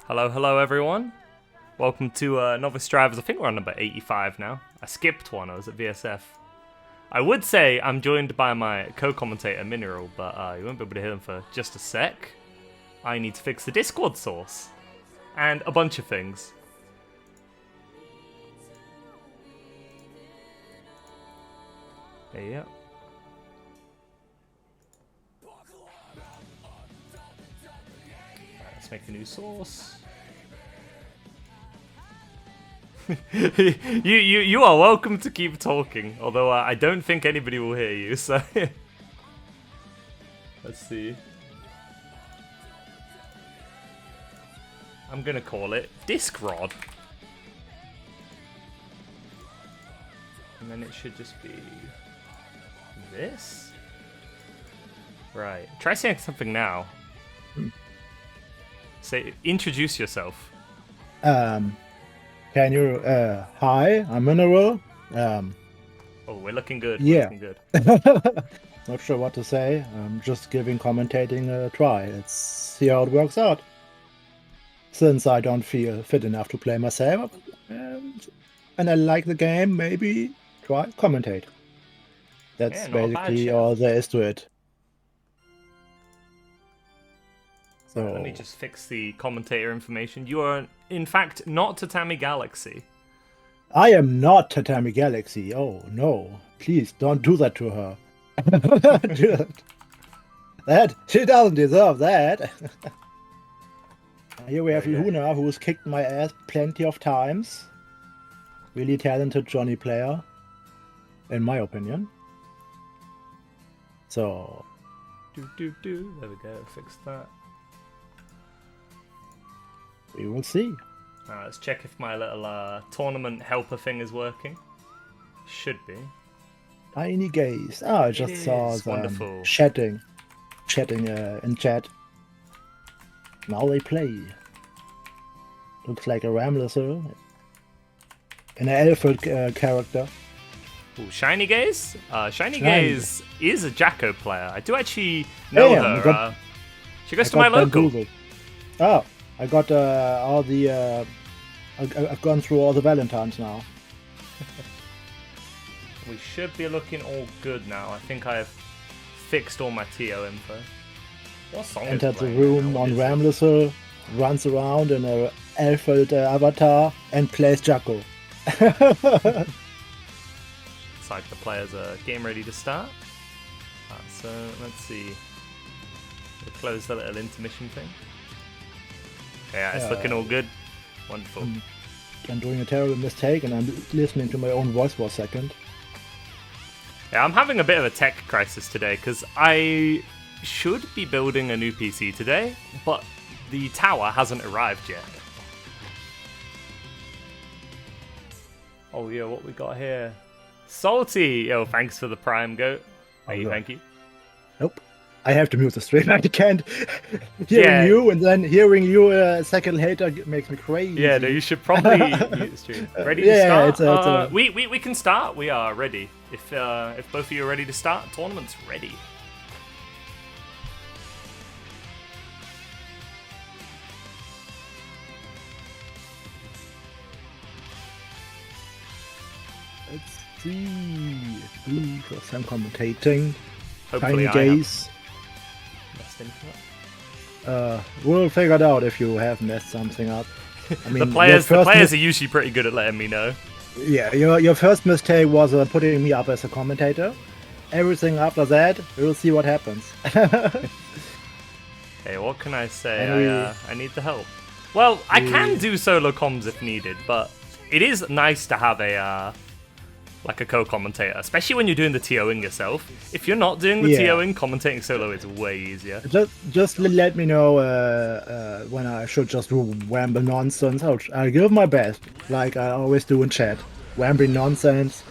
Hello everyone. Welcome to Novice Drivers. I think we're on number 85 now. I skipped one, I was at VSF. I would say I'm joined by my co-commentator Mineral, but you won't be able to hear them for just a sec. I need to fix the Discord source. And a bunch of things. There you go. Let's make a new source. you are welcome to keep talking, although I don't think anybody will hear you, so let's see. I'm gonna call it Disc Rod. And then it should just be This? Right. Try saying something now. Say, introduce yourself. Can you, hi, I'm Mineral. Oh, we're looking good. Yeah. We're looking good. Not sure what to say. I'm just giving commentating a try. Let's see how it works out. Since I don't feel fit enough to play myself, and I like the game, maybe try commentate. That's basically all there is to it. So let me just fix the commentator information. You are, in fact, not Tatami Galaxy. I am not Tatami Galaxy. Oh, no. Please, don't do that to her. She doesn't deserve that. Here we have Luna, who's kicked my ass plenty of times. Really talented Johnny player, in my opinion. So... There we go, fix that. We will see. Let's check if my little tournament helper thing is working. Should be. Tiny gaze. Ah, I just saw them chatting in chat. Now they play. Looks like a Ramblesser. An Alfred character. Ooh, Shiny Gaze? Shiny Gaze is a Jacko player. I do actually know her. She goes to my local. Oh, I got all the... I've gone through all the Valentines now. We should be looking all good now. I think I've fixed all my TO info. What song Entered the room on Ramblesser, runs around in a Alfred avatar, and plays Jacko. Looks like the players are game ready to start. So let's see. We'll close the little intermission thing. Yeah, it's looking all good. Wonderful. I'm doing a terrible mistake and I'm listening to my own voice for a second. Yeah, I'm having a bit of a tech crisis today because I should be building a new PC today, but the tower hasn't arrived yet. Oh yeah, what we got here? Salty! Yo, thanks for the Prime Goat. Thank you. Nope. I have to mute the stream. I can't hearing you and then hearing you a second later makes me crazy. Yeah, no, you should probably mute the stream. Ready to start? We can start. We are ready. If both of you are ready to start, tournament's ready. Let's see. Ooh, first time commentating. Hopefully Tiny gaze. We'll figure it out if you have messed something up. I mean, the players are usually pretty good at letting me know. Yeah, your first mistake was putting me up as a commentator. Everything after that, we'll see what happens. Hey, what can I say? I need the help. Well, I can do solo comms if needed, but it is nice to have a like a co-commentator, especially when you're doing the TOing yourself. If you're not doing the TOing, commentating solo is way easier. Just let me know when I should just ramble nonsense. I'll give my best, like I always do in chat. Rambling nonsense.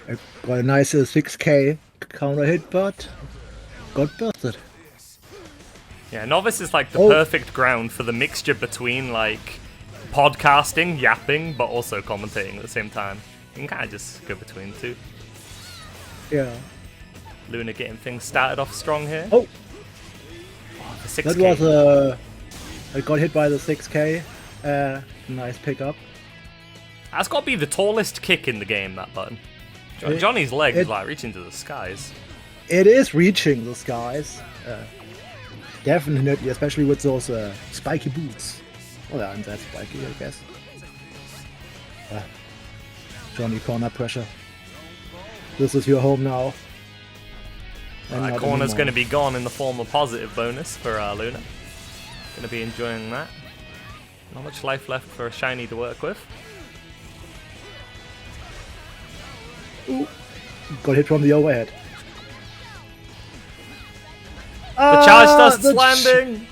I got a nice 6k counter hit, but got busted. Yeah, Novice is like the perfect ground for the mixture between like podcasting, yapping, but also commentating at the same time. You can kind of just go between the two. Yeah. Luna getting things started off strong here. Oh, the 6K. That was I got hit by the 6k. Nice pickup. That's got to be the tallest kick in the game, that button. Johnny's leg is like reaching to the skies. It is reaching the skies. Definitely, especially with those spiky boots. Well, they aren't that spiky, I guess. Johnny corner pressure. This is your home now. Corner's going to be gone in the form of positive bonus for Luna. Going to be enjoying that. Not much life left for a shiny to work with. Ooh. Got hit from the overhead. The charge dust landing!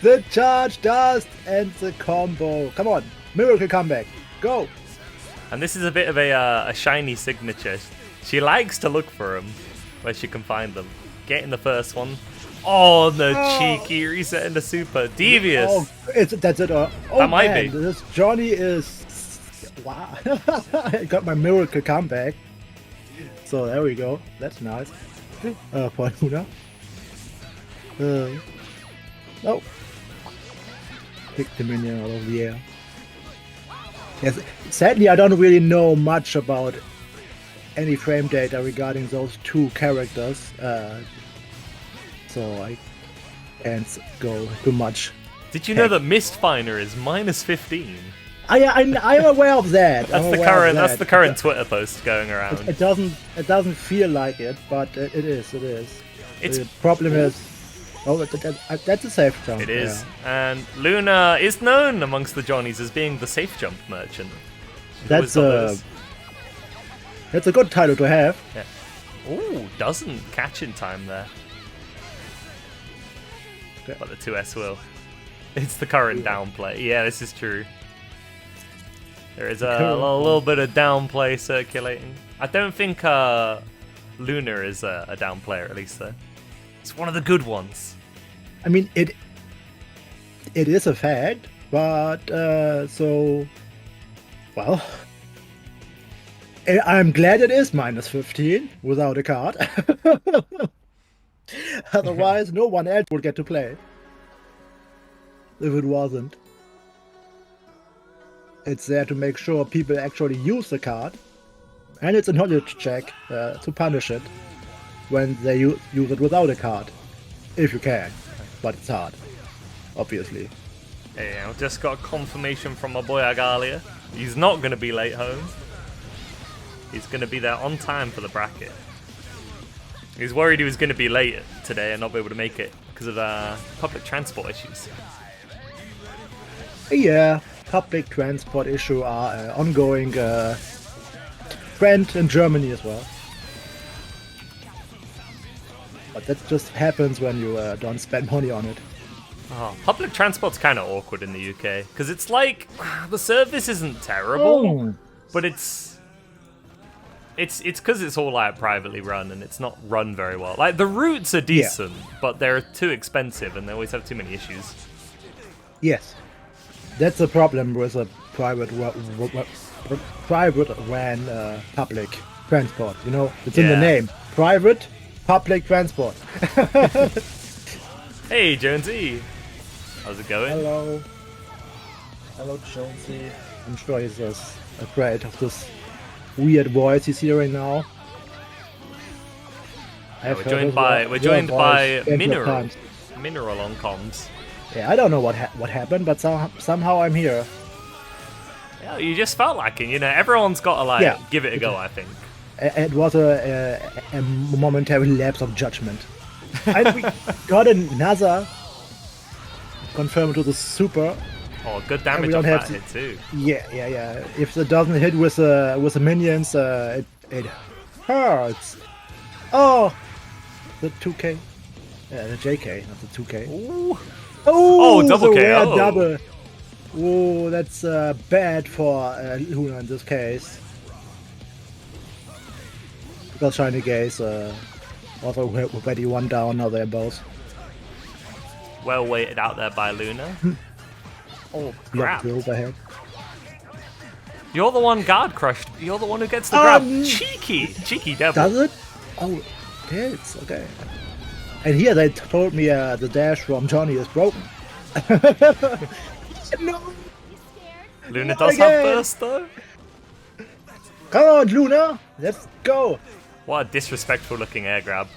The charge dust and the combo. Come on, miracle comeback. Go! And this is a bit of a shiny signature. She likes to look for them where she can find them. Getting the first one. Oh, the cheeky reset in the super. Devious. Oh, that's it. Oh, that might man, be. This Johnny is... Wow. I got my miracle comeback. So there we go. That's nice. For Luna. Oh. Pick the minion out of the air. Yes, sadly, I don't really know much about any frame data regarding those two characters. So I can't go too much. Did you know that Mistfinder is -15? I'm aware of that. That's the current Twitter post going around. It doesn't feel like it, but it is. It's the problem is, that's a safe jump. It is, and Luna is known amongst the Johnnies as being the safe jump merchant. That's a good title to have. Yeah. Ooh, doesn't catch in time there. Okay. But the 2S will. It's the current downplay. Yeah, this is true. There is a little bit of downplay circulating. I don't think Luna is a downplayer, at least, though. It's one of the good ones. I mean, it is a fact, but well, I'm glad it is -15 without a card. Otherwise, no one else would get to play if it wasn't. It's there to make sure people actually use the card, and it's a knowledge check to punish it when they use it without a card, if you can, but it's hard, obviously. Hey, I've just got confirmation from my boy Agalia. He's not going to be late home. He's going to be there on time for the bracket. He was worried he was going to be late today and not be able to make it because of public transport issues. Yeah, public transport issue are ongoing trend in Germany as well. But that just happens when you don't spend money on it. Oh, public transport's kind of awkward in the UK because it's like the service isn't terrible, but it's because it's all like privately run and it's not run very well. Like the routes are decent, but they're too expensive and they always have too many issues. Yes, that's a problem with a private ran public transport. You know, it's in the name: private public transport. Hey, Jonesy. How's it going? Hello, Jonesy. I'm sure he's just afraid of this weird voice he's hearing now. We're joined by Mineral on comms. Yeah, I don't know what happened, but somehow I'm here. Yeah, you just felt like it. You know, everyone's got to give it a go. I think it was a momentary lapse of judgment. And we got another confirmed to the super. Oh, good damage on that hit too. Yeah. If it doesn't hit with the minions, it hurts. Oh, the 2K. Yeah, the JK, not the 2K. Ooh. Oh, double KO. Double. Oh, that's bad for Luna in this case. Because Shiny Gaze also already one down, now they're both. Well waited out there by Luna. Oh, crap. Overhead. You're the one guard crushed. You're the one who gets the grab. Cheeky devil. Does it? Oh, it is. Okay. And here they told me the dash from Johnny is broken. No. Luna does have burst though. Come on, Luna. Let's go. What a disrespectful looking air grab.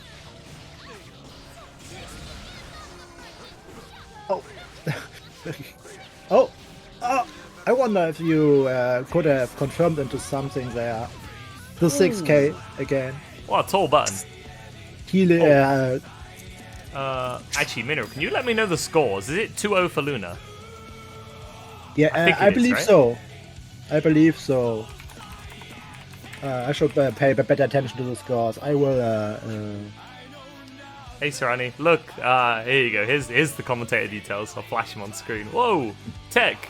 Oh. I wonder if you could have confirmed into something there. The 6K again. What a tall button. Actually, Mineral, can you let me know the scores? Is it 2-0 for Luna? Yeah, I believe so. I believe so. I should pay better attention to the scores. I will. Hey, Sarani. Look, here you go. Here's the commentator details. I'll flash them on screen. Whoa, tech.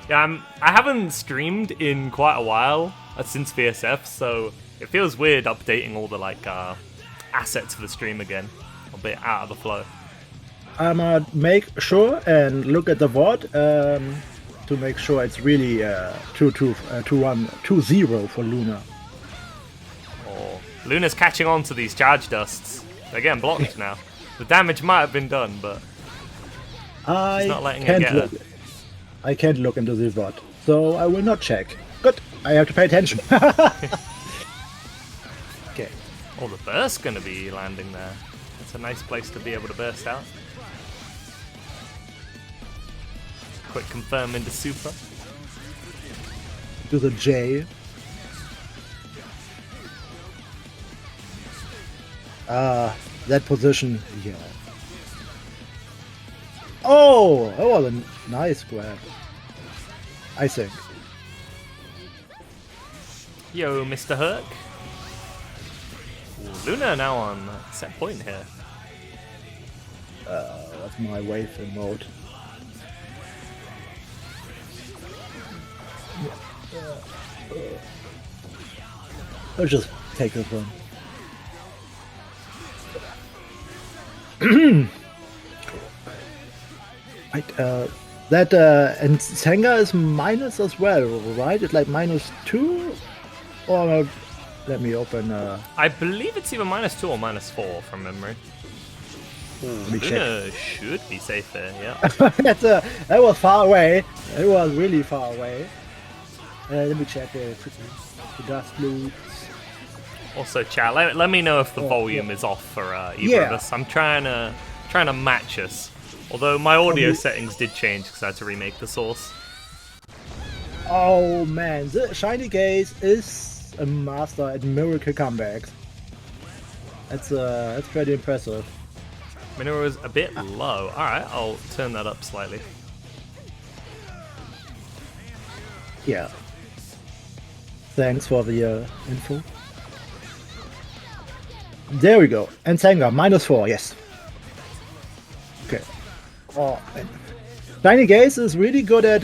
Yeah, I haven't streamed in quite a while since VSF, so It feels weird updating all the like assets for the stream again. A bit out of the flow. I'ma make sure and look at the VOD to make sure it's really 2-0 for Luna. Oh, Luna's catching on to these charge dusts. They're getting blocked now. The damage might have been done, but she's not letting it get her. I can't look into the VOD, so I will not check. Good, I have to pay attention. Okay. Oh, the burst's gonna be landing there. It's a nice place to be able to burst out. Quick confirm into super. To the J. That position, yeah. Oh, that was a nice grab, I think. Yo, Mr. Herc. Ooh, Luna now on set point here. That's my wave in mode. Let's just take this one. Right, that and Senga is minus as well, right? It's like -2, or let me open. I believe it's either -2 or -4 from memory. Luna should be safe there, yeah. That was far away. It was really far away. Let me check the dust loops. Also, chat, let me know if the volume is off for either of us. I'm trying to match us. Although my audio settings did change because I had to remake the source. Oh man, the Shiny Gaze is a master at miracle comebacks. That's pretty impressive. Mineral is a bit low. Alright, I'll turn that up slightly. Yeah. Thanks for the info. There we go. And Senga, -4, yes. Okay. Oh, and Shiny Gaze is really good at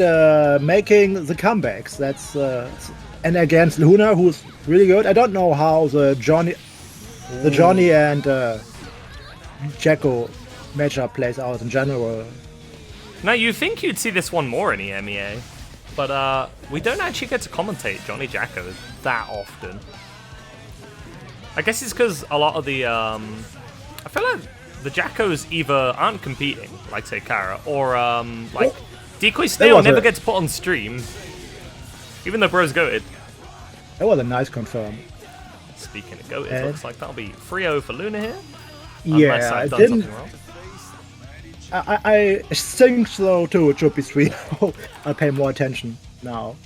making the comebacks. That's and against Luna, who's really good. I don't know how the Johnny and Jacko matchup plays out in general. Now, you think you'd see this one more in EMEA, but we don't actually get to commentate Johnny Jacko that often. I guess it's because a lot of the I feel like the Jackos either aren't competing, like say Kara, or like Decoy Snail never gets put on stream, even though bro's goated. That was a nice confirm. Speaking of goated, looks like that'll be 3-0 for Luna here. Yeah, I've done something wrong. I think so too. It should be 3-0. I'll pay more attention now.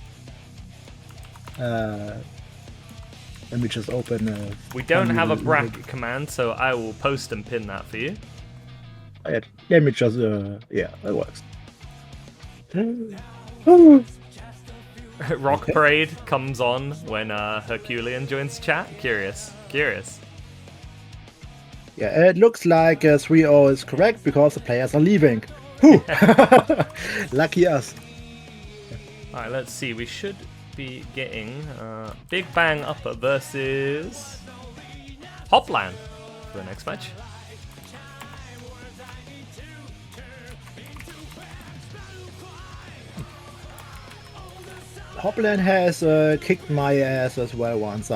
Let me just open. We don't have a bracket command, so I will post and pin that for you. Let me just. Yeah, that works. Rock Parade comes on when Herculean joins chat. Curious. Yeah, it looks like 3-0 is correct because the players are leaving. Whew. Lucky us. Alright, let's see. We should be getting Big Bang Upper versus Hopland for the next match. Hopland has kicked my ass as well once.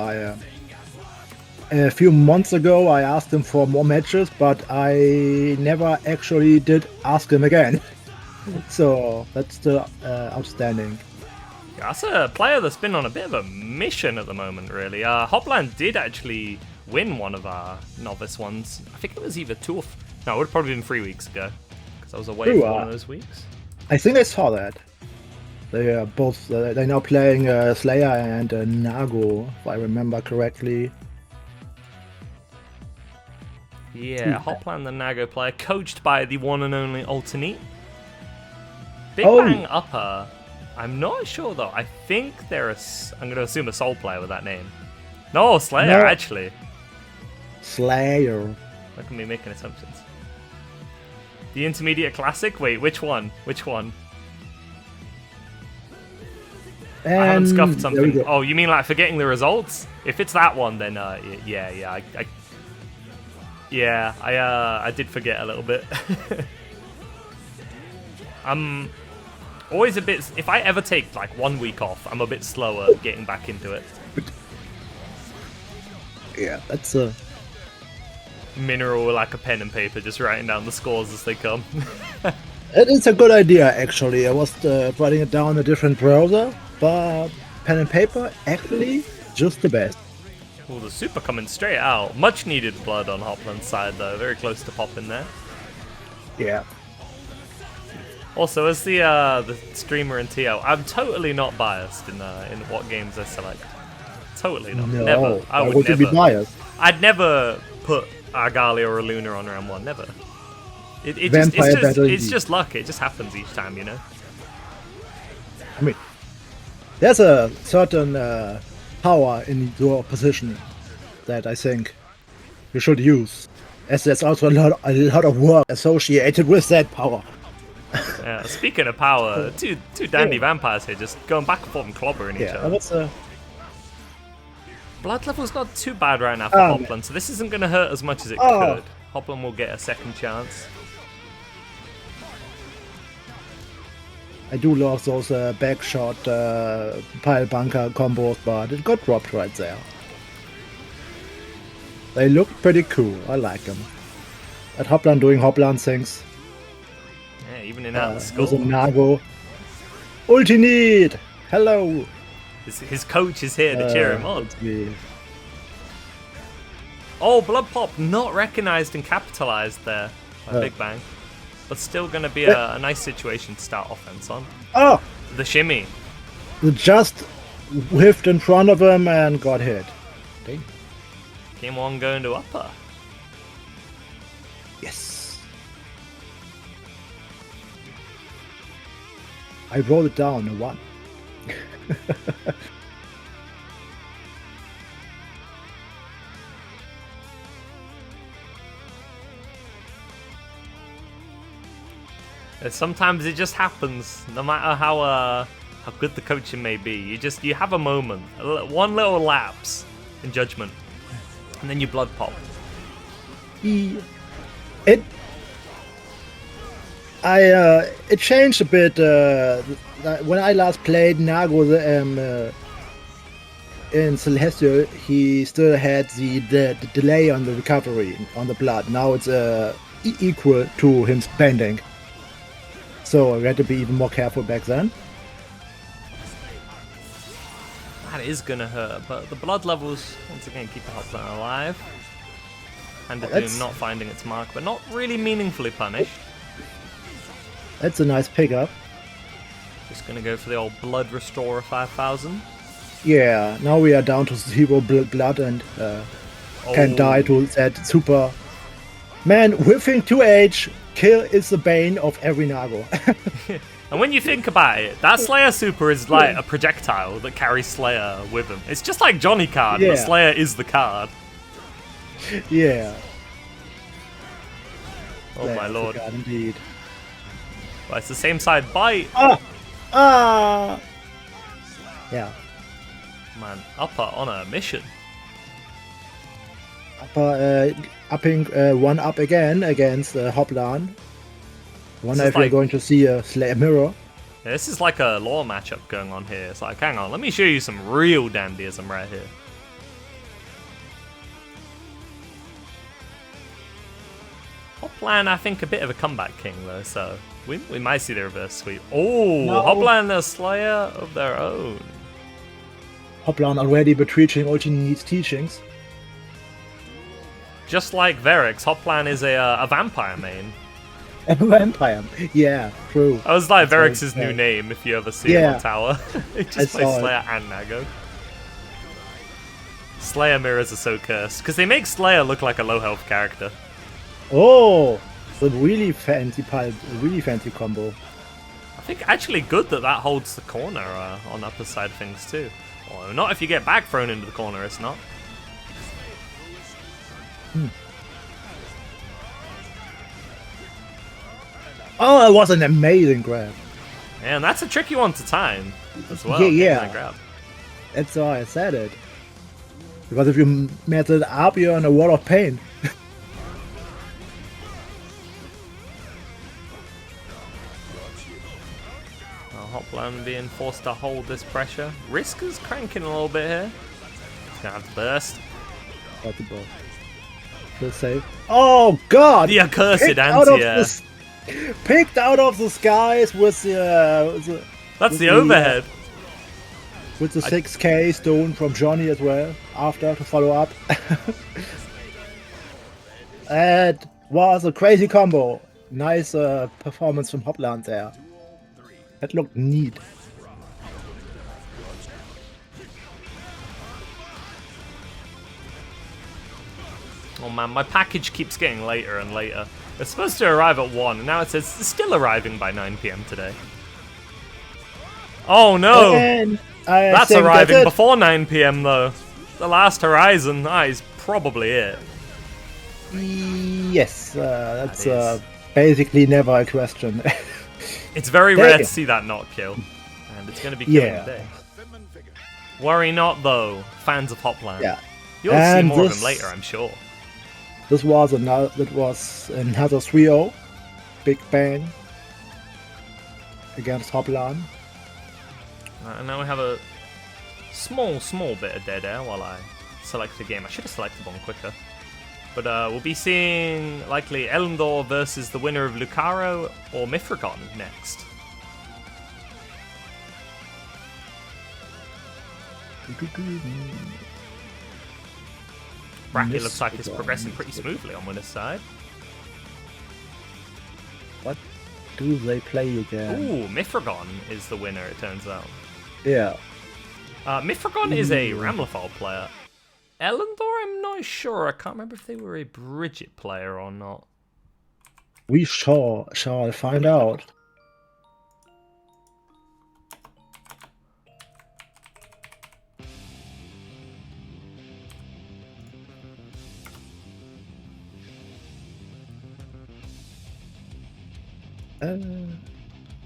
A few months ago I asked him for more matches, but I never actually did ask him again. So that's still outstanding. Yeah, that's a player that's been on a bit of a mission at the moment, really. Hopland did actually win one of our novice ones. I think it was either 2 or... No, it would have probably been 3 weeks ago, because I was away for one of those weeks. I think I saw that. They are both... they're now playing Slayer and Nago, if I remember correctly. Yeah, Hopland, the Nago player, coached by the one and only Alternate. Big Bang Upper, I'm not sure though. I think they're I'm going to assume a Soul player with that name. No, Slayer, actually. Slayer. Look at me making assumptions. The Intermediate Classic? Wait, which one? I haven't scuffed There we something. go. Oh, you mean like forgetting the results? If it's that one, then I did forget a little bit. I'm always a bit. If I ever take like 1 week off, I'm a bit slower getting back into it. Yeah, that's a. Mineral with like a pen and paper, just writing down the scores as they come. It is a good idea, actually. I was writing it down in a different browser, but pen and paper, actually, just the best. Oh, the super coming straight out. Much needed blood on Hopland's side, though. Very close to popping there. Yeah. Also, as the streamer in TL, I'm totally not biased in what games I select. Totally not. No, Never. I would never. never. Be biased. I'd never put Argali or a Luna on round 1. Never. It's just luck. It just happens each time, you know. I mean, there's a certain power in your position that I think you should use, as there's also a lot of work associated with that power. Yeah. Speaking of power, two dandy vampires here, just going back and forth and clobbering each other. That's a. Blood level's not too bad right now for Hopland, so this isn't going to hurt as much as it could. Hopland will get a second chance. I do love those backshot pile bunker combos, but it got dropped right there. They look pretty cool. I like them. At Hopland doing Hopland things. Yeah, even in out the There's skull. a Nago. Ulti need! Hello! His coach is here to cheer him on. Me. Oh, Blood Pop not recognized and capitalized there by Big Bang. But still going to be a nice situation to start offense on. Oh! The shimmy. Just whiffed in front of him and got hit. Dang. Game 1 going to upper. Yes. I rolled it down a 1. Sometimes it just happens, no matter how good the coaching may be. You have a moment, one little lapse in judgment, and then you blood pop. It changed a bit when I last played Nago in Celestial. He still had the delay on the recovery on the blood. Now it's equal to him spending. So we had to be even more careful back then. That is gonna hurt, but the blood levels once again keep the Hopland alive. And the Doom not finding its mark, but not really meaningfully punished. That's a nice pickup. Just gonna go for the old blood restorer 5000. Yeah, now we are down to 0 blood and can die to that super. Man, whiffing 2H kill is the bane of every Nago. And when you think about it, that Slayer super is like a projectile that carries Slayer with him. It's just like Johnny card, but Slayer is the card. Yeah. Oh my lord. God, indeed. Well, it's the same side bite. Yeah. Man, upper on a mission. Upper, upping 1 up again against Hopland. Wonder if we're going to see a Slayer mirror. Yeah, this is like a lore matchup going on here. It's like, hang on, let me show you some real dandyism right here. Hopland, I think, a bit of a comeback king though, so we might see the reverse sweep. Oh, no. Hopland, a Slayer of their own. Hopland already betraying all she needs teachings. Just like Verix, Hopland is a vampire main. A vampire, yeah, true. I was like Verix's new name if you ever see him on Tower. He just plays Slayer and Nago. Slayer mirrors are so cursed, because they make Slayer look like a low health character. Oh, a really fancy pile, really fancy combo. I think actually good that holds the corner on upper side of things too. Or not if you get back thrown into the corner, it's not. Oh, it was an amazing grab. And that's a tricky one to time as well. Yeah, getting yeah. that grab. That's why I said it. Because if you mess it up, you're in a world of pain. Hopland being forced to hold this pressure. Risk is cranking a little bit here. He's gonna have to burst. Got the ball. Still safe. Oh god! The accursed Picked out of anti-air. picked out of the skies with the That's with the overhead. with the 6K stone from Johnny as well. After to follow up. That was a crazy combo. Nice performance from Hopland there. That looked neat. Oh man, my package keeps getting later and later. It's supposed to arrive at 1, and now it says it's still arriving by 9 PM today. Oh no! And I That's think arriving that's it. before 9 PM though. The last horizon, that is probably it. Yes, that's That is. basically never a question. It's very There rare you to go. see that not kill. And it's going to be killing Yeah. today. Worry not though, fans of Hopland. Yeah, You'll see And more of this- him later, I'm sure. this was another 3-0. Big bang against Hopland. And now we have a small bit of dead air while I select the game. I should have selected one quicker. But we'll be seeing likely Elendor versus the winner of Lucaro or Mithragon next. Bracket looks like it's Mithragon, progressing pretty smoothly on winner's side. What do they play again? Ooh, Mithragon is the winner, it turns out. Yeah, Mithragon is a Ramlethal player. Elendor, I'm not sure. I can't remember if they were a Bridget player or not. we shall find out.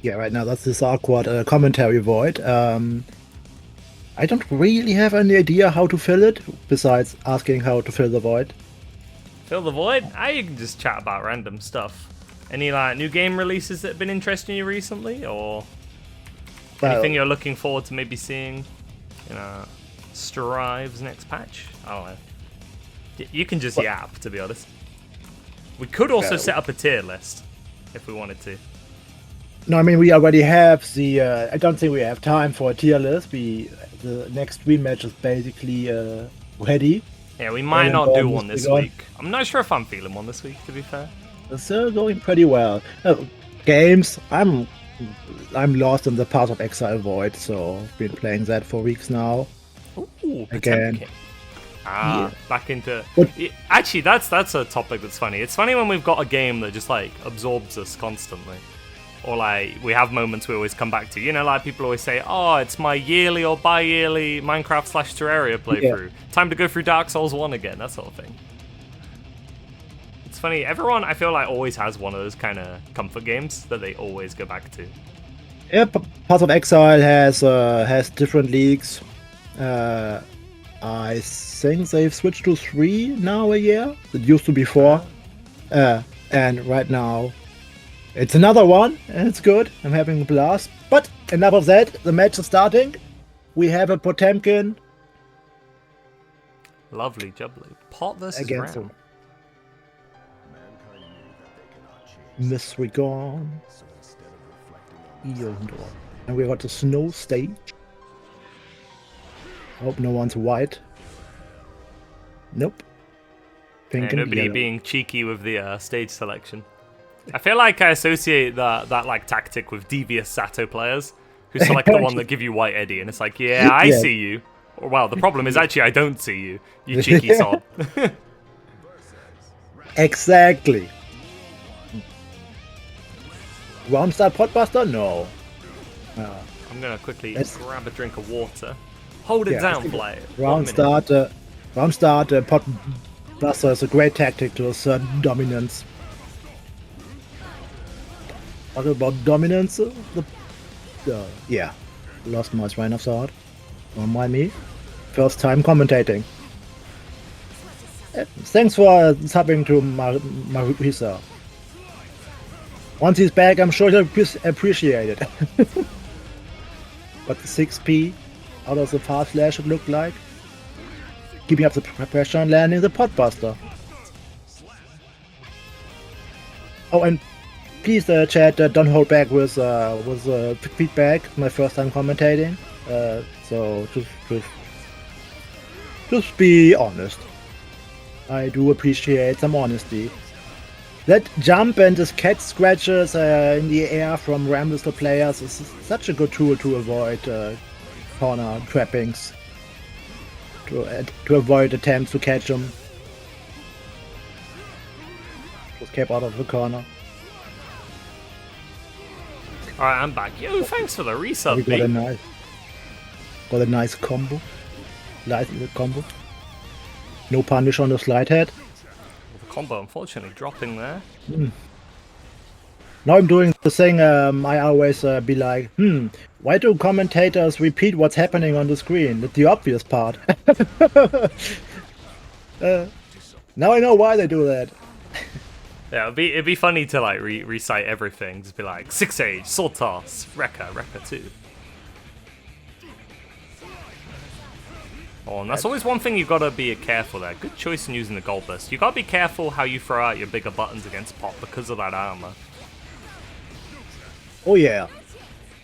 Yeah, right now that's this awkward commentary void. I don't really have any idea how to fill it, besides asking how to fill the void. Fill the void? You can just chat about random stuff. Any like new game releases that have been interesting you recently, or anything you're looking forward to maybe seeing in Strive's next patch? I don't know. You can just yap, to be honest. We could also set up a tier list if we wanted to. No, I mean we already have the. I don't think we have time for a tier list. The next rematch is basically ready. Yeah, we might not do one this week. I'm not sure if I'm feeling one this week, to be fair. It's going pretty well. Games, I'm lost in the Path of Exile void, so I've been playing that for weeks now. Ooh, Again. Potemkin. Yeah. Back into. But- Actually, that's a topic that's funny. It's funny when we've got a game that just like absorbs us constantly, or like we have moments we always come back to. You know, like people always say, "Oh, it's my yearly or bi-yearly Minecraft/Terraria playthrough. Time to go through Dark Souls 1 again." That sort of thing. It's funny. Everyone, I feel like, always has one of those kind of comfort games that they always go back to. Yeah, Path of Exile has different leagues. I think they've switched to 3 now a year. It used to be 4. And right now it's another one, and it's good. I'm having a blast. But enough of that. The match is starting. We have a Potemkin Lovely, jubbly. Pot versus against Ram. Mithragon. Elendor. And we got the snow stage. Hope no one's white. Nope. Pink Yeah, and nobody yellow. being cheeky with the stage selection. I feel like I associate that like tactic with devious Sato players who select the one that give you White Eddie, and it's like, yeah, I Yeah. see you. Or well, the problem is actually I don't see you. You cheeky sod. Exactly. Round start potbuster? No. I'm gonna quickly Let's- grab a drink of water. Hold it Yeah, I down, think Blade. Round start potbuster is a great tactic to assert dominance. Talk about dominance. The Yeah, lost my train of thought. Don't mind me. First time commentating. Thanks for subbing to Marisa. Once he's back, I'm sure he'll appreciate it. But the 6p out of the fast slash it looked like. Keeping up the pressure and landing the potbuster. Oh, and please, chat, don't hold back with feedback. My first time commentating, so just be honest. I do appreciate some honesty. That jump and this cat scratches in the air from rambles to players is such a good tool to avoid corner trappings. To avoid attempts to catch them. Just kept out of the corner. Alright, I'm back. Yo, thanks for the resub, We got a nice combo. Nice combo. No punish on the slide head. The combo unfortunately dropping there. Now I'm doing the thing I always be like, why do commentators repeat what's happening on the screen? That's the obvious part. Now I know why they do that. Yeah, it'd be funny to like recite everything. Just be like 6 age, sword toss, Rekka 2. Oh, and that's always one thing you've got to be careful there. Good choice in using the gold burst. You got to be careful how you throw out your bigger buttons against Pop because of that armor. Oh yeah.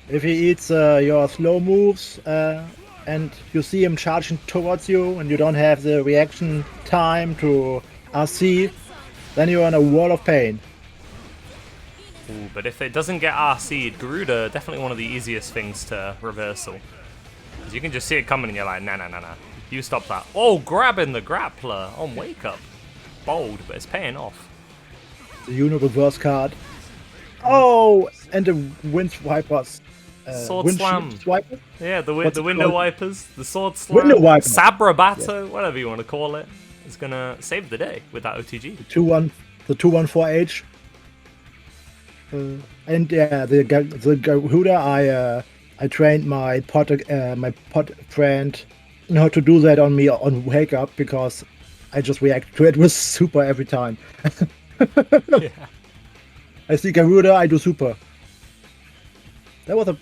If he eats your slow moves and you see him charging towards you and you don't have the reaction time to RC, then you're in a world of pain. Ooh, but if it doesn't get RC'd, Garuda, definitely one of the easiest things to reversal. Because you can just see it coming and you're like, nah. You stop that. Oh, grabbing the grappler on Wake Up. Bold, but it's paying off. The Uno reverse card. Oh, and the wind wipers. Sword slam. Swiper? Yeah, the What's it window called? wipers, the sword slam, Window wiper. Sabrabato, whatever you want to call it, is gonna save the day with that OTG. The 214H. And yeah, the Garuda, I trained my pod friend in how to do that on me on Wake Up because I just react to it with super every time. Yeah. I see Garuda, I do super. That was a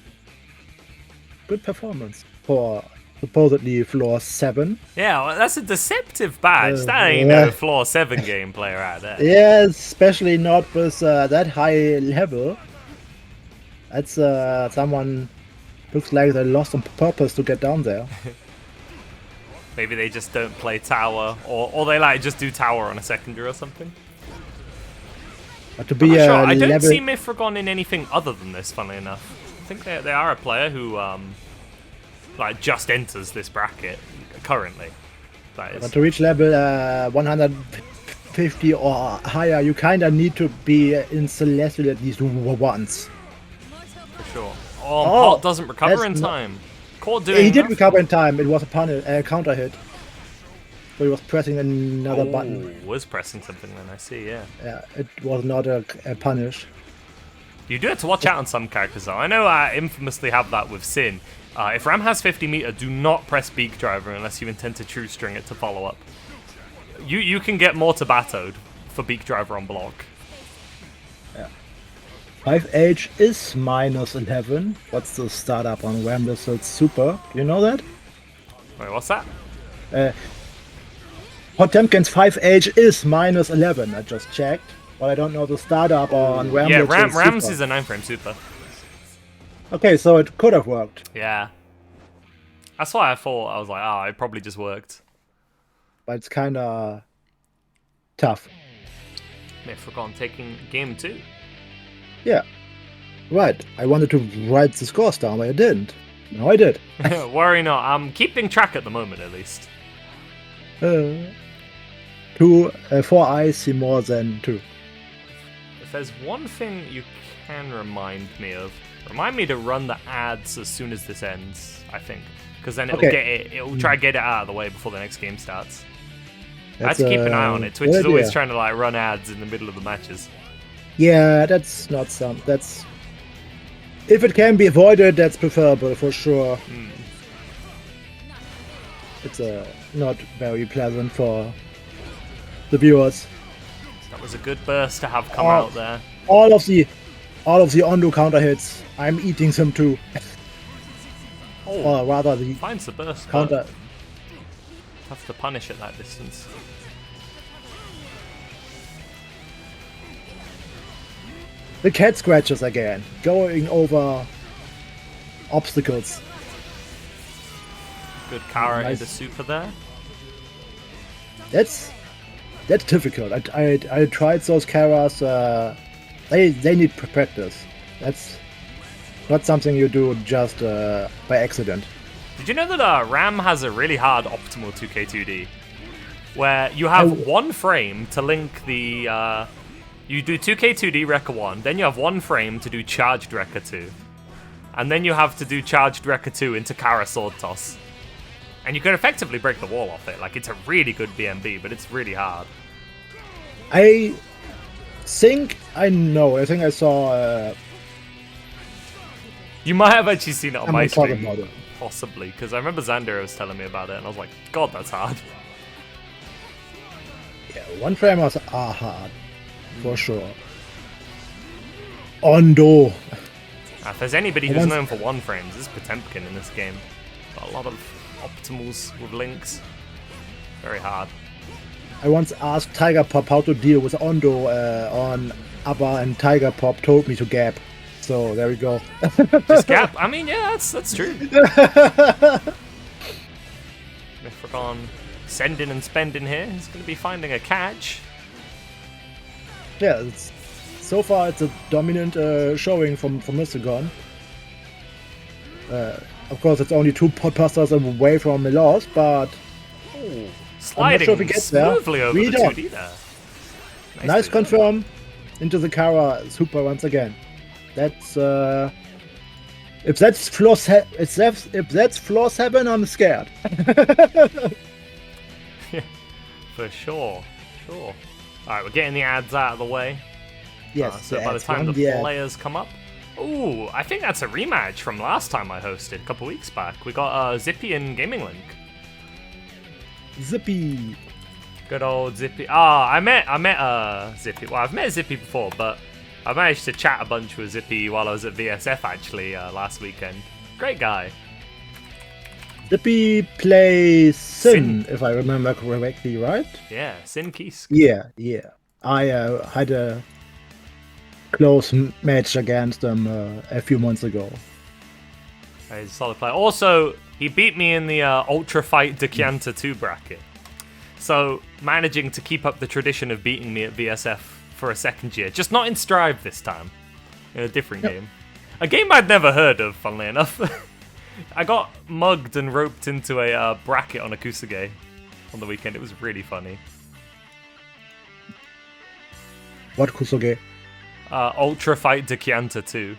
good performance for supposedly floor 7. Yeah, well, that's a deceptive badge. That ain't yeah. no floor 7 game player out there. Yeah, especially not with that high level. That's someone looks like they lost on purpose to get down there. Maybe they just don't play tower, or they like just do tower on a secondary or something. But to be Sure, I don't level... see Mithragon in anything other than this, funnily enough. I think they are a player who like just enters this bracket currently. That is. But to reach level 150 or higher, you kinda need to be in Celestial at least once. For sure. Oh, Pot doesn't recover in time. Core doing He did nothing. recover in time. It was a counter hit. So he was pressing another button. Was pressing something then, I see, yeah. Yeah, it was not a punish. You do have to watch out on some characters though. I know I infamously have that with Sin. If Ram has 50 meter, do not press Beak Driver unless you intend to true string it to follow up. You can get more Tabatoed for Beak Driver on block. Yeah. 5H is minus 11. What's the startup on Ramble? So it's super. Do you know that? Wait, what's that? Potemkin's 5H is minus 11. I just checked. But I don't know the startup on Ramble. Yeah, Rams is a 9-frame super. Okay, so it could have worked. Yeah. That's why I thought, I was like, it probably just worked. But it's kinda tough. Mithragon taking game 2. Yeah. Right. I wanted to write the scores down, but I didn't. No, I did. Worry not, I'm keeping track at the moment at least. 4 eyes see more than 2. If there's one thing you can remind me of, remind me to run the ads as soon as this ends, I think. Because then it'll try to get it out of the way before the next game starts. I have to keep an eye on it. Twitch is always trying to like run ads in the middle of the matches. Yeah, that's not some. That's If it can be avoided, that's preferable for sure. It's not very pleasant for the viewers. That was a good burst to have come out there. All of the Ondo counter hits, I'm eating them too. Or rather, the finds the burst counter. Tough to punish at that distance. The cat scratches again, going over obstacles. Good Kara into super there. That's difficult. I tried those Karas. They need practice. That's not something you do just by accident. Did you know that Ram has a really hard optimal 2K2D? Where you have one frame to link the... you do 2K2D Rekka 1, then you have one frame to do charged Rekka 2. And then you have to do charged Rekka 2 into Kara Sword Toss. And you can effectively break the wall off it. Like, it's a really good BMB, but it's really hard. I think I know. I think I saw... You might have actually seen it on my stream. About it. Possibly, because I remember Xander was telling me about it, and I was like, God, that's hard. Yeah, one framers are hard, for sure. Ondo. If there's anybody who's known for one frames, it's Potemkin in this game. Got a lot of optimals with links. Very hard. I once asked Tiger Pop how to deal with Ondo on ABBA, and Tiger Pop told me to gap. So there we go. Just gap? I mean, yeah, that's true. Mithragon sending and spending here. He's going to be finding a catch. Yeah, so far it's a dominant showing from Mithragon. Of course, it's only 2 podbusters away from a loss, but sliding I'm not sure if he gets smoothly there. over the 2D there. Nice confirm into the Kara super once again. That's if that's floor 7, I'm scared. Yeah, for sure. All right, we're getting the ads out of the way. Yes. So by the time the players come up, ooh, I think that's a rematch from last time I hosted a couple weeks back. We got Zippy and Gaming Link. Zippy. Good old Zippy. I met Zippy. Well, I've met Zippy before, but I managed to chat a bunch with Zippy while I was at VSF actually last weekend. Great guy. Zippy plays Sin, if I remember correctly, right? Yeah, Sin Kisk. Yeah. I had a close match against him a few months ago. He's a solid player. Also, he beat me in the Ultra Fight Dekyanta 2 bracket. So, managing to keep up the tradition of beating me at VSF for a second year. Just not in Strive this time. In a different game. A game I'd never heard of, funnily enough. I got mugged and roped into a bracket on a Kusage on the weekend. It was really funny. What Kusage? Ultra Fight Dekyanta 2.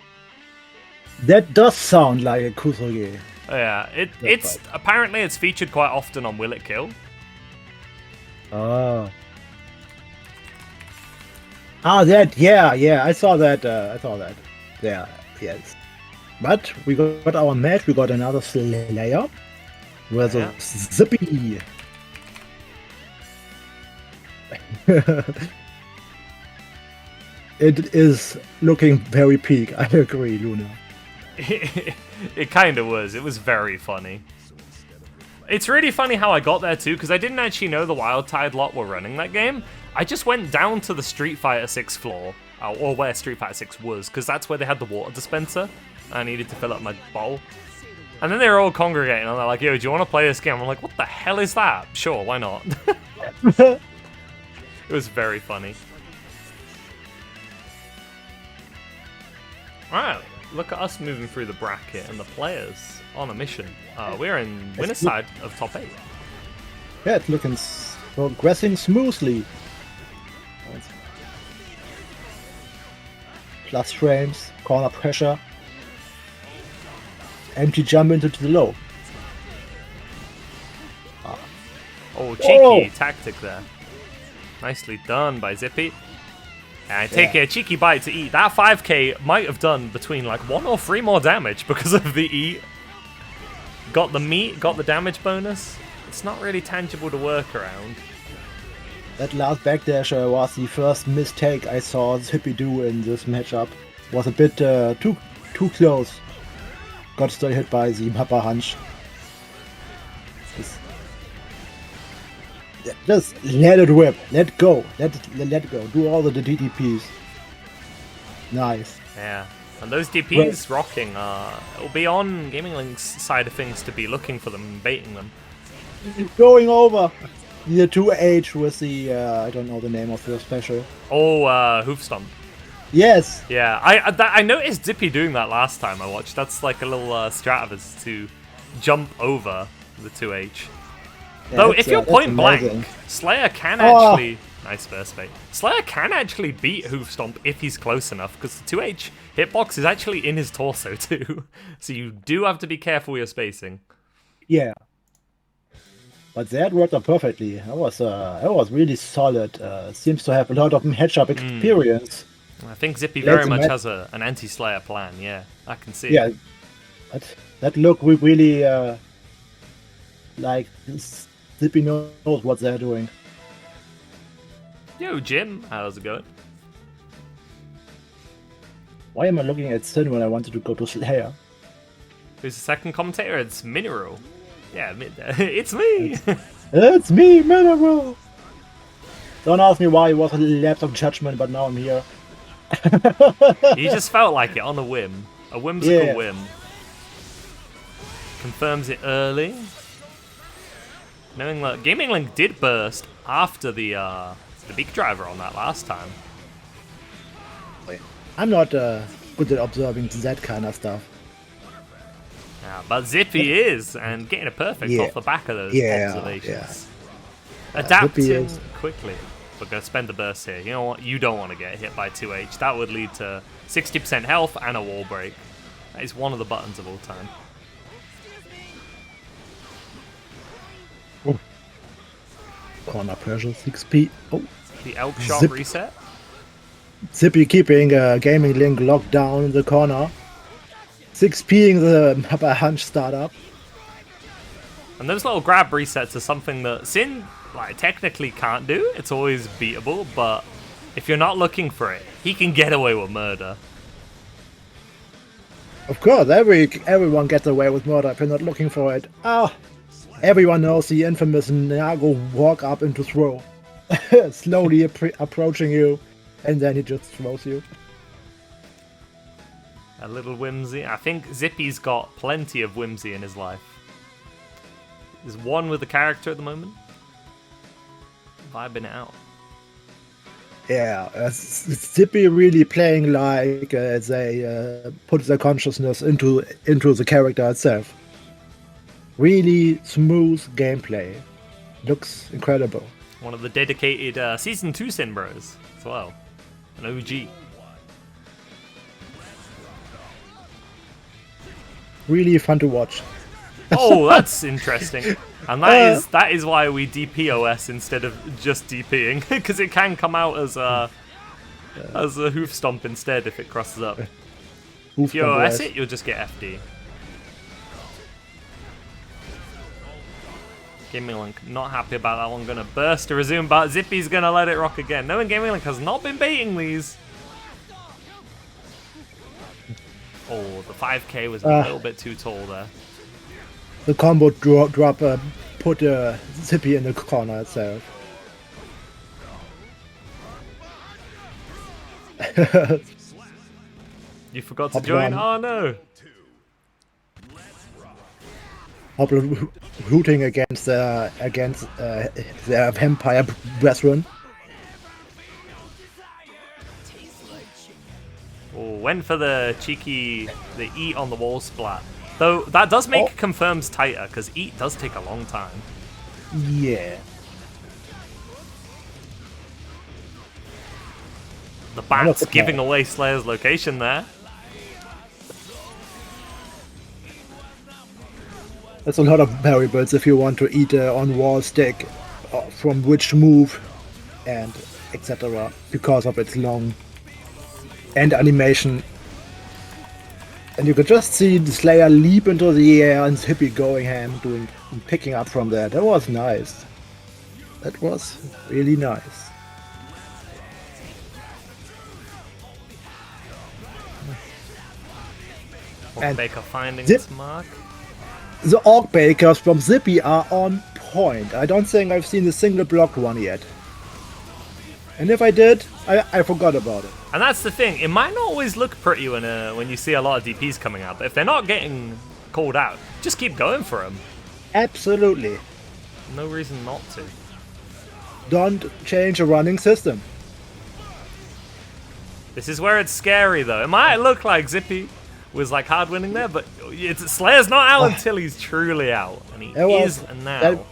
That does sound like a Kusage. Yeah, it's apparently it's featured quite often on Will It Kill. That, yeah, I saw that, Yeah, yes. But we got our match, we got another Slayer versus Zippy. It is looking very peak, I agree, Luna. It kind of was. It was very funny. It's really funny how I got there too, because I didn't actually know the Wild Tide lot were running that game. I just went down to the Street Fighter 6 floor, or where Street Fighter 6 was, because that's where they had the water dispenser. I needed to fill up my bowl. And then they were all congregating, and they're like, yo, do you want to play this game? I'm like, what the hell is that? Sure, why not? It was very funny. Alright, look at us moving through the bracket, and the players on a mission. We're in winner's side of top 8. Yeah, it's looking progressing smoothly. Plus frames, corner pressure. Empty jump into the low. Oh, cheeky tactic there. Nicely done by Zippy. And take a cheeky bite to eat. That 5k might have done between like 1 or 3 more damage because of the eat. Got the meat, got the damage bonus. It's not really tangible to work around. That last backdash was the first mistake I saw Zippy do in this matchup. Was a bit too close. Got still hit by the Mappa Hunch. Just let it whip. Let go. Let go. Do all the DTPs. Nice. Yeah. And those DPs rocking, it'll be on Gaming Link's side of things to be looking for them and baiting them. Going over the 2H with the, I don't know the name of the special. Oh, Hoof Stomp. Yes! Yeah, I noticed Zippy doing that last time I watched. That's like a little strat of his to jump over the 2H. Yeah, though, if you're point blank, Slayer can actually... Nice burst bait. Slayer can actually beat Hoof Stomp if he's close enough, because the 2H hitbox is actually in his torso too. So you do have to be careful with your spacing. Yeah. But that worked out perfectly. That was really solid. Seems to have a lot of matchup experience. I think Zippy very much has an anti-Slayer plan, yeah. I can see it. Yeah, that look really like Zippy knows what they're doing. Yo, Jim, how's it going? Why am I looking at Sin when I wanted to go to Slayer? Who's the second commentator? It's Mineral. Yeah, it's me! It's me, Mineral! Don't ask me why it was a lapse of judgment, but now I'm here. You just felt like it on a whim. A whimsical whim. Confirms it early. Knowing that Gaming Link did burst after the big driver on that last time. I'm not good at observing that kind of stuff. Yeah, but Zippy is, and getting a perfect off the back of those observations. Adapting quickly. We're going to spend the burst here. You know what? You don't want to get hit by 2H. That would lead to 60% health and a wall break. That is one of the buttons of all time. Oh. Corner pressure, 6p. Oh. The elk shot reset. Zippy keeping Gaming Link locked down in the corner. 6ping the Mappa Hunch startup. And those little grab resets are something that Sin technically can't do. It's always beatable, but if you're not looking for it, he can get away with murder. Of course, everyone gets away with murder if you're not looking for it. Everyone knows the infamous Nago walk up into throw. Slowly approaching you, and then he just throws you. A little whimsy. I think Zippy's got plenty of whimsy in his life. He's one with the character at the moment. Vibing it out. Yeah, Zippy really playing like they put their consciousness into the character itself. Really smooth gameplay. Looks incredible. One of the dedicated Season 2 Sin Bros as well. An OG. Really fun to watch. Oh, that's interesting. And that is why we DP OS instead of just DPing, because it can come out as a hoof stomp instead if it crosses up. If you OS it, you'll just get FD. Gaming Link not happy about that one. Gonna burst to resume, but Zippy's gonna let it rock again. Knowing Gaming Link has not been baiting these. Oh, the 5k was a little bit too tall there. The combo drop put Zippy in the corner itself. You forgot to join? Oh no! Hopper rooting against their vampire brethren. Oh, went for the cheeky, the eat on the wall splat. Though that does make confirms tighter, because eat does take a long time. Yeah. The bat's giving away Slayer's location there. There's a lot of variables if you want to eat on wall stick from which move, and etc. because of its long end animation. And you could just see the Slayer leap into the air and Zippy going ham, picking up from there. That was nice. That was really nice. And Baker finding its mark. The Orc Bakers from Zippy are on point. I don't think I've seen a single blocked one yet. And if I did, I forgot about it. And that's the thing. It might not always look pretty when you see a lot of DPs coming out, but if they're not getting called out, just keep going for them. Absolutely. No reason not to. Don't change a running system. This is where it's scary, though. It might look like Zippy was like hard winning there, but Slayer's not out until he's truly out, and he is now.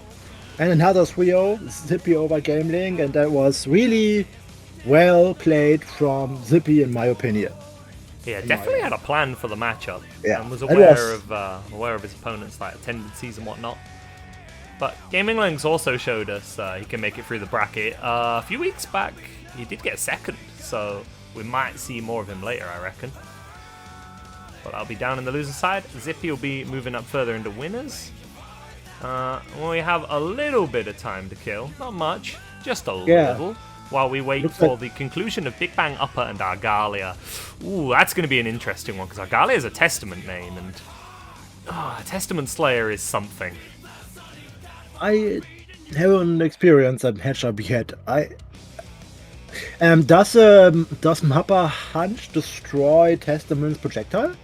And another 3-0, Zippy over Gameling, and that was really well played from Zippy, in my opinion. Yeah, definitely had a plan for the matchup, and was aware of his opponent's like tendencies and whatnot. But Gaming Links also showed us he can make it through the bracket. A few weeks back, he did get second, so we might see more of him later, I reckon. But I'll be down in the loser side. Zippy will be moving up further into winners. We have a little bit of time to kill. Not much, just a little. While we wait for the conclusion of Big Bang Upper and Argalia. Ooh, that's going to be an interesting one, because Argalia is a Testament name, and Testament Slayer is something. I haven't experienced that matchup yet. Does Mappa Hunch destroy Testament's projectile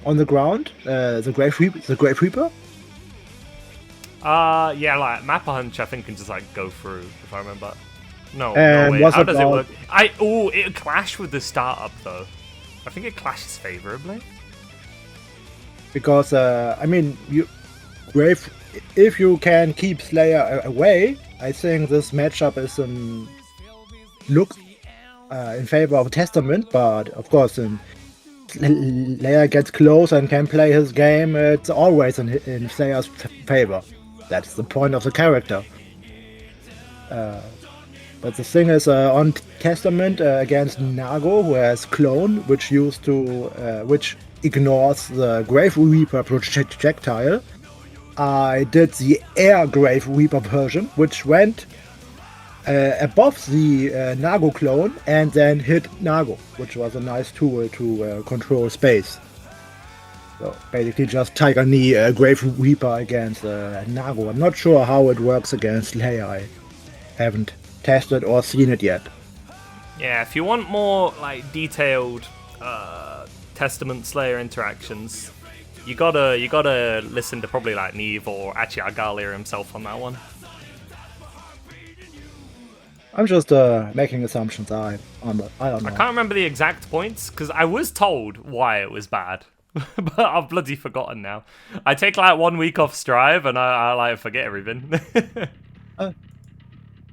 on the ground? The Grave Reaper. Yeah, like Mappa Hunch, I think can just like go through, if I remember. No way. How does it work? It clashed with the startup though. I think it clashes favorably. Because if you can keep Slayer away, I think this matchup is in favor of Testament. But of course, Slayer gets close and can play his game, it's always in Slayer's favor. That's the point of the character. But the thing is, on Testament against Nago, who has Clone, which ignores the Grave Reaper projectile. I did the Air Grave Reaper version, which went above the Nago clone and then hit Nago, which was a nice tool to control space. So basically just Tiger Knee Grave Reaper against Nago. I'm not sure how it works against Slayer. I haven't tested or seen it yet. Yeah, if you want more like detailed Testament Slayer interactions, you gotta listen to probably like Neve or actually Argalia himself on that one. I'm just making assumptions. I don't know. I can't remember the exact points because I was told why it was bad, but I've bloody forgotten now. I take like 1 week off Strive and I like forget everything.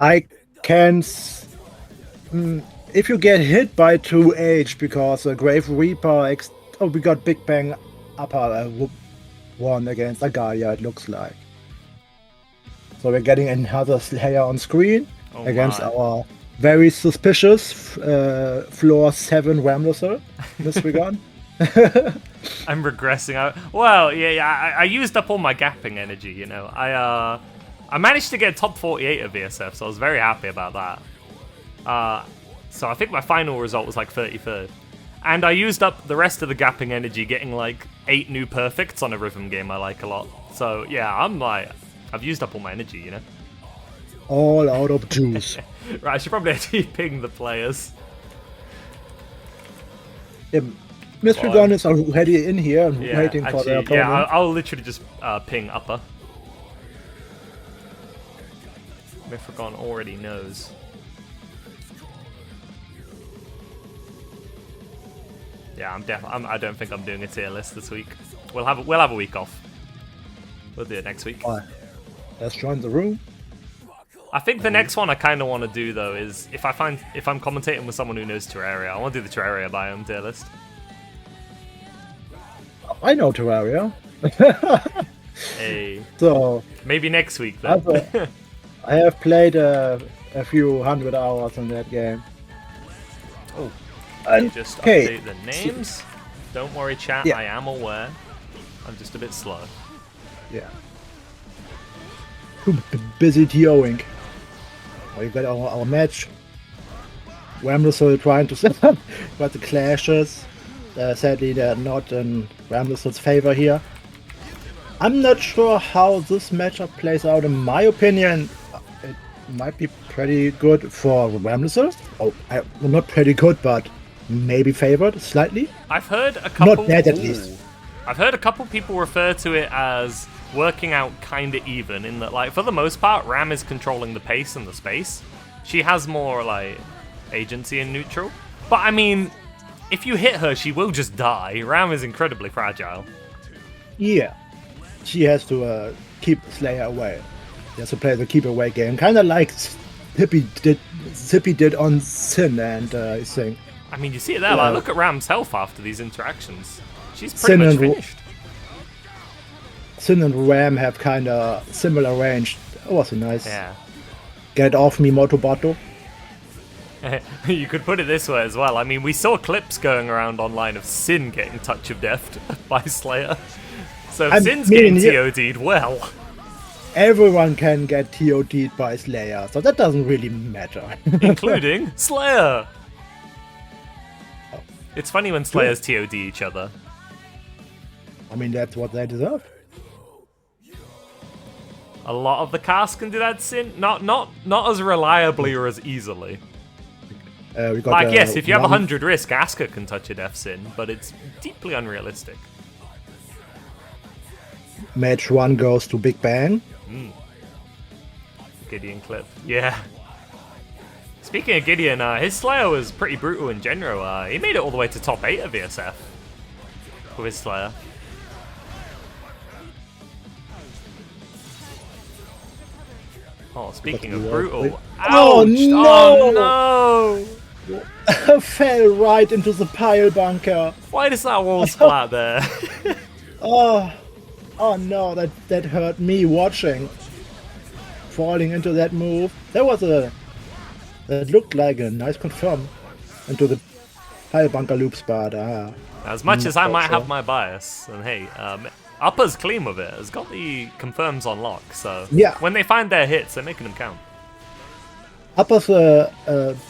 I can. If you get hit by 2H because Grave Reaper, we got Big Bang Upper one against Argalia, it looks like. So we're getting another Slayer on screen against our very suspicious floor 7 Ramluser in this regard. I'm regressing. I used up all my gapping energy, you know. I managed to get top 48 of VSF, so I was very happy about that. So I think my final result was like 33rd. And I used up the rest of the gapping energy getting like 8 new perfects on a rhythm game I like a lot. So yeah, I've used up all my energy, you know. All out of juice. Right, I should probably actually ping the players. Yeah, Mystery Gun is already in here and waiting for their opponent. Yeah, I'll literally just ping Upper. Mithragon already knows. Yeah, I don't think I'm doing a tier list this week. We'll have a week off. We'll do it next week. Right. Let's join the room. I think the next one I kind of want to do though is if I'm commentating with someone who knows Terraria, I want to do the Terraria biome tier list. I know Terraria. Hey. So maybe next week then. I have played a few hundred hours in that game. Oh, And just okay, update the names. Don't worry, chat. Yeah. I am aware. I'm just a bit slow. yeah. Too busy TOing. We got our match. Ramlethal trying to set up, but the clashes. Sadly, they're not in Ramlethal's favor here. I'm not sure how this matchup plays out. In my opinion, it might be pretty good for Ramlethal. Oh, well, not pretty good, but maybe favored slightly. I've heard a couple. Not bad, at least. I've heard a couple people refer to it as working out kind of even, in that, like, for the most part, Ram is controlling the pace and the space. She has more, like, agency in neutral. But, I mean, if you hit her, she will just die. Ram is incredibly fragile. Yeah, she has to keep Slayer away. She has to play the keep away game, kind of like Zippy did on Sin and his thing. I mean, you see it there. Like, look at Ram's health after these interactions. She's pretty Sin much and finished. Sin and Ram have kind of similar range. That was a nice. Yeah. Get off me, Motobato. You could put it this way as well. I mean, we saw clips going around online of Sin getting touch of death by Slayer. So if Sin's getting TOD'd, well. Everyone can get TOD'd by Slayer, so that doesn't really matter. Including Slayer. It's funny when Slayers TOD each other. I mean, that's what they deserve. A lot of the cast can do that, Sin. Not as reliably or as easily. We got, like, yes, if you have 100 risk, Asuka can touch a death Sin, but it's deeply unrealistic. Match 1 goes to Big Bang. Gideon clip. Yeah. Speaking of Gideon, his Slayer was pretty brutal in general. He made it all the way to top 8 of VSF with his Slayer. Oh, speaking of brutal. Ouch! Oh no! Oh no! Fell right into the pile bunker. Why does that wall splat there? Oh no, that hurt me watching. Falling into that move. That looked like a nice confirm into the pile bunker loop spot. As much as I might have my bias, and hey, Upper's clean with it, has got the confirms on lock, so yeah. When they find their hits, they're making them count. Upper's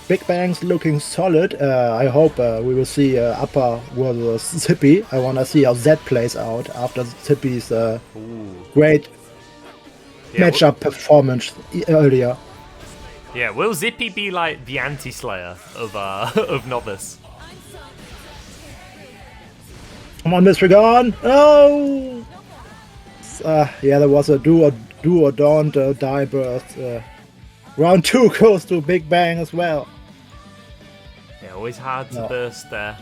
Big Bang's looking solid. I hope we will see Upper versus Zippy. I want to see how that plays out after Zippy's great matchup performance earlier. Yeah, will Zippy be like the anti-Slayer of of Novice? Come on, Mr. Gone! Oh! Yeah, there was a do or don't die burst. Round 2 goes to Big Bang as well. Yeah, always hard to burst there.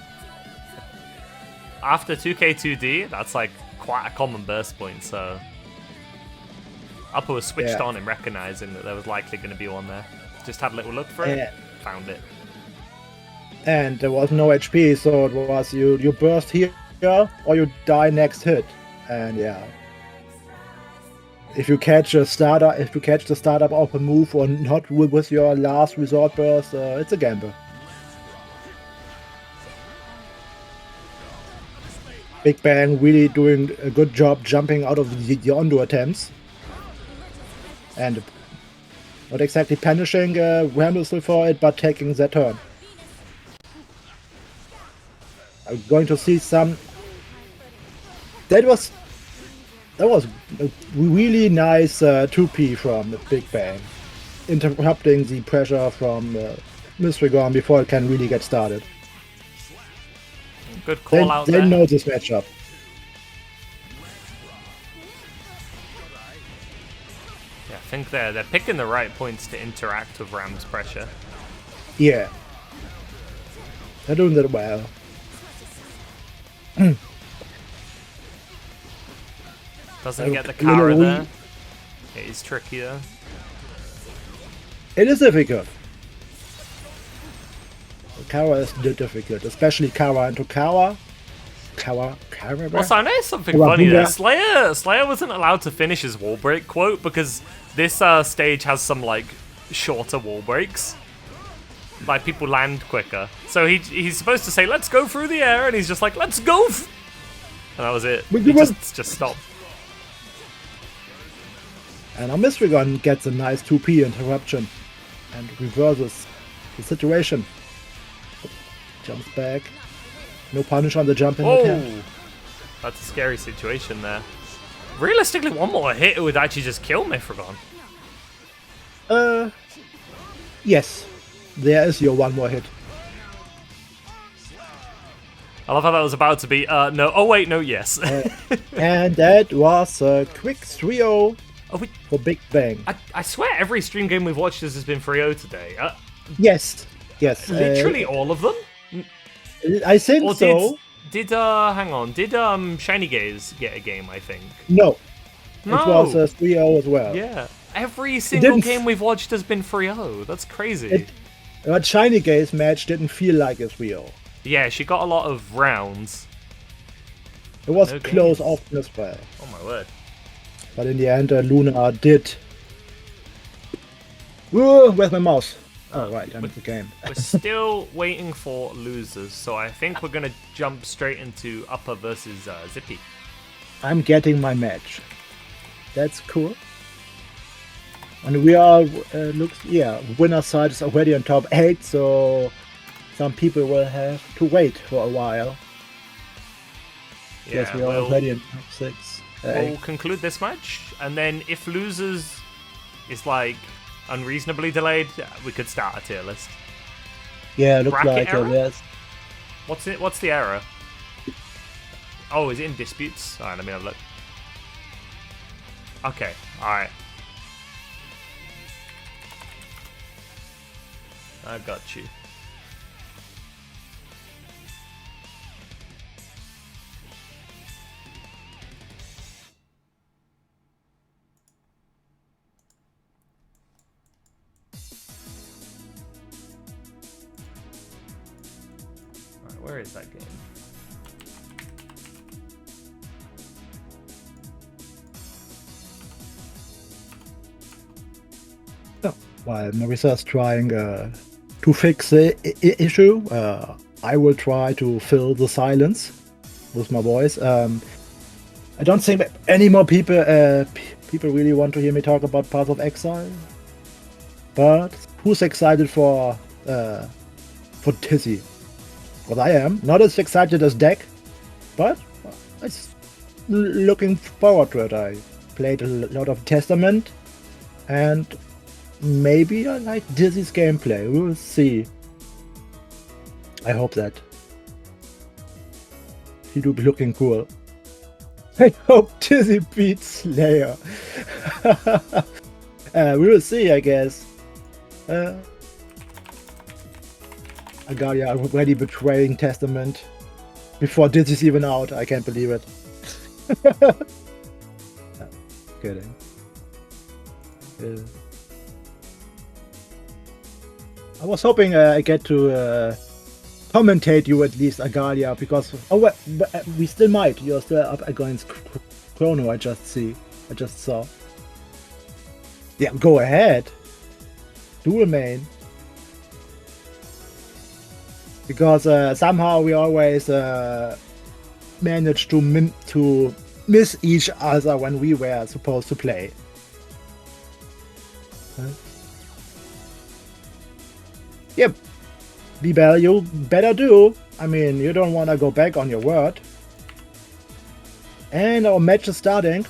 After 2K2D, that's like quite a common burst point, so Upper was switched on and recognizing that there was likely going to be one there. Just had a little look for it, found it. And there was no HP, so it was you burst here or you die next hit. And yeah. If you catch the startup of a move or not with your last resort burst, it's a gamble. Big Bang really doing a good job jumping out of the Yondo attempts. And not exactly punishing Ramlethal for it, but taking that turn. I'm going to see some... That was a really nice 2P from the Big Bang, interrupting the pressure from Misrigon before it can really get started. Good call out there. They know this matchup. Yeah, I think they're picking the right points to interact with Ram's pressure. Yeah. They're doing that well. Doesn't get the Kara there. It is tricky though. It is difficult. Kara is difficult, especially Kara into Kara. Kara. Also, I know something funny there. Slayer wasn't allowed to finish his wall break quote because this stage has some like shorter wall breaks. Like, people land quicker. So he's supposed to say, let's go through the air, and he's just like, let's go! And that was it. He just stopped. And our Mystery Gun gets a nice 2P interruption and reverses the situation. Jumps back. No punish on the jump in attempt. That's a scary situation there. Realistically, one more hit would actually just kill Mithragon. Yes. There is your one more hit. I love how that was about to be, no. Oh, wait, no, yes. And that was a quick 3-0 for Big Bang. I swear every stream game we've watched has been 3-0 today. Yes. Literally all of them? I think so. Hang on, did Shiny Gaze get a game, I think? No. It was 3-0 as well. Yeah. Every single game we've watched has been 3-0. That's crazy. But Shiny Gaze match didn't feel like a 3-0. Yeah, she got a lot of rounds. It was close often as well. Oh my word. But in the end, Luna did. Whoa, where's my mouse? Oh, right, I'm in the game. We're still waiting for losers, so I think we're going to jump straight into Upper versus Zippy. I'm getting my match. That's cool. And we are, winner side is already on top 8, so some people will have to wait for a while. Yeah, yes, we are already in top 6. We'll conclude this match, and then if losers is like unreasonably delayed, we could start a tier list. Yeah, it looks Bracket like error? yes. What's the error? Oh, is it in disputes? Alright, let me have a look. Okay, alright. I got you. Alright, where is that game? While Marisa is trying to fix the issue, I will try to fill the silence with my voice. I don't think that any more people really want to hear me talk about Path of Exile. But who's excited for Tizzy? Well, I am. Not as excited as Deck, but it's looking forward to it. I played a lot of Testament, and maybe I like Dizzy's gameplay. We will see. I hope that. He do be looking cool. I hope Dizzy beats Slayer. We will see, I guess. Agalia already betraying Testament before Dizzy's even out. I can't believe it. Kidding. I was hoping I get to commentate you at least, Agalia, because we still might. You're still up against Chrono. I just saw. Yeah, go ahead. Dual main. Because somehow we always manage to miss each other when we were supposed to play. Huh? Yep. B-Bell, you better do. I mean, you don't want to go back on your word. And our match is starting.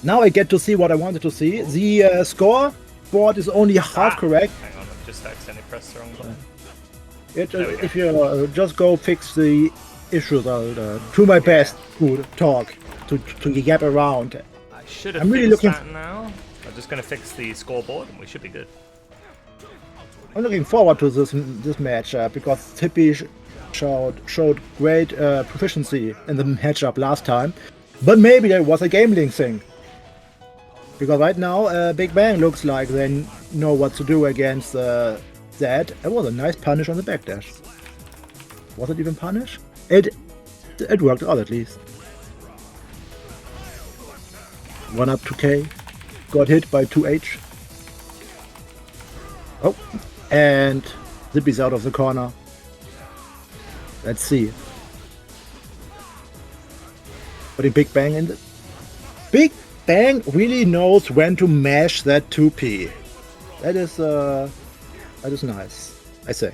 Now I get to see what I wanted to see. The score board is only half correct. Hang on, I've just accidentally pressed the wrong button. If you just go fix the issues, I'll do my best to talk, to yap around. I should have fixed that now. I'm just going to fix the scoreboard and we should be good. I'm looking forward to this match because Tippy showed great proficiency in the matchup last time, but maybe there was a game link thing. Because right now, Big Bang looks like they know what to do against that. It was a nice punish on the backdash. Was it even punish? It worked out at least. 1 up 2K, got hit by 2H. Oh, and Zippy's out of the corner. Let's see. Putting Big Bang in the... Big Bang really knows when to mash that 2P. That is nice, I say.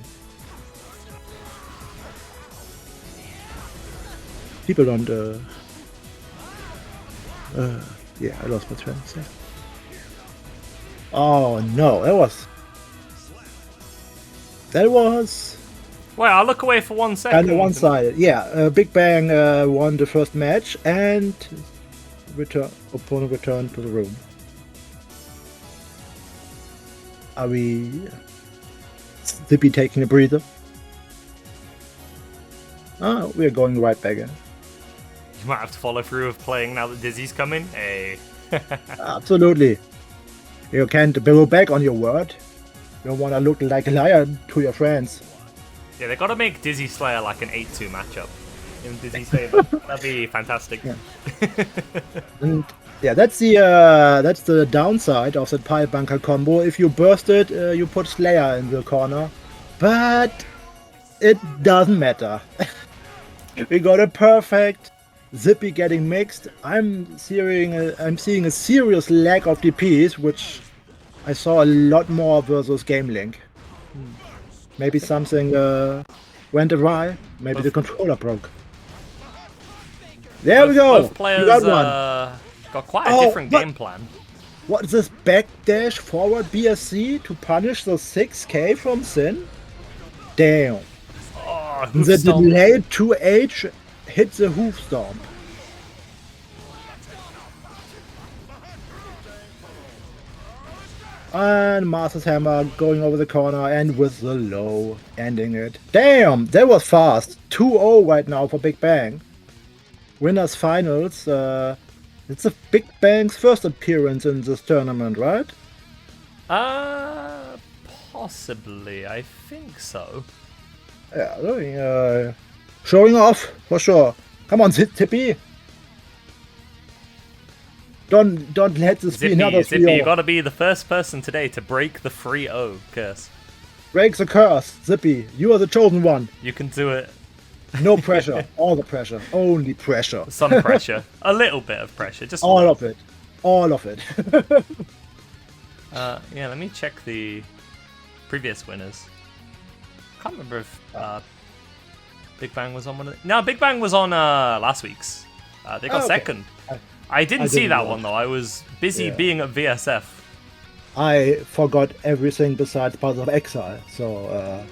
People don't, yeah, I lost my train of thought. Oh no, that was Wait, I'll look away for 1 second. kind of one-sided. Yeah, Big Bang won the first match and opponent returned to the room. Are we Zippy taking a breather? Oh, we're going right back in. You might have to follow through with playing now that Dizzy's coming. Hey. Absolutely. You can't go back on your word. You don't want to look like a liar to your friends. Yeah, they gotta make Dizzy Slayer like an 8-2 matchup in Dizzy Saber. That'd be fantastic. Yeah. And yeah, that's the downside of that Pipe Bunker combo. If you burst it, you put Slayer in the corner. But it doesn't matter. We got a perfect Zippy getting mixed. I'm seeing a serious lack of DPs, which I saw a lot more versus Game Link. Maybe something went awry. Maybe the controller broke. There we go. Both players you got one. got quite a different game plan. What is this backdash forward BSC to punish the 6k from Sin? Damn. Oh, The delayed 2H hit the hoof stomp. And Master's Hammer going over the corner and with the low, ending it. Damn, that was fast. 2-0 right now for Big Bang. Winners finals. It's a Big Bang's first appearance in this tournament, right? Possibly. I think so. Yeah, showing off for sure. Come on, Zippy. Don't let this be another 3-0. Zippy, you gotta be the first person today to break the 3-0 curse. Break the curse, Zippy. You are the chosen one. You can do it. No pressure. All the pressure. Only pressure. Some pressure. A little bit of pressure. Just all of it. All of it. Yeah, let me check the previous winners. Can't remember if Big Bang was on one of the... No, Big Bang was on last week's. They got second. I didn't see that one though. I was busy being at VSF. I forgot everything besides Path of Exile, so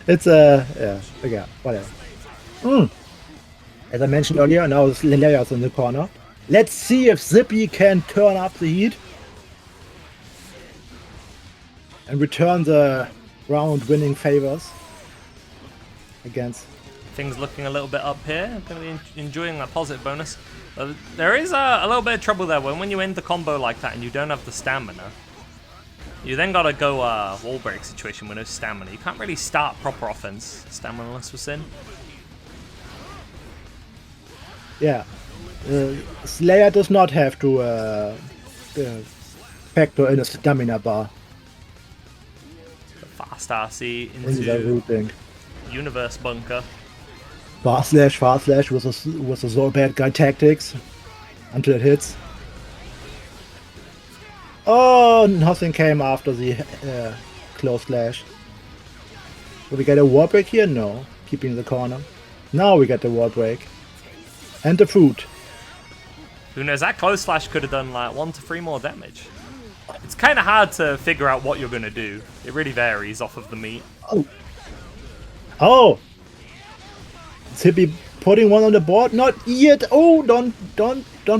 it's yeah, whatever. As I mentioned earlier, now it's Lelea's in the corner. Let's see if Zippy can turn up the heat and return the round-winning favors against. Things looking a little bit up here. I'm going to be enjoying that positive bonus. There is a little bit of trouble there when you end the combo like that and you don't have the stamina. You then got to go wall break situation with no stamina. You can't really start proper offense stamina-less with Sin. Yeah. Slayer does not have to factor in a stamina bar. Fast RC into Universe Bunker. Fast slash with a so bad guy tactics until it hits. Oh, nothing came after the close slash. Will we get a wall break here? No. Keeping the corner. Now we get the wall break. And the fruit. Who knows, that close slash could have done like 1 to 3 more damage. It's kind of hard to figure out what you're going to do. It really varies off of the meat. Oh! Zippy putting one on the board? Not yet! Oh, don't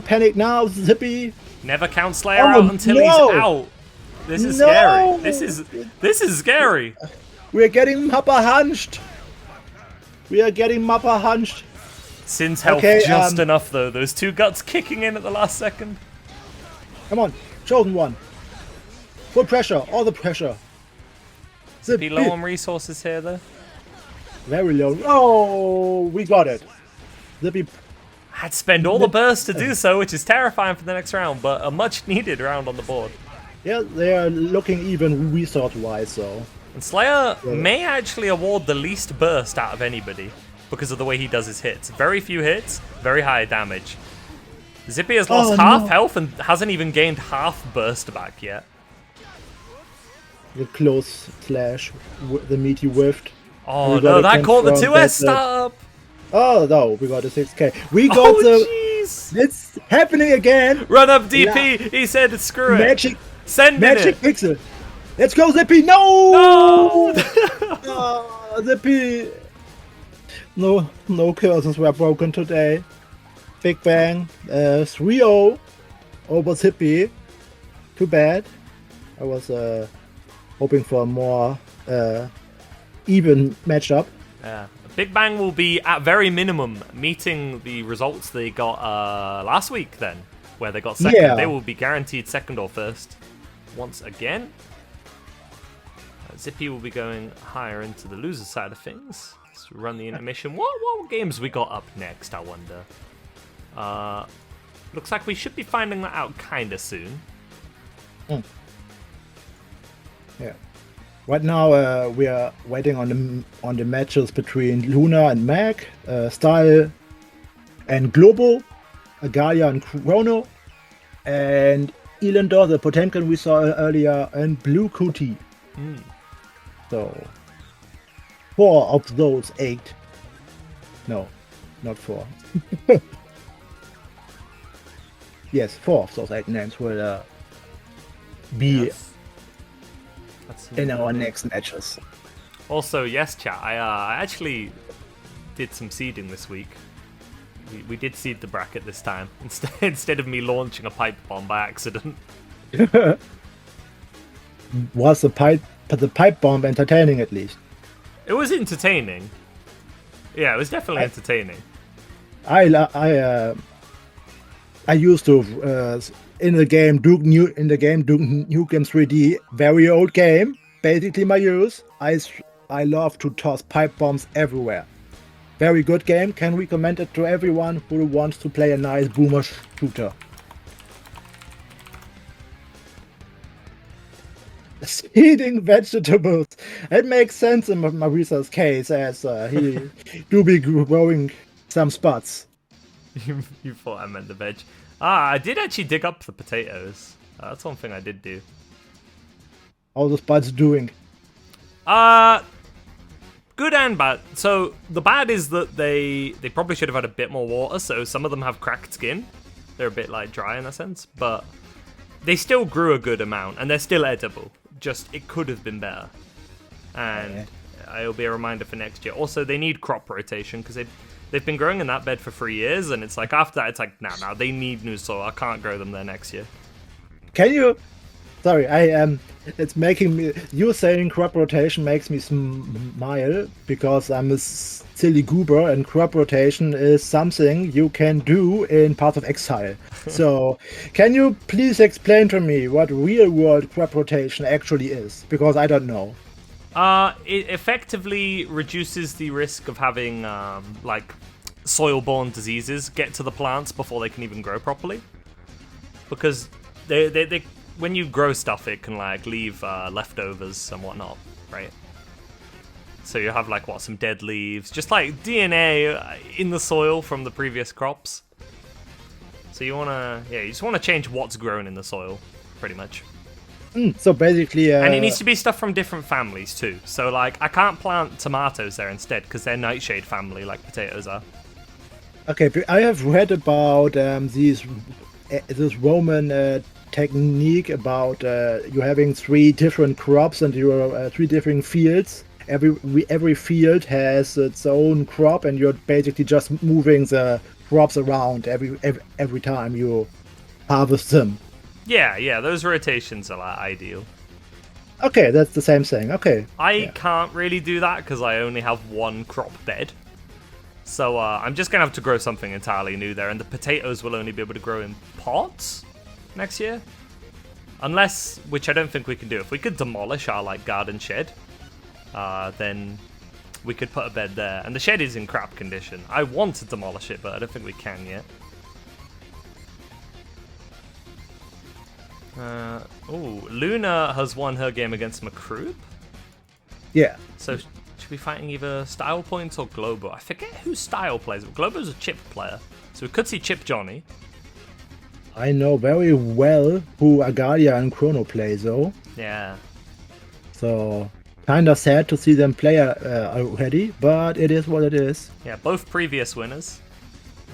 panic now, Zippy! Never count Slayer out until he's out. This is scary. This is scary. We're getting Mappa hunched. Sin's health just enough though. Those 2 guts kicking in at the last second. Come on, chosen one. Full pressure, all the pressure. Zippy low on resources here though. Very low. Oh, we got it. Zippy had to spend all the burst to do so, which is terrifying for the next round, but a much needed round on the board. Yeah, they are looking even resource-wise, so. And Slayer Yeah. may actually award the least burst out of anybody because of the way he does his hits. Very few hits, very high damage. Zippy has lost half health and hasn't even gained half burst back yet. The close slash, the meaty whiffed. Oh no, that caught the 2S startup! Oh no, we got a 6k. We got jeez! It's happening again! Run up DP! He said screw Magic, it. Send Magic it! Pixel! Let's go, Zippy! No! No! Oh, Zippy! No curses were broken today. Big Bang, 3-0 over Zippy. Too bad. I was hoping for a more even matchup. Yeah. Big Bang will be at very minimum meeting the results they got last week then, where they got second. Yeah. They will be guaranteed second or first once again. Zippy will be going higher into the loser side of things. Let's run the intermission. What games we got up next, I wonder? Looks like we should be finding that out kinda soon. Yeah. Right now we are waiting on the matches between Luna and Mag, Style and Globo, Agalia and Chrono, and Elendor, the Potemkin we saw earlier, and Blue Kuti. So 4 of those 8. No, not 4. Yes, 4 of those 8 names will be in our next matches. Also, yes, chat. I actually did some seeding this week. We did seed the bracket this time instead of me launching a pipe bomb by accident. Was the pipe bomb entertaining at least? It was entertaining. Yeah, it was definitely entertaining. I used to in the game Duke Nukem 3D, very old game. Basically my use. I love to toss pipe bombs everywhere. Very good game. Can recommend it to everyone who wants to play a nice boomer shooter. Eating vegetables. It makes sense in Marisa's case, as he do be growing some spots. You thought I meant the veg. I did actually dig up the potatoes. That's one thing I did do. How the spots doing? Good and bad. So the bad is that they probably should have had a bit more water, so some of them have cracked skin. They're a bit like dry in a sense, but they still grew a good amount and they're still edible. Just it could have been better. And it'll be a reminder for next year. Also, they need crop rotation because they've been growing in that bed for 3 years, and it's like after that it's like now they need new soil. I can't grow them there next year. Can you? Sorry, it's making me. You saying crop rotation makes me smile because I'm a silly goober, and crop rotation is something you can do in Path of Exile. So, can you please explain to me what real-world crop rotation actually is? Because I don't know. It effectively reduces the risk of having like soil-borne diseases get to the plants before they can even grow properly. Because they when you grow stuff, it can like leave leftovers and whatnot, right? So you have like some dead leaves, just like DNA in the soil from the previous crops. So you you just wanna change what's grown in the soil, pretty much. So basically, and it needs to be stuff from different families too. So like I can't plant tomatoes there instead because they're nightshade family, like potatoes are. Okay, I have read about this Roman technique about you having 3 different crops and your 3 different fields. Every field has its own crop, and you're basically just moving the crops around every time you harvest them. Yeah, those rotations are like ideal. Okay, that's the same thing. Okay. I can't really do that because I only have 1 crop bed. So I'm just going to have to grow something entirely new there, and the potatoes will only be able to grow in pots next year. Unless, which I don't think we can do. If we could demolish our like garden shed, then we could put a bed there. And the shed is in crap condition. I want to demolish it, but I don't think we can yet. Luna has won her game against Macroop. Yeah. So should be fighting either Style Points or Globo. I forget who Style plays, but Globo's a Chip player. So we could see Chip Johnny. I know very well who Agalia and Chrono play, though. Yeah. So, kinda sad to see them play already, but it is what it is. Yeah, both previous winners.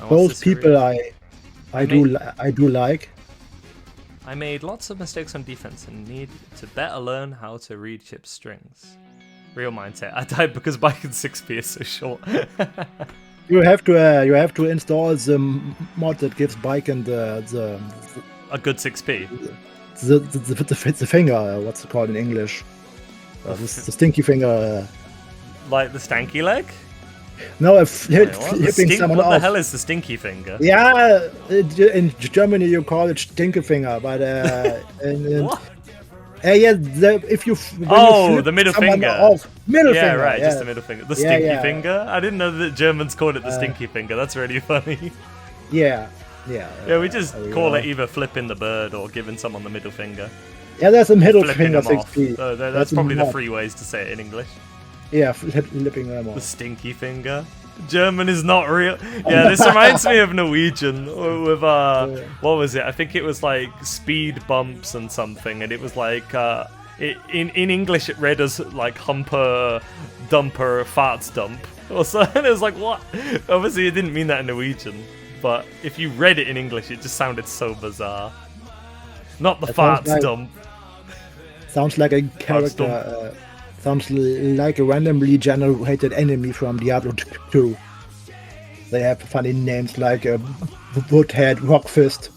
Both people I do like. I made lots of mistakes on defense and need to better learn how to read Chip's strings. Real mindset. I died because Biken 6p is so short. You have to install the mod that gives Biken a good 6p. The finger. What's it called in English? The stinky finger. Like the stanky leg? No, flipping someone off. What the hell is the stinky finger? Yeah, in Germany you call it stinky finger, but what? Yeah, if you the middle finger. Middle yeah, finger. Right, Yeah. just the middle finger. The stinky finger. I didn't know that Germans called it the stinky finger. That's really funny. Yeah. Yeah, we just call it either flipping the bird or giving someone the middle finger. Yeah, there's a middle flipping finger them off. 6p. That's probably the free ways to say it in English. Yeah, flipping them off. The stinky finger. German is not real. Yeah, this reminds me of Norwegian with what was it? I think it was like speed bumps and something, and it was like in English it read as like humper, dumper, farts dump or something. It was like, what? Obviously it didn't mean that in Norwegian, but if you read it in English, it just sounded so bizarre. Not the farts dump. Sounds like a character. Sounds like a randomly generated enemy from Diablo 2. They have funny names like Woodhead, Rockfist.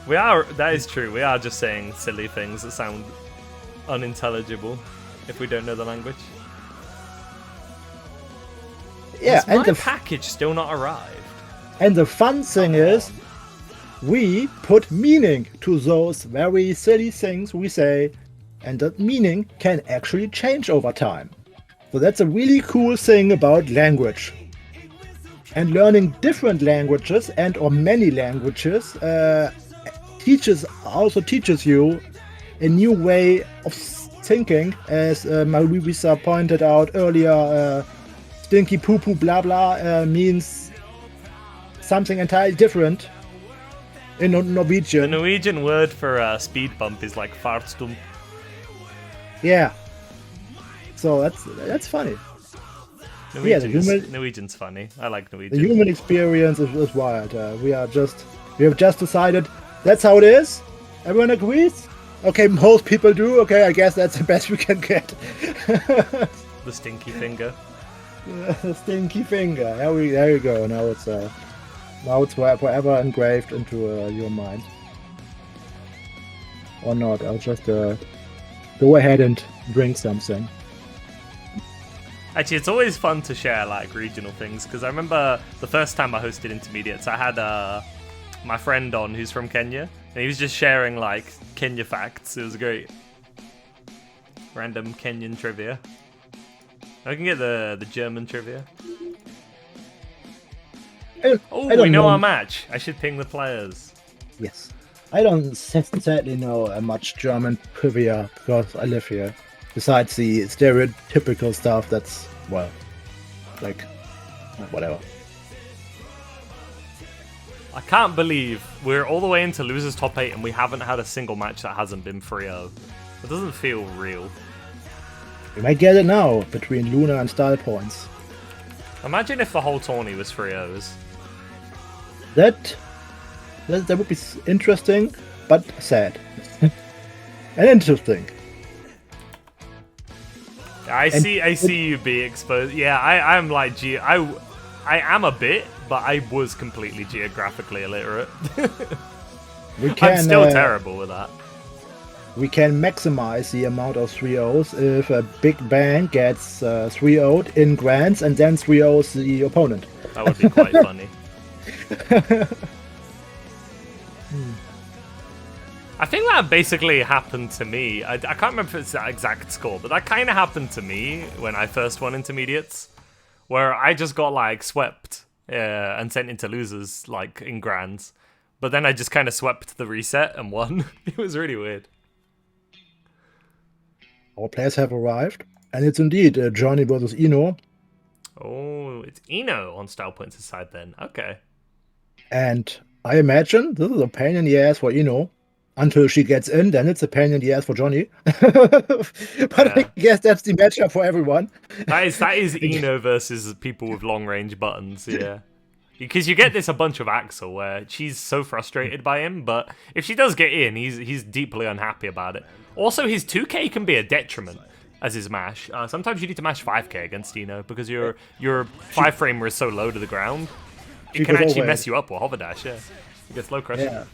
That is true. We are just saying silly things that sound unintelligible if we don't know the language. Yeah, and the package still not arrived. And the fun thing is, we put meaning to those very silly things we say. And that meaning can actually change over time. So that's a really cool thing about language. And learning different languages and or many languages also teaches you a new way of thinking. As Marisa pointed out earlier, stinky poo poo blah blah means something entirely different in Norwegian. The Norwegian word for speed bump is like fartstump. Yeah, so that's funny. Norwegian's funny. I like Norwegian. The human experience is wild. We have just decided that's how it is. Everyone agrees. Okay, most people do. Okay, I guess that's the best we can get. The stinky finger. The stinky finger. There you go. Now it's forever engraved into your mind. Or not? I'll just. Go ahead and drink something. Actually, it's always fun to share like regional things because I remember the first time I hosted intermediates, I had my friend on who's from Kenya, and he was just sharing like Kenya facts. It was great. Random Kenyan trivia. I can get the German trivia. We know our match. I should ping the players. Yes. I don't sadly know much German trivia because I live here. Besides the stereotypical stuff that's, well, like, whatever. I can't believe we're all the way into losers top 8 and we haven't had a single match that hasn't been 3-0. It doesn't feel real. We might get it now between Luna and Style Points. Imagine if the whole tourney was 3-0s. That would be interesting, but sad. And interesting. I see you be exposed. Yeah, I'm like I am a bit, but I was completely geographically illiterate. I'm still terrible with that. We can maximize the amount of 3-0s if a big bang gets 3-0'd in grants and then 3-0's the opponent. That would be quite funny. I think that basically happened to me. I can't remember if it's the exact score, but that kind of happened to me when I first won intermediates, where I just got like swept and sent into losers like in grands, but then I just kind of swept the reset and won. It was really weird. Our players have arrived, and it's indeed Johnny versus Ino. Oh, it's Ino on Style Points' side then. Okay. And I imagine this is a pain in the ass for Ino. Until she gets in, then it's a pain in the ass for Johnny. But I guess that's the matchup for everyone. That is Ino versus people with long range buttons, yeah. Because you get this a bunch of Axel where she's so frustrated by him, but if she does get in, he's deeply unhappy about it. Also, his 2k can be a detriment as his mash. Sometimes you need to mash 5k against Ino because your 5-framer is so low to the ground. It can actually mess you up with hover dash, yeah. It gets low crush. Yeah,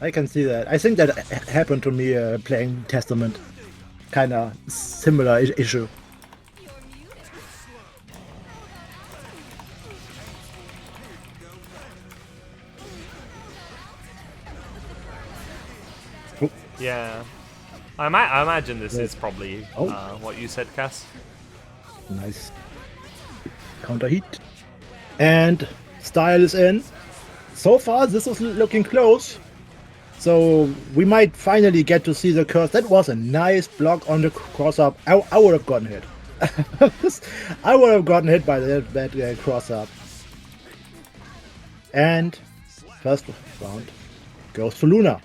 I can see that. I think that happened to me playing Testament. Kinda similar issue. Yeah. I imagine this is probably what you said, Cass. Nice. Counter heat. And Style is in. So far, this is looking close. So we might finally get to see the curse. That was a nice block on the cross-up. I would have gotten hit. I would have gotten hit by that cross-up. And first round goes to Luna.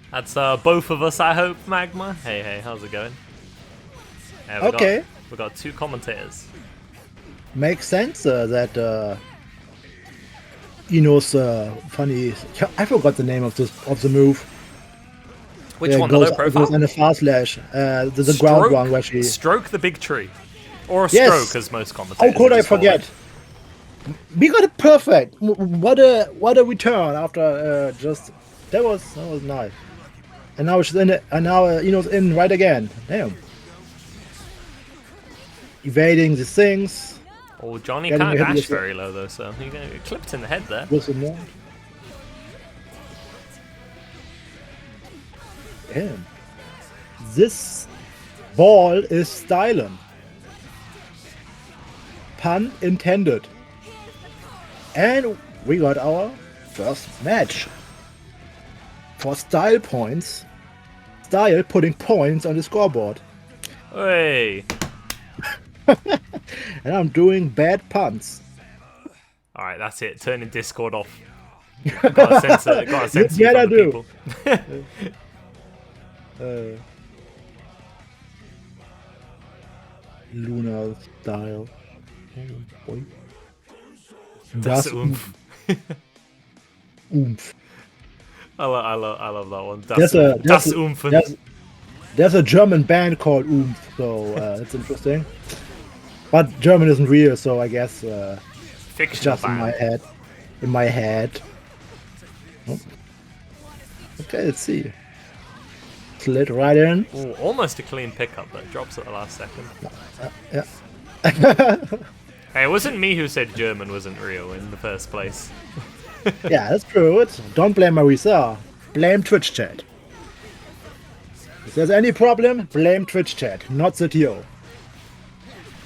That's both of us, I hope, Magma. Hey, how's it going? Yeah, we got 2 commentators. Makes sense that Ino's funny. I forgot the name of the move. Which one? The low profile? Goes in a fast slash. The ground one where she stroke the big tree, or a stroke as most commentators. How could I forget? We got it perfect. What a return after just that was nice. And now she's in it, and now Ino's in right again. Damn. Evading the things. Oh, Johnny can't dash very low though, so he get clipped in the head there. Damn. This ball is styling. Pun intended. And we got our first match. For style points. Style putting points on the scoreboard. Hey. And I'm doing bad puns. Alright, that's it. Turning Discord off. Gotta censor Yeah, I do. Luna style. Boy. Das Oomph. Oomph. I love that one. Das Oomph. There's a German band called Oomph, so it's interesting. But German isn't real, so I guess it's just band. In my head. Oh. Okay, let's see. Slid right in. Ooh, almost a clean pickup, but drops at the last second. Yeah. Hey, it wasn't me who said German wasn't real in the first place. Yeah, that's true. Don't blame Marisa. Blame Twitch chat. If there's any problem, blame Twitch chat, not CTO.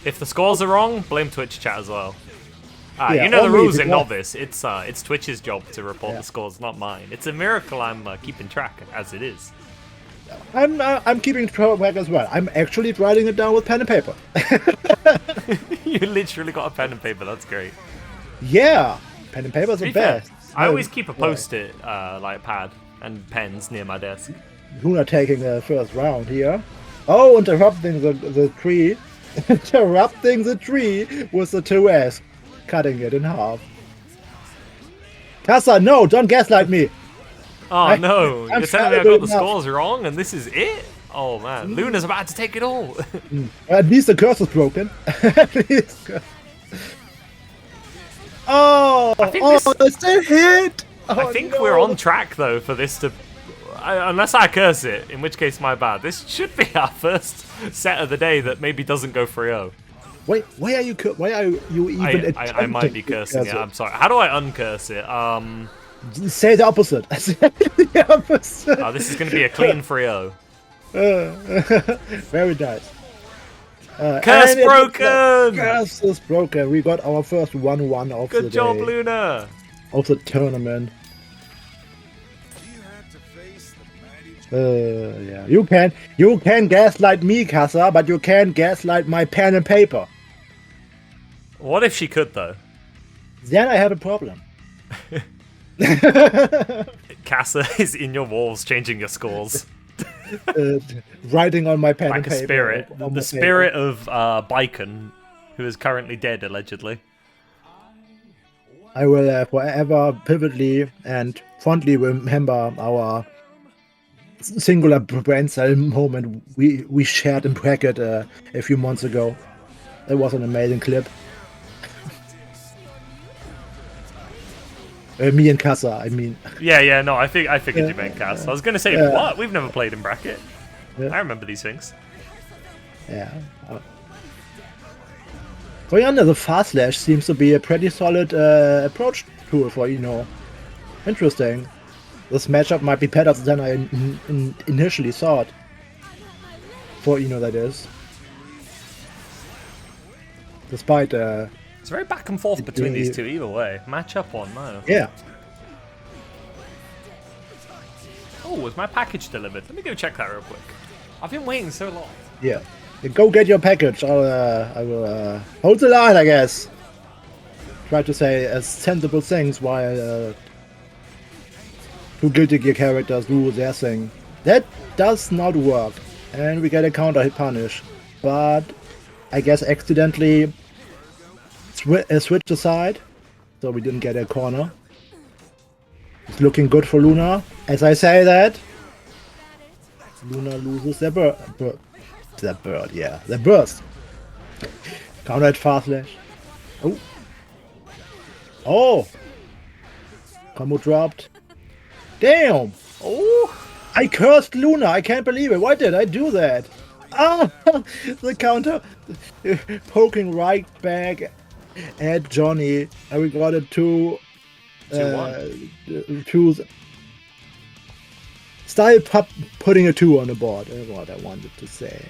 If the scores are wrong, blame Twitch chat as well. Yeah, you know the rules in Novice. It's Twitch's job to report the scores, not mine. It's a miracle I'm keeping track as it is. I'm keeping track as well. I'm actually writing it down with pen and paper. You literally got a pen and paper. That's great. Yeah, pen and paper is the best. I always keep a post-it like pad and pens near my desk. Luna taking the first round here. Oh, interrupting the tree. Interrupting the tree with the 2S. Cutting it in half. Kassa, no, don't gaslight me. Oh no, you're telling me I got the scores wrong and this is it? Oh man, Luna's about to take it all. At least the curse is broken. It's a hit! I think we're on track though for this to... unless I curse it, in which case my bad. This should be our first set of the day that maybe doesn't go 3-0. Wait, why are you even I might be cursing it, I'm sorry. How do I uncurse it? Say the opposite. The opposite. Oh, this is going to be a clean 3-0. Very nice. Curse broken! Curse is broken. We got our first 1-1 of the day. Good job, Luna. of the tournament. Yeah, you can gaslight me, Casa, but you can't gaslight my pen and paper. What if she could, though? Then I have a problem. Casa is in your walls, changing your scores. Writing on my pen Like and a paper. spirit. on The my spirit paper. of Bicon, who is currently dead, allegedly. I will forever vividly and fondly remember our singular brain cell moment we shared in bracket a few months ago. It was an amazing clip. Me and Casa, I mean. Yeah, no, I figured you meant Cass. I was gonna say, what? We've never played in bracket. Yeah. I remember these things. Yeah. Going under the fast slash seems to be a pretty solid approach tool for Interesting. This matchup might be better than I initially thought. For that is. Despite It's very back and forth between these two either way. Matchup or no. Yeah. Oh, was my package delivered? Let me go check that real quick. I've been waiting so long. Yeah. Go get your package. I will hold the line, I guess. Try to say sensible things while two Guilty Gear characters do their thing. That does not work. And we get a counter hit punish. But I guess accidentally switch aside. So we didn't get a corner. It's looking good for Luna. As I say that, Luna loses their bird. Yeah. Their burst. Counter hit fast slash. Oh. Oh. Combo dropped. Damn. Oh. I cursed Luna. I can't believe it. Why did I do that? Ah, the counter poking right back at Johnny. And we got a 2-1. Style putting a 2 on the board. That's what I wanted to say.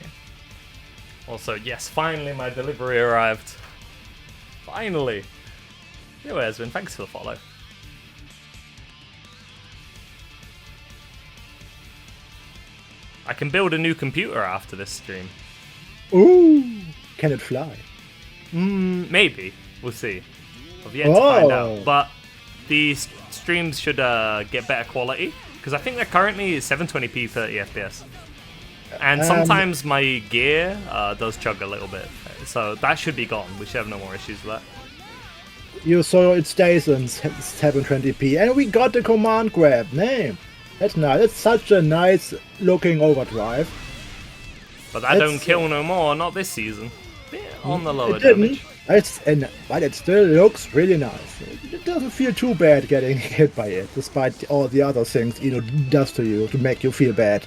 Also, yes, finally my delivery arrived. Finally. Yo, Esvin, thanks for the follow. I can build a new computer after this stream. Ooh, can it fly? Maybe. We'll see. I've yet to find out. But these streams should get better quality. Because I think they're currently 720p 30 FPS. And sometimes my gear does chug a little bit. So that should be gone. We should have no more issues with that. You saw it stays in 720p. And we got the command grab. Name. That's nice. That's such a nice looking overdrive. But that don't kill no more, not this season. Bit on the lower it didn't. damage. But it still looks really nice. It doesn't feel too bad getting hit by it, despite all the other things does to you to make you feel bad.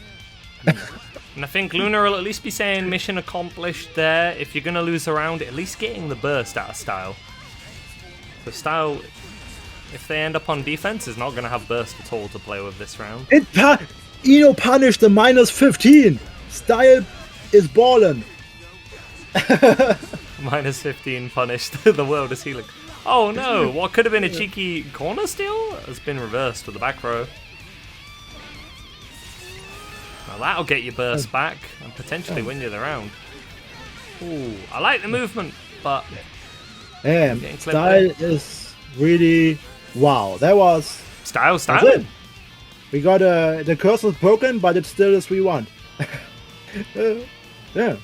And I think Luna will at least be saying mission accomplished there. If you're going to lose a round, at least getting the burst out of Style. So Style, if they end up on defense, is not going to have burst at all to play with this round. Punished the -15. Style is ballin'. -15 punished. The world is healing. Oh no, what could have been a cheeky corner steal has been reversed with the back row. Now that'll get your burst back and potentially win you the round. Ooh, I like the movement, but Style is really wow. That was Style. We got the curse is broken, but it's still a 3-1. Yeah,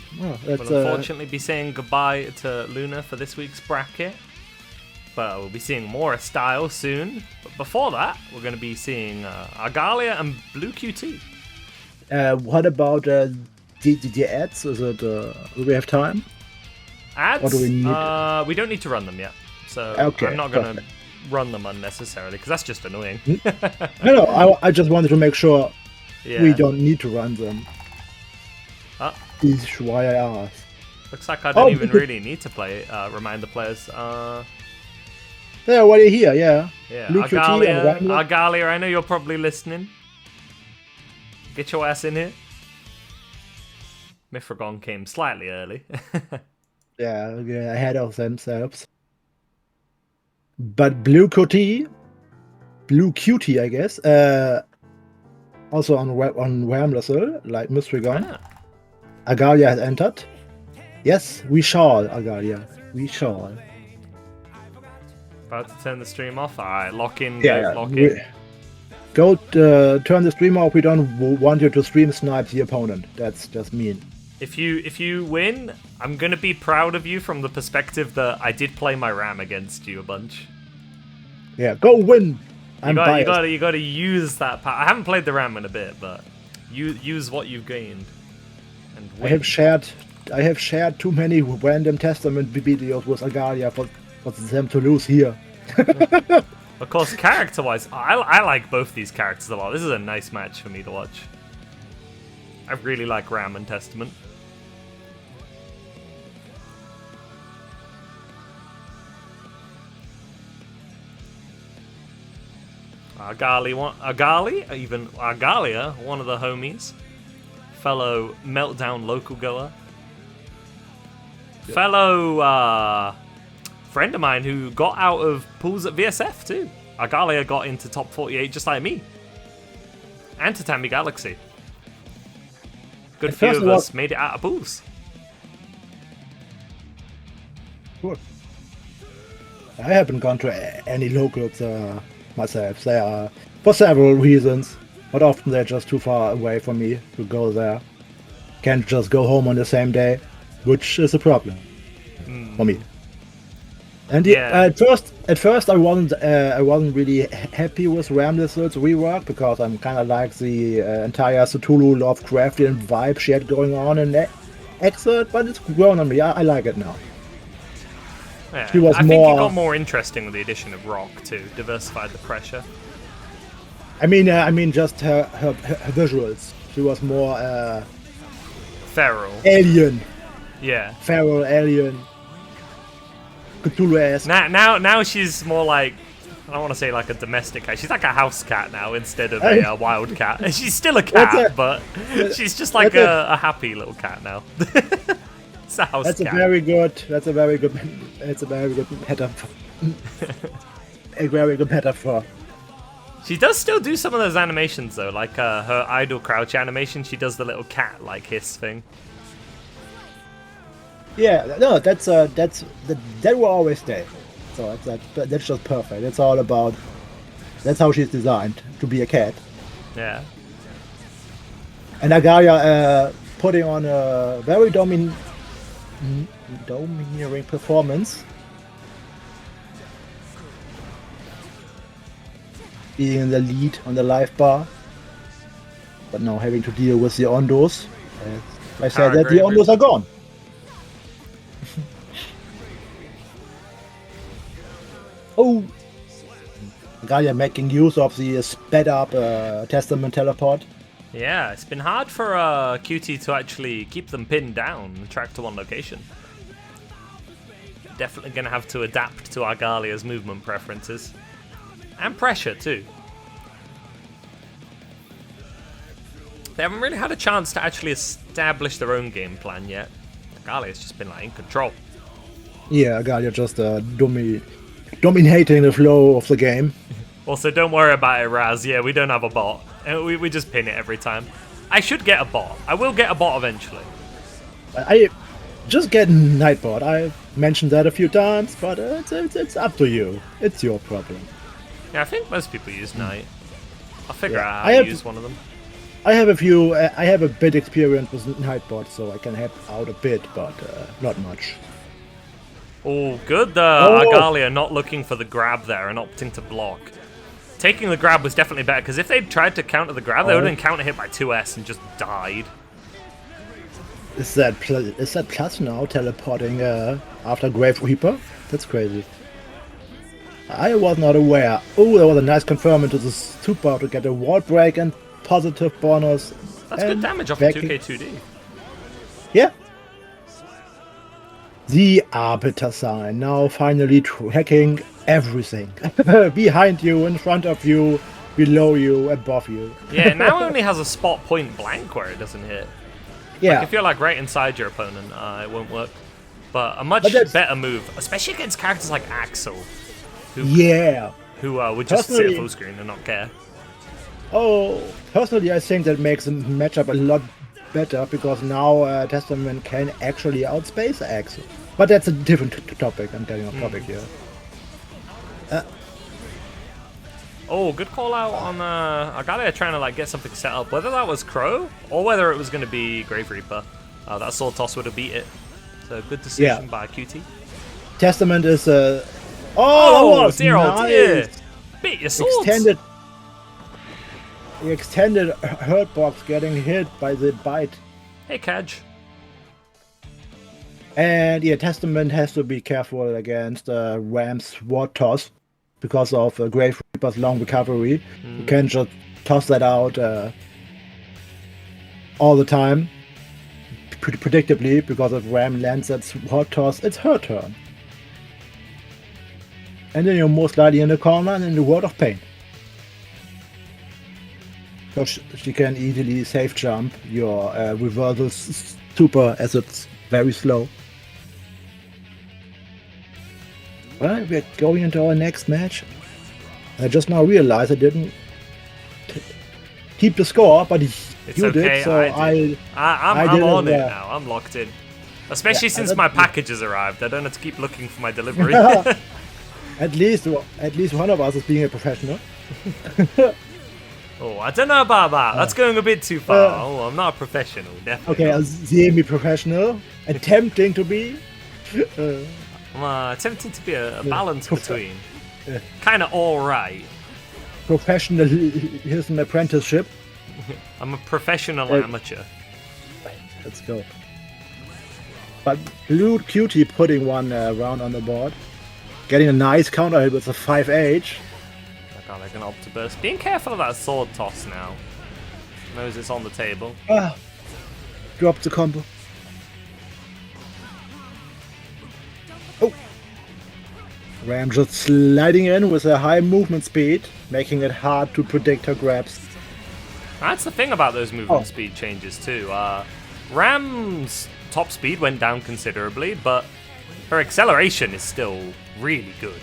that's, we'll unfortunately be saying goodbye to Luna for this week's bracket. But we'll be seeing more of Style soon. But before that, we're going to be seeing Argalia and Blue QT. What about the ads? Is it? Do we have time? Ads? Or do we need? We don't need to run them yet. So okay, I'm not going to run them unnecessarily because that's just annoying. No, I just wanted to make sure we don't need to run them. Is why I asked. Looks like I don't even really need to play. Remind the players. Yeah, what are you here? Yeah. Argalia, I know you're probably listening. Get your ass in here. Mithragon came slightly early. yeah, ahead of themselves. But Blue Coty blue cutie, I guess. Also on Ramlersel, like Mystery Gun. Ah. Agalia has entered. Yes, we shall, Agalia. We shall. About to turn the stream off. Alright, lock in, Yeah, lock in. Go turn the stream off. We don't want you to stream snipe the opponent. That's just mean. If you win, I'm gonna be proud of you from the perspective that I did play my Ram against you a bunch. Yeah, go win. You gotta use that power. I haven't played the Ram in a bit, but use what you've gained. And win. I have shared too many random Testament videos with Agalia for them to lose here. Of course, character-wise, I like both these characters a lot. This is a nice match for me to watch. I really like Ram and Testament. Agalia, one of the homies, fellow Meltdown local goer, fellow friend of mine who got out of pools at VSF too. Agalia got into top 48 just like me, and Tatami Galaxy. Good few of us made it out of pools. Cool. I haven't gone to any locals myself. They are for several reasons, but often they're just too far away from me to go there. Can't just go home on the same day, which is a problem for me. And at first I wasn't really happy with Ramlesel's rework because I'm kind of like the entire Cthulhu Lovecraftian vibe she had going on in Exit, but it's grown on me. I like it now. Yeah, she was I think it got more interesting with the addition of Rock too, diversified the pressure. I mean, just her visuals. She was more feral, alien. Yeah, feral alien. Cthulhu-esque. Now she's more like, I don't want to say like a domestic cat. She's like a house cat now instead of a wild cat. She's still a cat, but she's just like a happy little cat now. It's a house cat. That's a very good metaphor. A very good metaphor. She does still do some of those animations though, like her idle crouch animation. She does the little cat like hiss thing. Yeah, no, that will always stay. So that's just perfect. It's all about. That's how she's designed to be a cat. Yeah. And Agalia putting on a very domineering performance, being in the lead on the live bar, but now having to deal with the Ondos. I said that the Ondos are gone. Oh, Gaia making use of the sped up Testament teleport. Yeah, it's been hard for QT to actually keep them pinned down and track to one location. Definitely going to have to adapt to Argalia's movement preferences. And pressure too. They haven't really had a chance to actually establish their own game plan yet. Argalia's just been like in control. Yeah, Argalia just dominating the flow of the game. Also, don't worry about it, Raz. Yeah, we don't have a bot. We just pin it every time. I should get a bot. I will get a bot eventually. I just get Nightbot. I mentioned that a few times, but it's up to you. It's your problem. Yeah, I think most people use Night. I'll figure out how to use one of them. I have a bit experience with Nightbot, so I can help out a bit, but not much. Oh, good. Argalia not looking for the grab there and opting to block. Taking the grab was definitely better, because if they'd tried to counter the grab, they would have been counter hit by 2S and just died. Is that plus now teleporting after Grave Reaper? That's crazy. I was not aware. Oh, there was a nice confirmation to the super to get a wall break and positive bonus. That's good damage off of 2k2D. Yeah. The Arbiter sign now finally tracking everything. Behind you, in front of you, below you, above you. Yeah, now it only has a spot point blank where it doesn't hit. Yeah. Like if you're like right inside your opponent, it won't work. But a much better move, especially against characters like Axel. Yeah. who would just sit at Personally- full screen and not care. Oh, personally, I think that makes the matchup a lot better because now Testament can actually outspace X. But that's a different topic. I'm getting off topic here. Oh, good call out on Agalia trying to like get something set up. Whether that was Crow or whether it was going to be Grave Reaper, that sword toss would have beat it. So good decision by QT. Testament is that Oh, was dear old nice. dear. Beat your swords. Extended hurt box getting hit by the bite. Hey, Kaj. And yeah, Testament has to be careful against Ram's sword toss because of Grave Reaper's long recovery. You can't just toss that out all the time, predictably, because if Ram lands that sword toss, it's her turn. And then you're most likely in the corner and in the world of pain. So she can easily safe jump your reversal super as it's very slow. Well, we're going into our next match. I just now realized I didn't keep the score, but It's you okay, did, so I'm on it well. now. I'm locked in. Especially Yeah, since my package has arrived. I don't have to keep looking for my delivery. At least one of us is being a professional. Oh, I don't know about that. That's going a bit too far. Oh, I'm not a professional, definitely. Okay, not. a semi-professional, attempting to be. I'm attempting to be a balance Profe- between. Yeah. Kind of alright. Professionalism apprenticeship. I'm a professional amateur. Let's go. But Blue Cutie putting one round on the board. Getting a nice counter hit with a 5H. I got like an Optiburst. Being careful of that sword toss now. Knows it's on the table. Drop the combo. Oh! Ram just sliding in with a high movement speed, making it hard to predict her grabs. That's the thing about those movement speed changes too. Ram's top speed went down considerably, but her acceleration is still really good.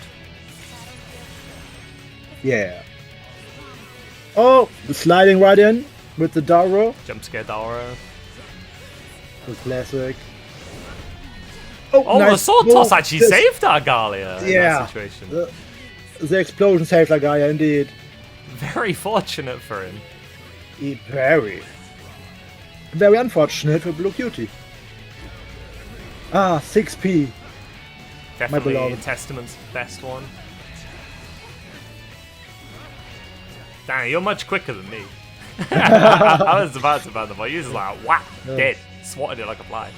Yeah. Oh! Sliding right in with the Daro. Jump scare Dara. The classic. Oh, nice. the sword toss actually This- saved Argalia in Yeah. that situation. The explosion saved that guy, indeed. Very fortunate for him. Very. Very unfortunate for Blue Cutie. 6p. Definitely beloved. Testament's best one. Damn, you're much quicker than me. I was about to ban the ball. You was like, whack, dead. Swatted it like a fly.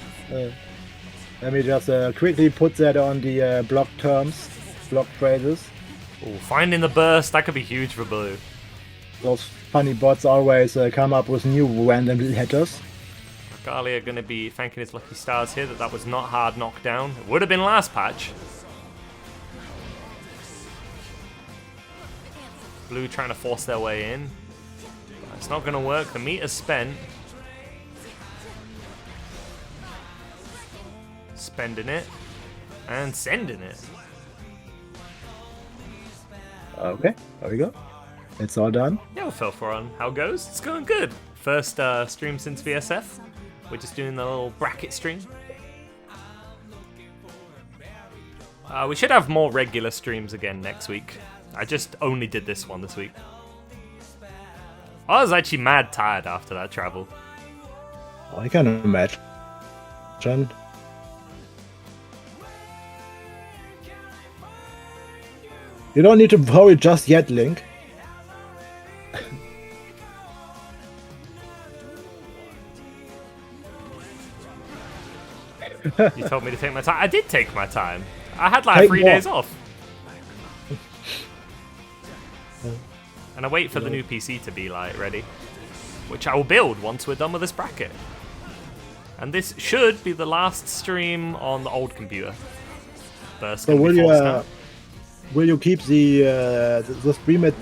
Let me just quickly put that on the block terms, block phrases. Ooh, finding the burst, that could be huge for Blue. Those funny bots always come up with new random letters. Argalia going to be thanking his lucky stars here that was not hard knockdown. It would have been last patch. Blue trying to force their way in. But it's not going to work. The meter's spent. Spending it. And sending it. Okay, there we go. It's all done. Yeah, we'll fill for on how it goes. It's going good. First stream since VSF. We're just doing the little bracket stream. We should have more regular streams again next week. I just only did this one this week. I was actually mad tired after that travel. I can imagine. You don't need to worry just yet, Link. You told me to take my time. I did take my time. I had like Take 3 more. days off. And I wait for the new PC to be like ready. Which I will build once we're done with this bracket. And this should be the last stream on the old computer. Burst So gonna be forced out. will you keep the stream at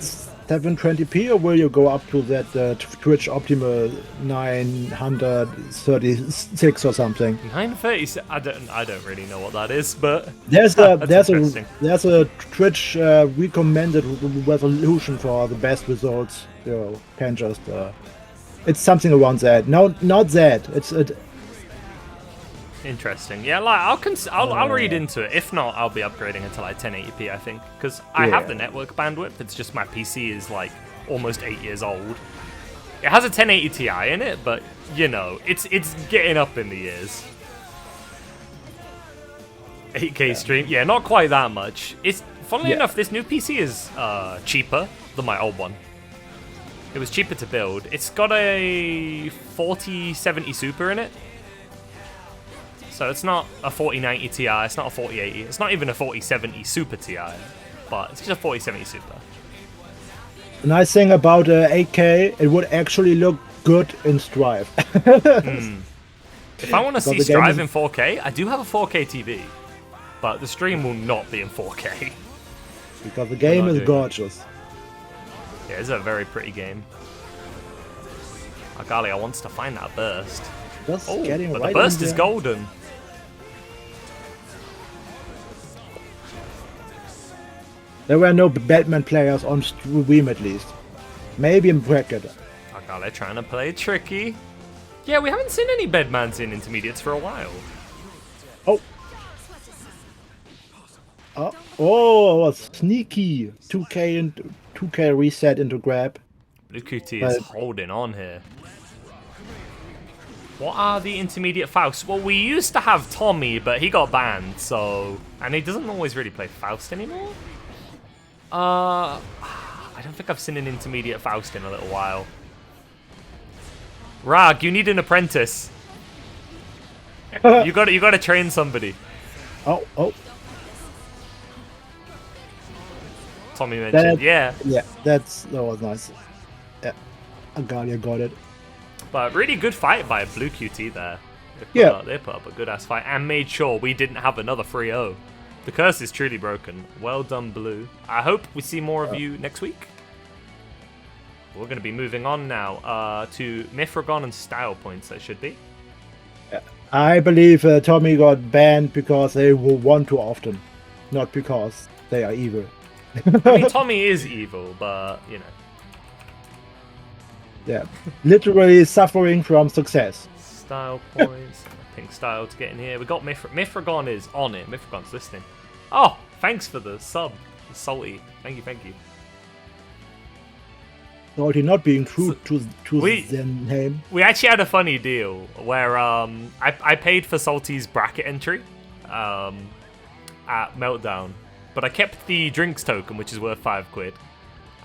720p, or will you go up to that Twitch optimal 936 or something? 930. I don't really know what that is, but There's that's interesting. there's a Twitch recommended resolution for the best results. You can just it's something around that. No, not that. It's Interesting. Yeah, like I'll read into it. If not, I'll be upgrading it to like 1080p, I think, because I have the network bandwidth. It's just my PC is like almost 8 years old. It has a 1080 Ti in it, but you know, it's getting up in the years. 8K stream, yeah, not quite that much. It's funnily enough, this new PC is cheaper than my old one. It was cheaper to build. It's got a 4070 Super in it. So it's not a 4090 Ti, it's not a 4080, it's not even a 4070 Super Ti, but it's just a 4070 Super. the nice thing about 8K, it would actually look good in Strive. If I want to see Strive in 4K, I do have a 4K TV, but the stream will not be in 4K. Because the game is gorgeous. Yeah, it's a very pretty game. Agalia wants to find that burst. Just Oh, getting but right the burst in is there. golden. There were no Batman players on stream at least. Maybe in bracket. Agalia trying to play tricky. Yeah, we haven't seen any bedmans in intermediates for a while. Oh. Oh, sneaky 2K and 2K reset into grab. Blue QT is holding on here. What are the intermediate Faust? Well, we used to have Tommy, but he got banned, so... And he doesn't always really play Faust anymore? I don't think I've seen an intermediate Faust in a little while. Rag, you need an apprentice. You got to train somebody. Oh. Tommy mentioned, yeah. Yeah, that was nice. Yeah, Agalia got it. But really good fight by Blue QT there. They put up a good ass fight and made sure we didn't have another 3-0. The curse is truly broken. Well done, Blue. I hope we see more of you next week. We're going to be moving on now to Mithragon and Style Points, that should be. I believe Tommy got banned because they won too often, not because they are evil. I mean, Tommy is evil, but, you know. Yeah, literally suffering from success. Style Points. Pink Style to get in here. We got Mithragon is on it. Mithragon's listening. Oh, thanks for the sub. Salty. Thank you. Salty not being true to their name. We actually had a funny deal where I paid for Salty's bracket entry at Meltdown, but I kept the drinks token, which is worth £5.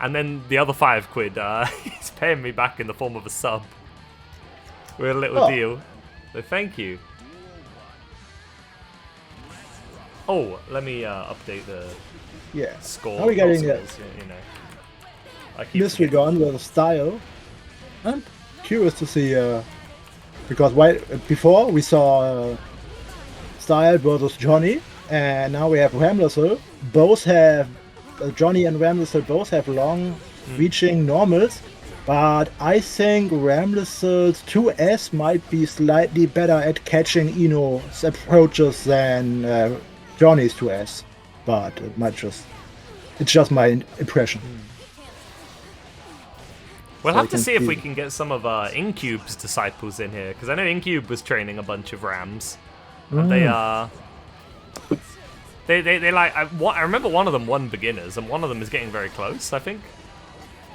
And then the other £5 he's paying me back in the form of a sub. We're a little deal. So thank you. Oh, let me update the score. How are we getting it? You know, I keep Mithragon with Style. I'm curious to see because before we saw Style versus Johnny, and now we have Ramlessel. Both have Johnny and Ramlessel both have long reaching normals, but I think Ramlessel's 2S might be slightly better at catching Ino's approaches than Johnny's 2S, but it's just my impression. We'll have to see if we can get some of Incube's disciples in here, because I know Incube was training a bunch of Rams, and They like I remember one of them won beginners, and one of them is getting very close, I think.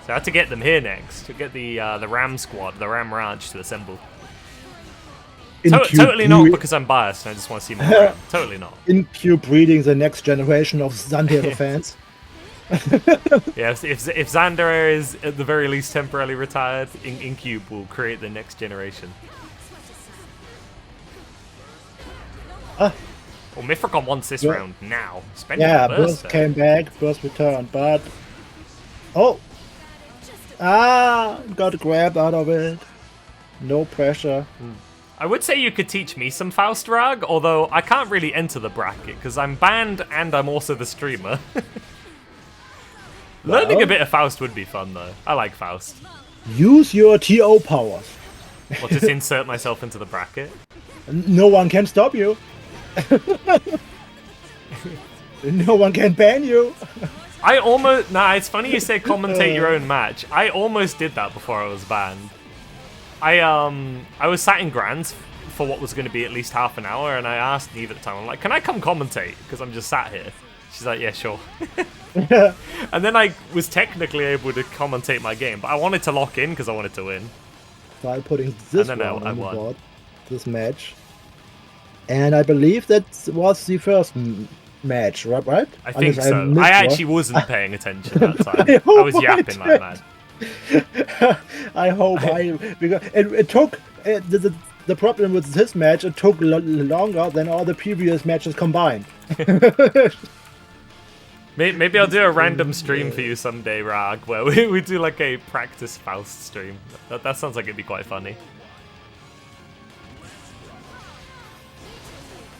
So I had to get them here next to get the Ram squad, the Ram Raj to assemble. Totally not because I'm biased and I just want to see more Ram. Totally not. Incube breeding the next generation of Xander fans. Yeah, if Xander is at the very least temporarily retired, Incube will create the next generation. Well, Mithragon wants this round now. Burst came back, Burst returned, but... got grabbed out of it. No pressure. I would say you could teach me some Faust Rag, although I can't really enter the bracket, because I'm banned and I'm also the streamer. Learning Well, a bit of Faust would be fun, though. I like Faust. use your TO powers. Or just insert myself into the bracket. No one can stop you. No one can ban you. I almost... Nah, it's funny you say commentate your own match. I almost did that before I was banned. I was sat in Grands for what was going to be at least half an hour, and I asked Neve at the time, I'm like, can I come commentate? Because I'm just sat here. She's like, yeah, sure. And then I was technically able to commentate my game, but I wanted to lock in because I wanted to win. By putting this And one then on I the won. board, this match. And I believe that was the first match, right? I think Unless so. missed I one. actually wasn't paying attention that time. I I hope was I yapping like did. mad. I hope because it took the problem with this match. It took longer than all the previous matches combined. Maybe I'll do a random stream for you someday, Rag, where we do like a practice Faust stream. That sounds like it'd be quite funny.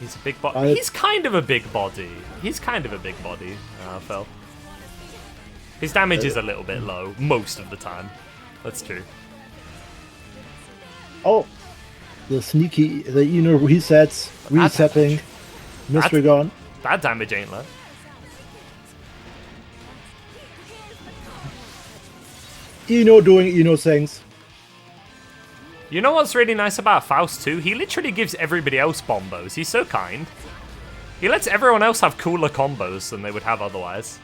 He's a big body. He's kind of a big body. Phil. His damage is a little bit low, most of the time. That's true. Oh, the sneaky, resets, resetting, mystery gun. That damage ain't low. Doing things. You know what's really nice about Faust too? He literally gives everybody else bombos. He's so kind. He lets everyone else have cooler combos than they would have otherwise.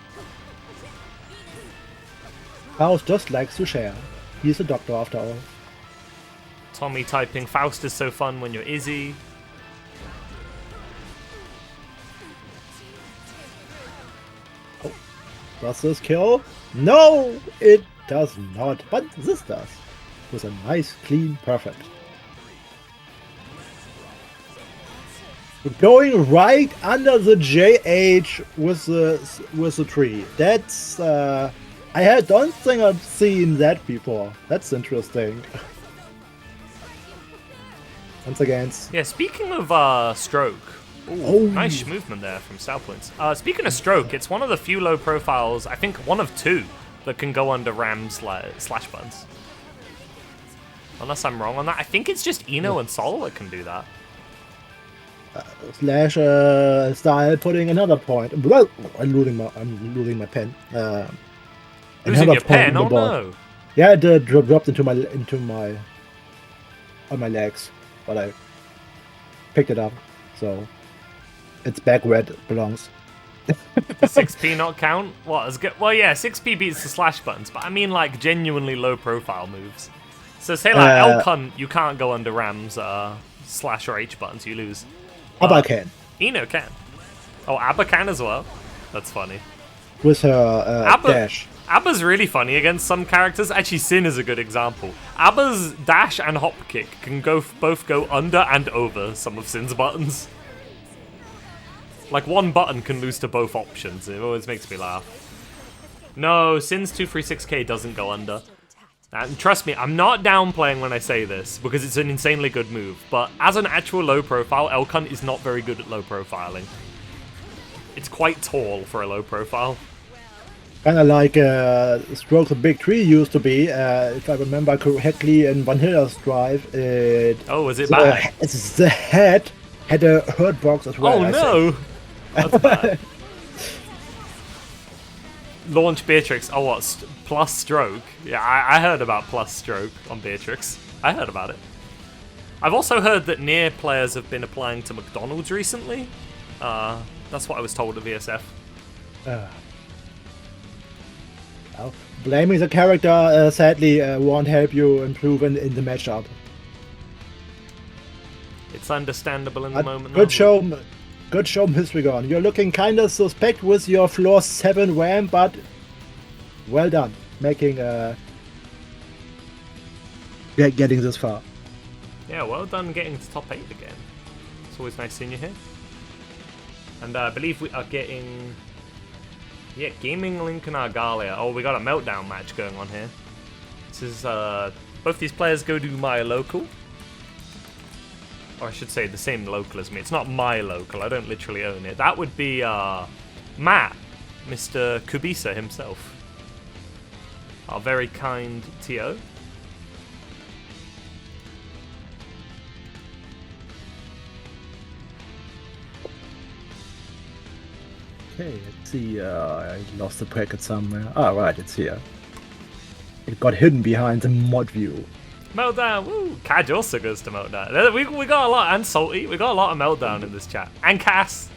Faust just likes to share. He's a doctor after all. Tommy typing, Faust is so fun when you're Izzy. Oh, does this kill? No, it does not. But this does. With a nice, clean, perfect. We're going right under the JH with the tree. That's I don't think I've seen that before. That's interesting. Once again. Yeah, speaking of stroke. Ooh, nice movement there from Southwinds. Speaking of stroke, it's one of the few low profiles, I think one of two, that can go under Ram's slash buttons. Unless I'm wrong on that. I think it's just Eno and Sol that can do that. Slash style putting another point. Well, I'm losing my pen. Losing your pen? Oh no! Yeah, it dropped into my on my legs, but I picked it up, so it's back where it belongs. Does 6p not count? What? As good? Well, yeah, 6p beats the slash buttons, but I mean like genuinely low profile moves. So say like Elkun, you can't go under Ram's slash or H buttons, you lose. Abba can. Eno can. Oh, Abba can as well. That's funny. With her dash. Abba's really funny against some characters. Actually, Sin is a good example. Abba's dash and hop kick can both go under and over some of Sin's buttons. Like one button can lose to both options. It always makes me laugh. No, Sin's 236k doesn't go under. And trust me, I'm not downplaying when I say this, because it's an insanely good move, but as an actual low profile, Elkun is not very good at low profiling. It's quite tall for a low profile. Kind of like Stroke the Big Tree used to be, if I remember correctly, in Vanhilla's Drive. Oh, was it bad? The head had a hurt box as well. Oh no! That's bad. Launch Beatrix. Oh, what? Plus stroke? Yeah, I heard about plus stroke on Beatrix. I heard about it. I've also heard that Nier players have been applying to McDonald's recently. That's what I was told at VSF. Well, blaming the character sadly won't help you improve in the matchup. It's understandable in the moment. Good show, Mystery Gun. You're looking kind of suspect with your floor 7 RAM, but well done, making getting this far. Yeah, well done getting to top 8 again. It's always nice seeing you here. And I believe we are getting... Yeah, Gaming Link and Argalia. Oh, we got a Meltdown match going on here. This is, both these players go to my local. Or I should say the same local as me. It's not my local, I don't literally own it. That would be, Matt, Mr. Kubisa himself. Our very kind TO. Okay, let's see. I lost the packet somewhere. Ah, right, it's here. It got hidden behind the mod view. Meltdown, woo! Kaj also goes to Meltdown. We got a lot, and Salty. We got a lot of Meltdown in this chat. And Cass.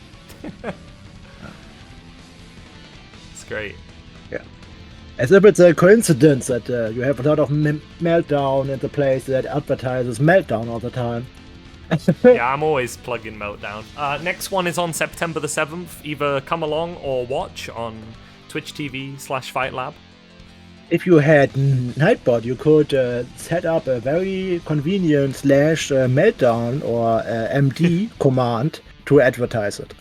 It's great. Yeah. As if it's a coincidence that you have a lot of Meltdown in the place that advertises Meltdown all the time. Yeah, I'm always plugging Meltdown. Next one is on September the 7th. Either come along or watch on Twitch TV/FightLab. If you had Nightbot, you could set up a very convenient /meltdown or MD command to advertise it.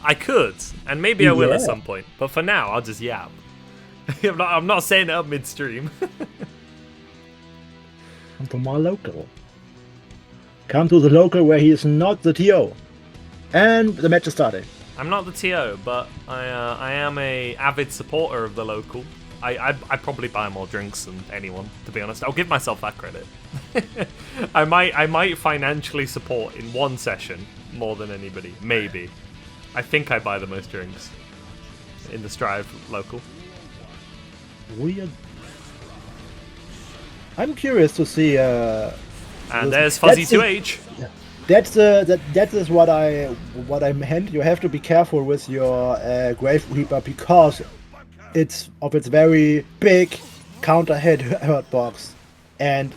I could, and maybe I will at some point. But for now, I'll just yap. I'm not saying it up midstream. Come to my local. Come to the local where he is not the TO. And the match is starting. I'm not the TO, but I am a avid supporter of the local. I probably buy more drinks than anyone, to be honest. I'll give myself that credit. I might financially support in one session more than anybody. Maybe. I think I buy the most drinks in the Strive local. Weird. I'm curious to see. And there's Fuzzy 2H. That is what I meant. You have to be careful with your Grave Reaper because it's very big counter hurt box and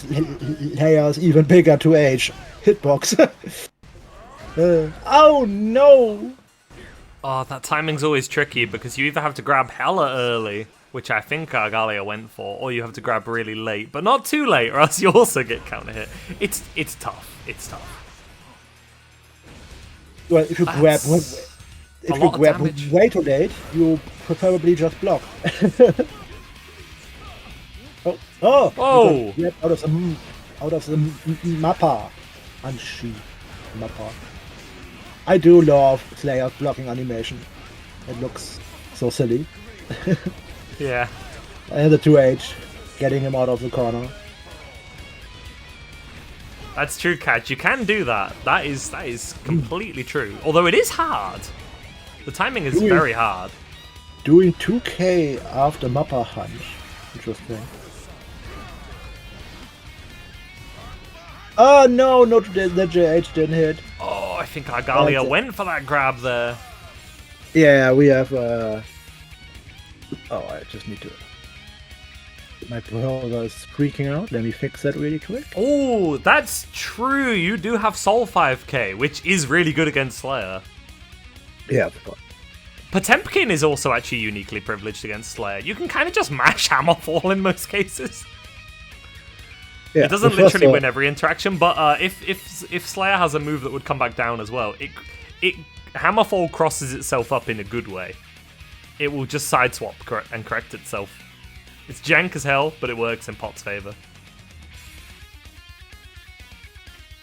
layers even bigger to age hitbox. Oh no! Oh, that timing's always tricky because you either have to grab hella early, which I think Argalia went for, or you have to grab really late, but not too late, or else you also get counter hit. It's tough. It's tough. Well, if you grab way too late, you preferably just block. Oh! Out of the mappa. Anshi mappa. I do love Slayer's blocking animation. It looks so silly. Yeah. And the 2H getting him out of the corner. That's true, Catch. You can do that. That is completely true. Although it is hard. The timing is very hard. Doing 2k after Mappa Hunch. Interesting. Oh no, the JH didn't hit. Oh, I think Argalia went for that grab there. Yeah, we have Oh, I just need to... My browser is freaking out. Let me fix that really quick. Oh, that's true. You do have Soul 5k, which is really good against Slayer. Yeah, of course. Potemkin is also actually uniquely privileged against Slayer. You can kind of just mash Hammerfall in most cases. Yeah, it doesn't literally win every interaction, but if Slayer has a move that would come back down as well, it Hammerfall crosses itself up in a good way. It will just sideswap and correct itself. It's jank as hell, but it works in Pot's favor.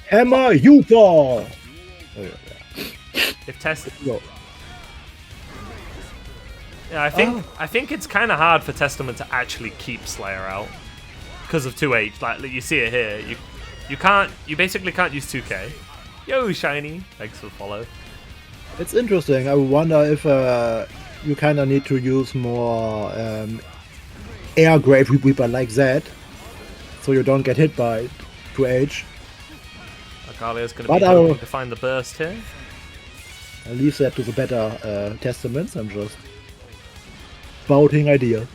Hammer Yuka! If Test... Yeah, I think it's kind of hard for Testament to actually keep Slayer out because of 2H. Like you see it here, you basically can't use 2K. Yo, Shiny, thanks for the follow. It's interesting. I wonder if you kind of need to use more air Grave Reaper like that, so you don't get hit by 2H. Argalia's going to be hoping to find the burst here. I'll leave that to the better Testaments. I'm just spouting idea.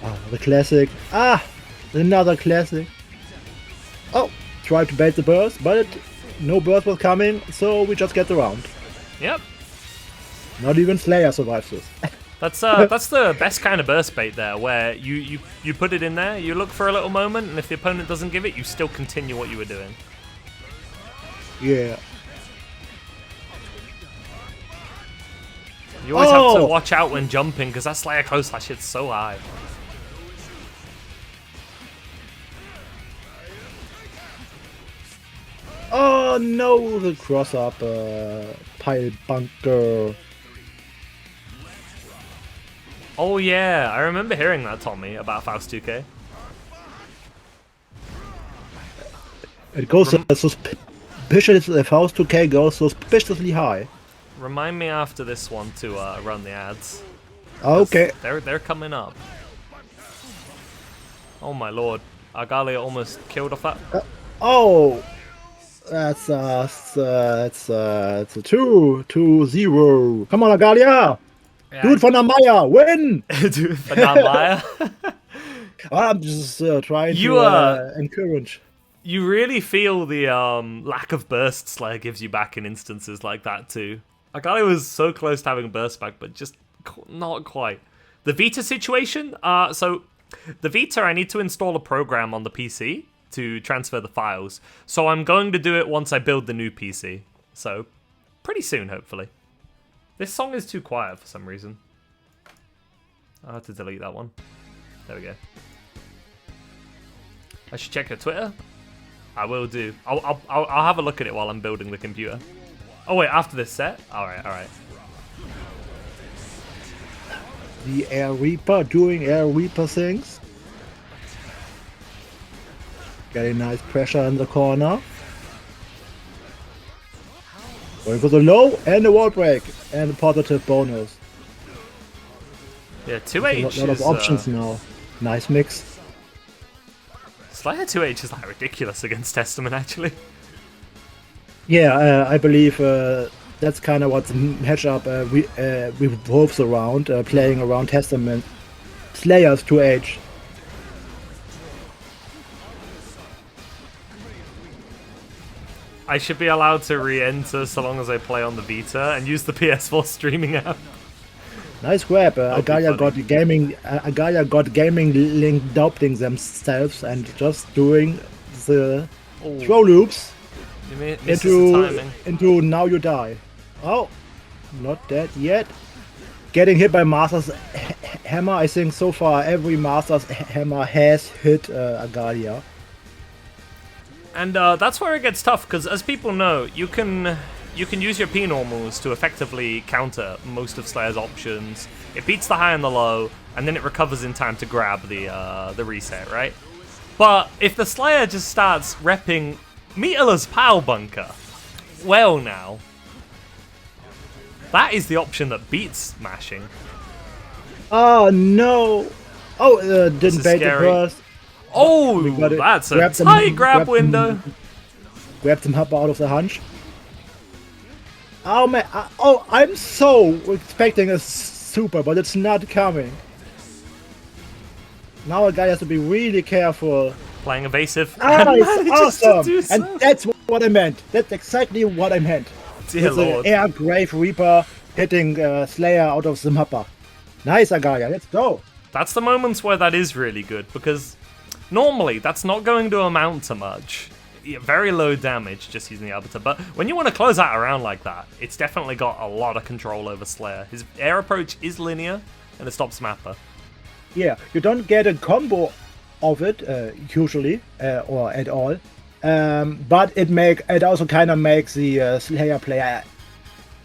Ah, the classic. Ah, another classic. Oh, tried to bait the burst, but no burst was coming, so we just get the round. Yep. Not even Slayer survives this. That's the best kind of burst bait there, where you put it in there, you look for a little moment, and if the opponent doesn't give it, you still continue what you were doing. Yeah. You always have to watch out when jumping, because that Slayer close slash hits so high. Oh no, the cross up pile bunker. Oh yeah, I remember hearing that, Tommy, about Faust 2K. It goes suspiciously. Faust 2K goes suspiciously high. Remind me after this one to run the ads. Okay. They're coming up. Oh my lord. Argalia almost killed off that. Oh! That's it's a 2-0. Come on, Agalia! Yeah, Do it for Namaya! Win! do it for Namaya. I'm just trying You, to encourage. You really feel the lack of burst Slayer gives you back in instances like that too. Argalia was so close to having burst back, but just not quite. The Vita situation, so the Vita, I need to install a program on the PC to transfer the files. So I'm going to do it once I build the new PC. So pretty soon, hopefully. This song is too quiet for some reason. I'll have to delete that one. There we go. I should check her Twitter. I will do. I'll have a look at it while I'm building the computer. Oh wait, after this set? Alright, alright. The Air Reaper doing Air Reaper things. Getting nice pressure in the corner. Going for the low and the wall break and the positive bonus. Yeah, 2H a lot of options now. Nice mix. Slayer 2H is like ridiculous against Testament actually. Yeah, I believe that's kind of what the matchup revolves around, playing around Testament. Slayers 2H. I should be allowed to re-enter so long as I play on the Vita and use the PS4 streaming app. Nice grab. Agalia got gaming link doubling themselves and just doing the throw loops into now you die. Oh, not dead yet. Getting hit by Master's hammer. I think so far every Master's hammer has hit Agalia. And that's where it gets tough, because as people know, you can use your P-normals to effectively counter most of Slayer's options. It beats the high and the low, and then it recovers in time to grab the reset, right? But if the Slayer just starts repping meterless Power Bunker, well now, that is the option that beats mashing. Oh no! Oh, didn't bait the burst. Oh, that's a tight grab window. Grabbed him up out of the hunch. Oh man! I'm so expecting a super, but it's not coming. Now a guy has to be really careful. Playing evasive. Nice, awesome! And that's what I meant. That's exactly what I meant. Dear Lord. Air Grave Reaper hitting Slayer out of the mappa. Nice, Agaya. Let's go. That's the moments where that is really good, because normally that's not going to amount to much. Very low damage just using the Arbiter, but when you want to close out a round like that, it's definitely got a lot of control over Slayer. His air approach is linear, and it stops Mappa. Yeah, you don't get a combo of it, usually, or at all. But it also kind of makes the Slayer player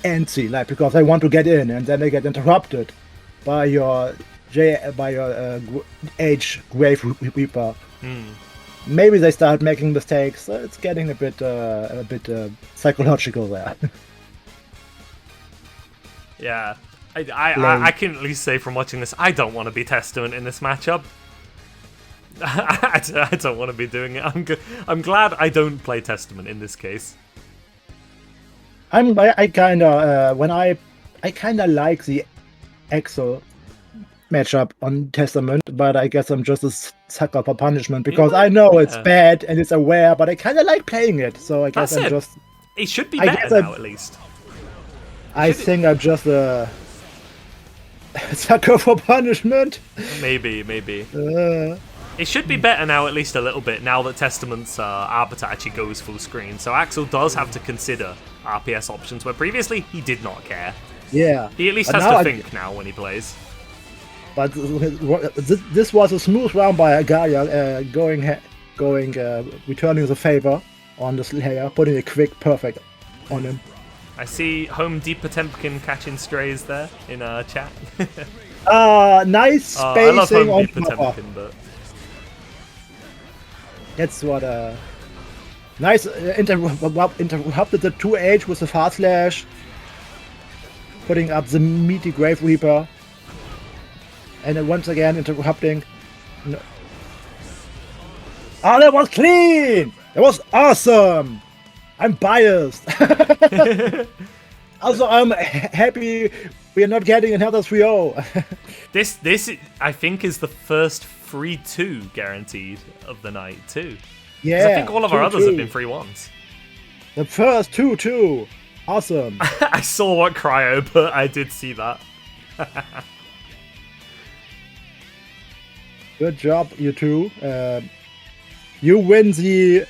antsy, like, because they want to get in, and then they get interrupted by your H Grave Reaper. Maybe they start making mistakes. It's getting a bit psychological there. Yeah, I can at least say from watching this, I don't want to be Testament in this matchup. I don't want to be doing it. I'm glad I don't play Testament in this case. I kind of like the Exo matchup on Testament, but I guess I'm just a sucker for punishment because I know it's bad and it's aware, but I kind of like playing it. So I guess I'm just. It should be better now, at least. I think I'm just a sucker for punishment. Maybe. It should be better now, at least a little bit, now that Testament's Arbiter actually goes full screen. So Axel does have to consider RPS options, where previously he did not care. Yeah. He at least has to think now when he plays. But this was a smooth round by Agalia, returning the favor on the Slayer, putting a quick perfect on him. I see Home Deep Potemkin catching strays there in chat. Nice I love spacing Home on Deep Potemkin, but that's what nice interrupted the 2H with the fast slash, putting up the meaty Grave Reaper, and then once again interrupting. No. Oh, that was clean! That was awesome! I'm biased. Also, I'm happy we are not getting another 3-0. This I think is the first 3-2 guaranteed of the night too. Yeah, I think all of our others have been 3-1s. The first 2-2. Awesome. I saw what Cryo, but I did see that. Good job, you two. You win the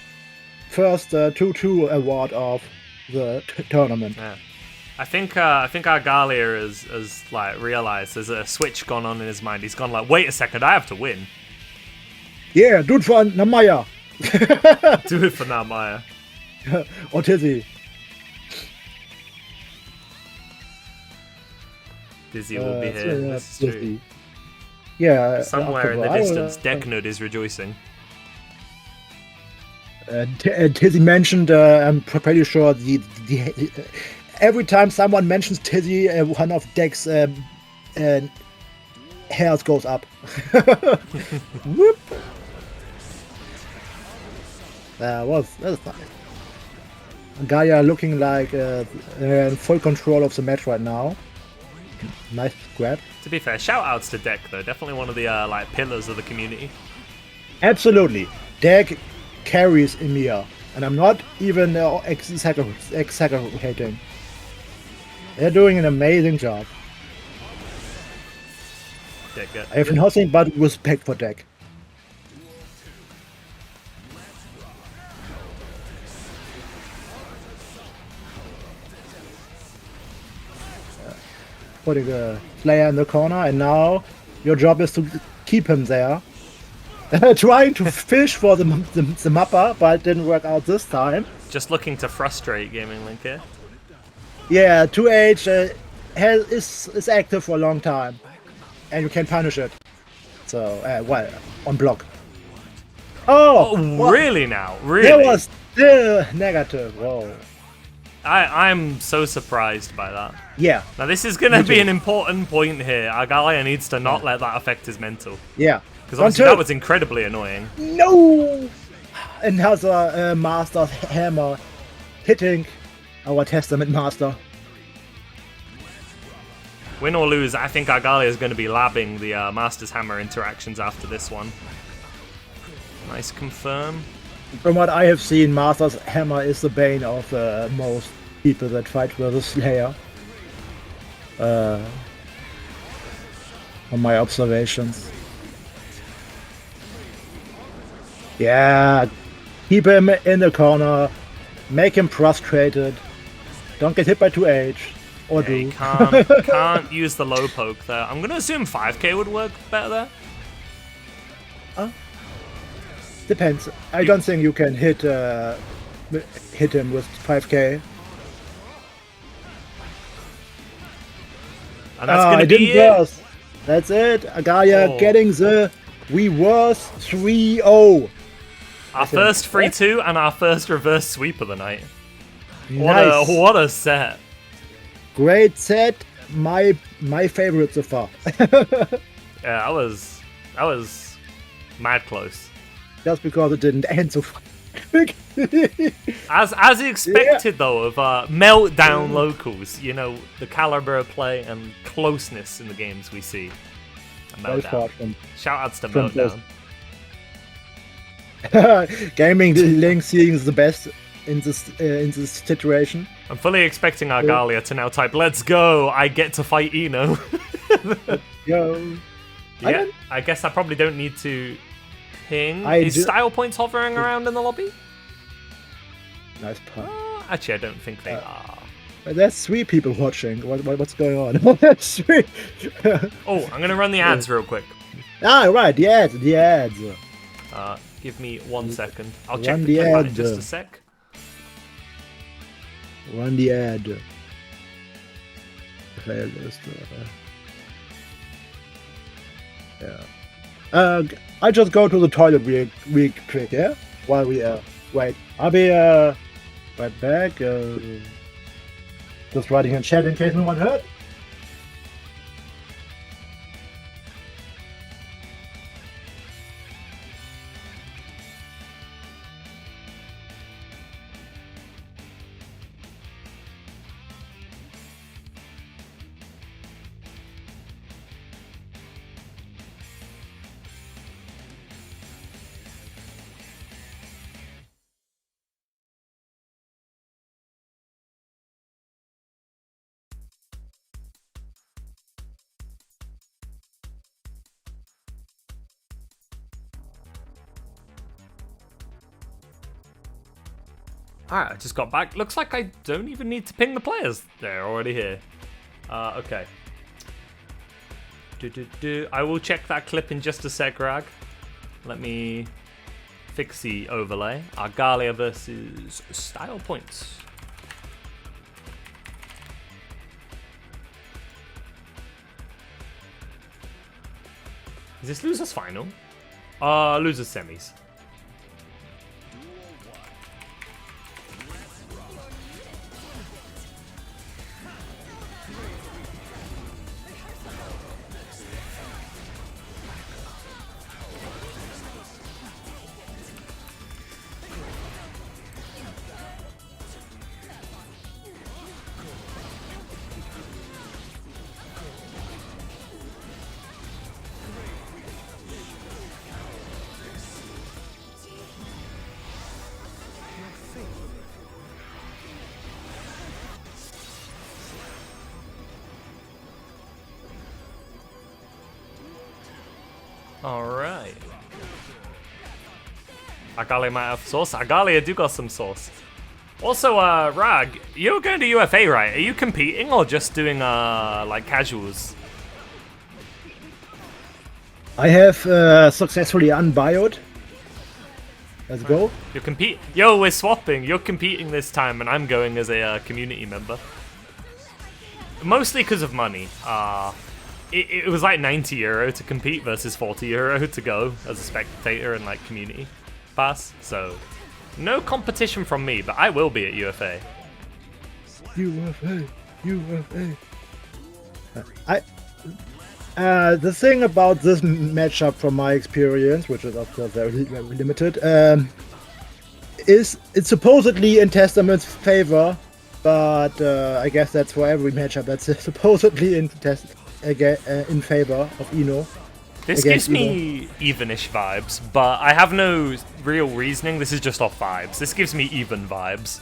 first 2-2 award of the tournament. Yeah. I think our Galia has like realized there's a switch gone on in his mind. He's gone like, wait a second, I have to win. Yeah, do it for Namaya. Do it for Namaya. Or Tizzy. Dizzy will be here. This is true. Yeah. Somewhere in the distance, Decknud is rejoicing. Tizzy mentioned, I'm pretty sure every time someone mentions Tizzy, one of Deck's hairs goes up. Whoop. That was nice. Gaia looking like in full control of the match right now. Nice grab. To be fair, shout outs to Deck though. Definitely one of the like pillars of the community. Absolutely. Deck carries EMEA, and I'm not even exaggerating. They're doing an amazing job. Deck, I have nothing but respect for Deck. Putting a player in the corner, and now your job is to keep him there. Trying to fish for the mapper, but it didn't work out this time. Just looking to frustrate Gaming Link here. Yeah, 2H is active for a long time, and you can punish it. So, well, on block. Oh, really now? Really? That was still negative. Whoa. I'm so surprised by that. Yeah. Now this is going to be an important point here. Argalia needs to not let that affect his mental. Yeah. Because obviously that was incredibly annoying. No! Another Master's Hammer hitting our Testament Master. Win or lose, I think Argalia is going to be labbing the Master's Hammer interactions after this one. Nice confirm. From what I have seen, Master's Hammer is the bane of most people that fight with a Slayer. From my observations. Yeah, keep him in the corner, make him frustrated. Don't get hit by 2H. Or yeah, do. You can't use the low poke there. I'm going to assume 5k would work better there. Depends. I don't think you can hit him with 5k. And that's going to be it. Worse. That's it. Agaya getting the reverse 3-0. Our first 3-2 and our first reverse sweep of the night. Nice. What a set. Great set. My favorite so far. Yeah, that was mad close. Just because it didn't end so far. As expected though of meltdown locals, you know, the caliber of play and closeness in the games we see. Meltdown. Shout outs to Meltdown. Gaming Link seeing the best in this situation. I'm fully expecting Argalia to now type, "Let's go! I get to fight Eno." Yo. Yeah, I guess I probably don't need to ping. Is style points hovering around in the lobby? Nice part. Actually, I don't think they are. There's 3 people watching. What's going on? There's 3. Oh, I'm gonna run the ads real quick. Ah, right, the ads. Give me 1 second. I'll check Run the clip ad. in just a sec. Run the ad. playlist. Yeah. I just go to the toilet real quick, yeah? While we wait. I'll be right back. Just writing in chat in case no one heard. Alright, I just got back. Looks like I don't even need to ping the players. They're already here. Okay. I will check that clip in just a sec, Rag. Let me fix the overlay. Argalia versus Style Points. Is this losers final? Losers semis. Alright. Argalia might have sauce. Argalia do got some sauce. Also, Rag, you're going to UFA, right? Are you competing or just doing, like, casuals? I have successfully unbioed. Let's go. You're Yo, we're swapping. You're competing this time, and I'm going as a community member. Mostly because of money. It was like €90 to compete versus €40 to go as a spectator and like community pass. So no competition from me, but I will be at UFA. UFA. The thing about this matchup, from my experience, which is of course very limited, is it's supposedly in Testament's favor, but I guess that's for every matchup. That's supposedly in favor of Ino. This gives me evenish vibes, but I have no real reasoning. This is just off vibes. This gives me even vibes.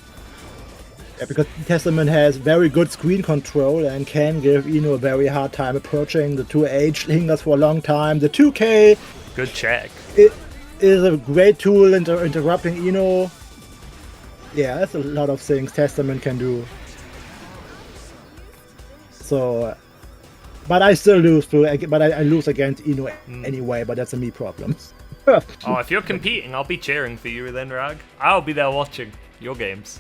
Yeah, because Testament has very good screen control and can give Ino a very hard time approaching. The 2H lingers for a long time. The 2K... Good check. It is a great tool interrupting Ino. Yeah, that's a lot of things Testament can do. So... But I still lose I lose against Ino anyway, but that's a me problem. Oh, if you're competing, I'll be cheering for you then, Rag. I'll be there watching your games.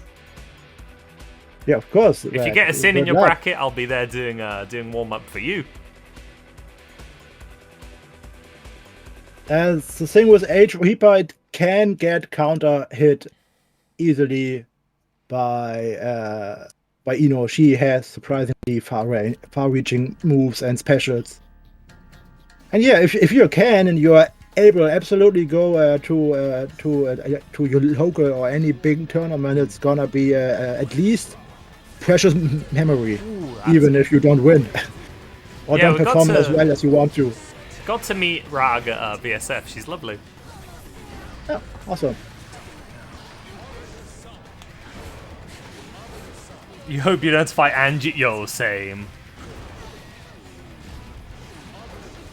Yeah, of course. If you get a sin in your bracket, I'll be there doing warm-up for you. And the thing with Age Reaper, it can get counter hit easily by Ino. She has surprisingly far-reaching moves and specials. And yeah, if you can and you are able, absolutely go to your local or any big tournament. It's gonna be at least precious memory. Ooh, even if you don't win or don't perform as well as you want to. Got to meet Rag at VSF. She's lovely. Yeah, awesome. You hope you don't fight Angie. Yo, same.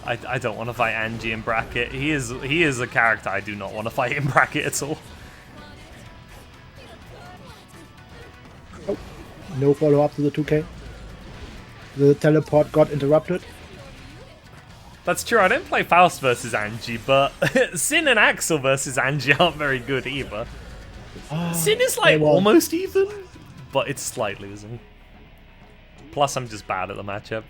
I don't want to fight Angie in bracket. He is a character I do not want to fight in bracket at all. Oh, no follow-up to the 2K. The teleport got interrupted. That's true, I didn't play Faust versus Angie, but Sin and Axel versus Angie aren't very good either. Sin is like almost even, but it's slightly losing. Plus, I'm just bad at the matchup.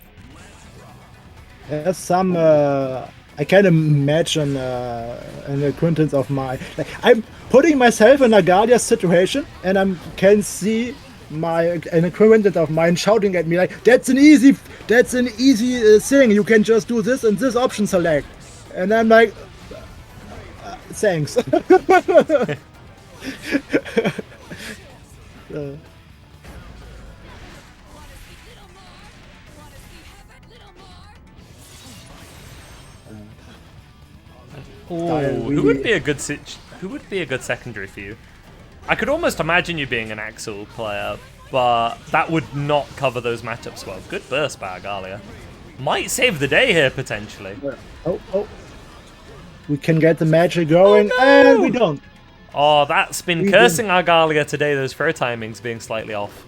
There's some. I can imagine an acquaintance of mine. Like, I'm putting myself in a Galia's situation, and I can see an acquaintance of mine shouting at me like, "That's an easy thing. You can just do this and this option select." And I'm like, "Thanks." Who would be a good secondary for you? I could almost imagine you being an Axel player, but that would not cover those matchups well. Good burst by Agalia. Might save the day here, potentially. Oh. We can get the magic going, and we don't. Oh, that's been cursing Agalia today, those throw timings being slightly off.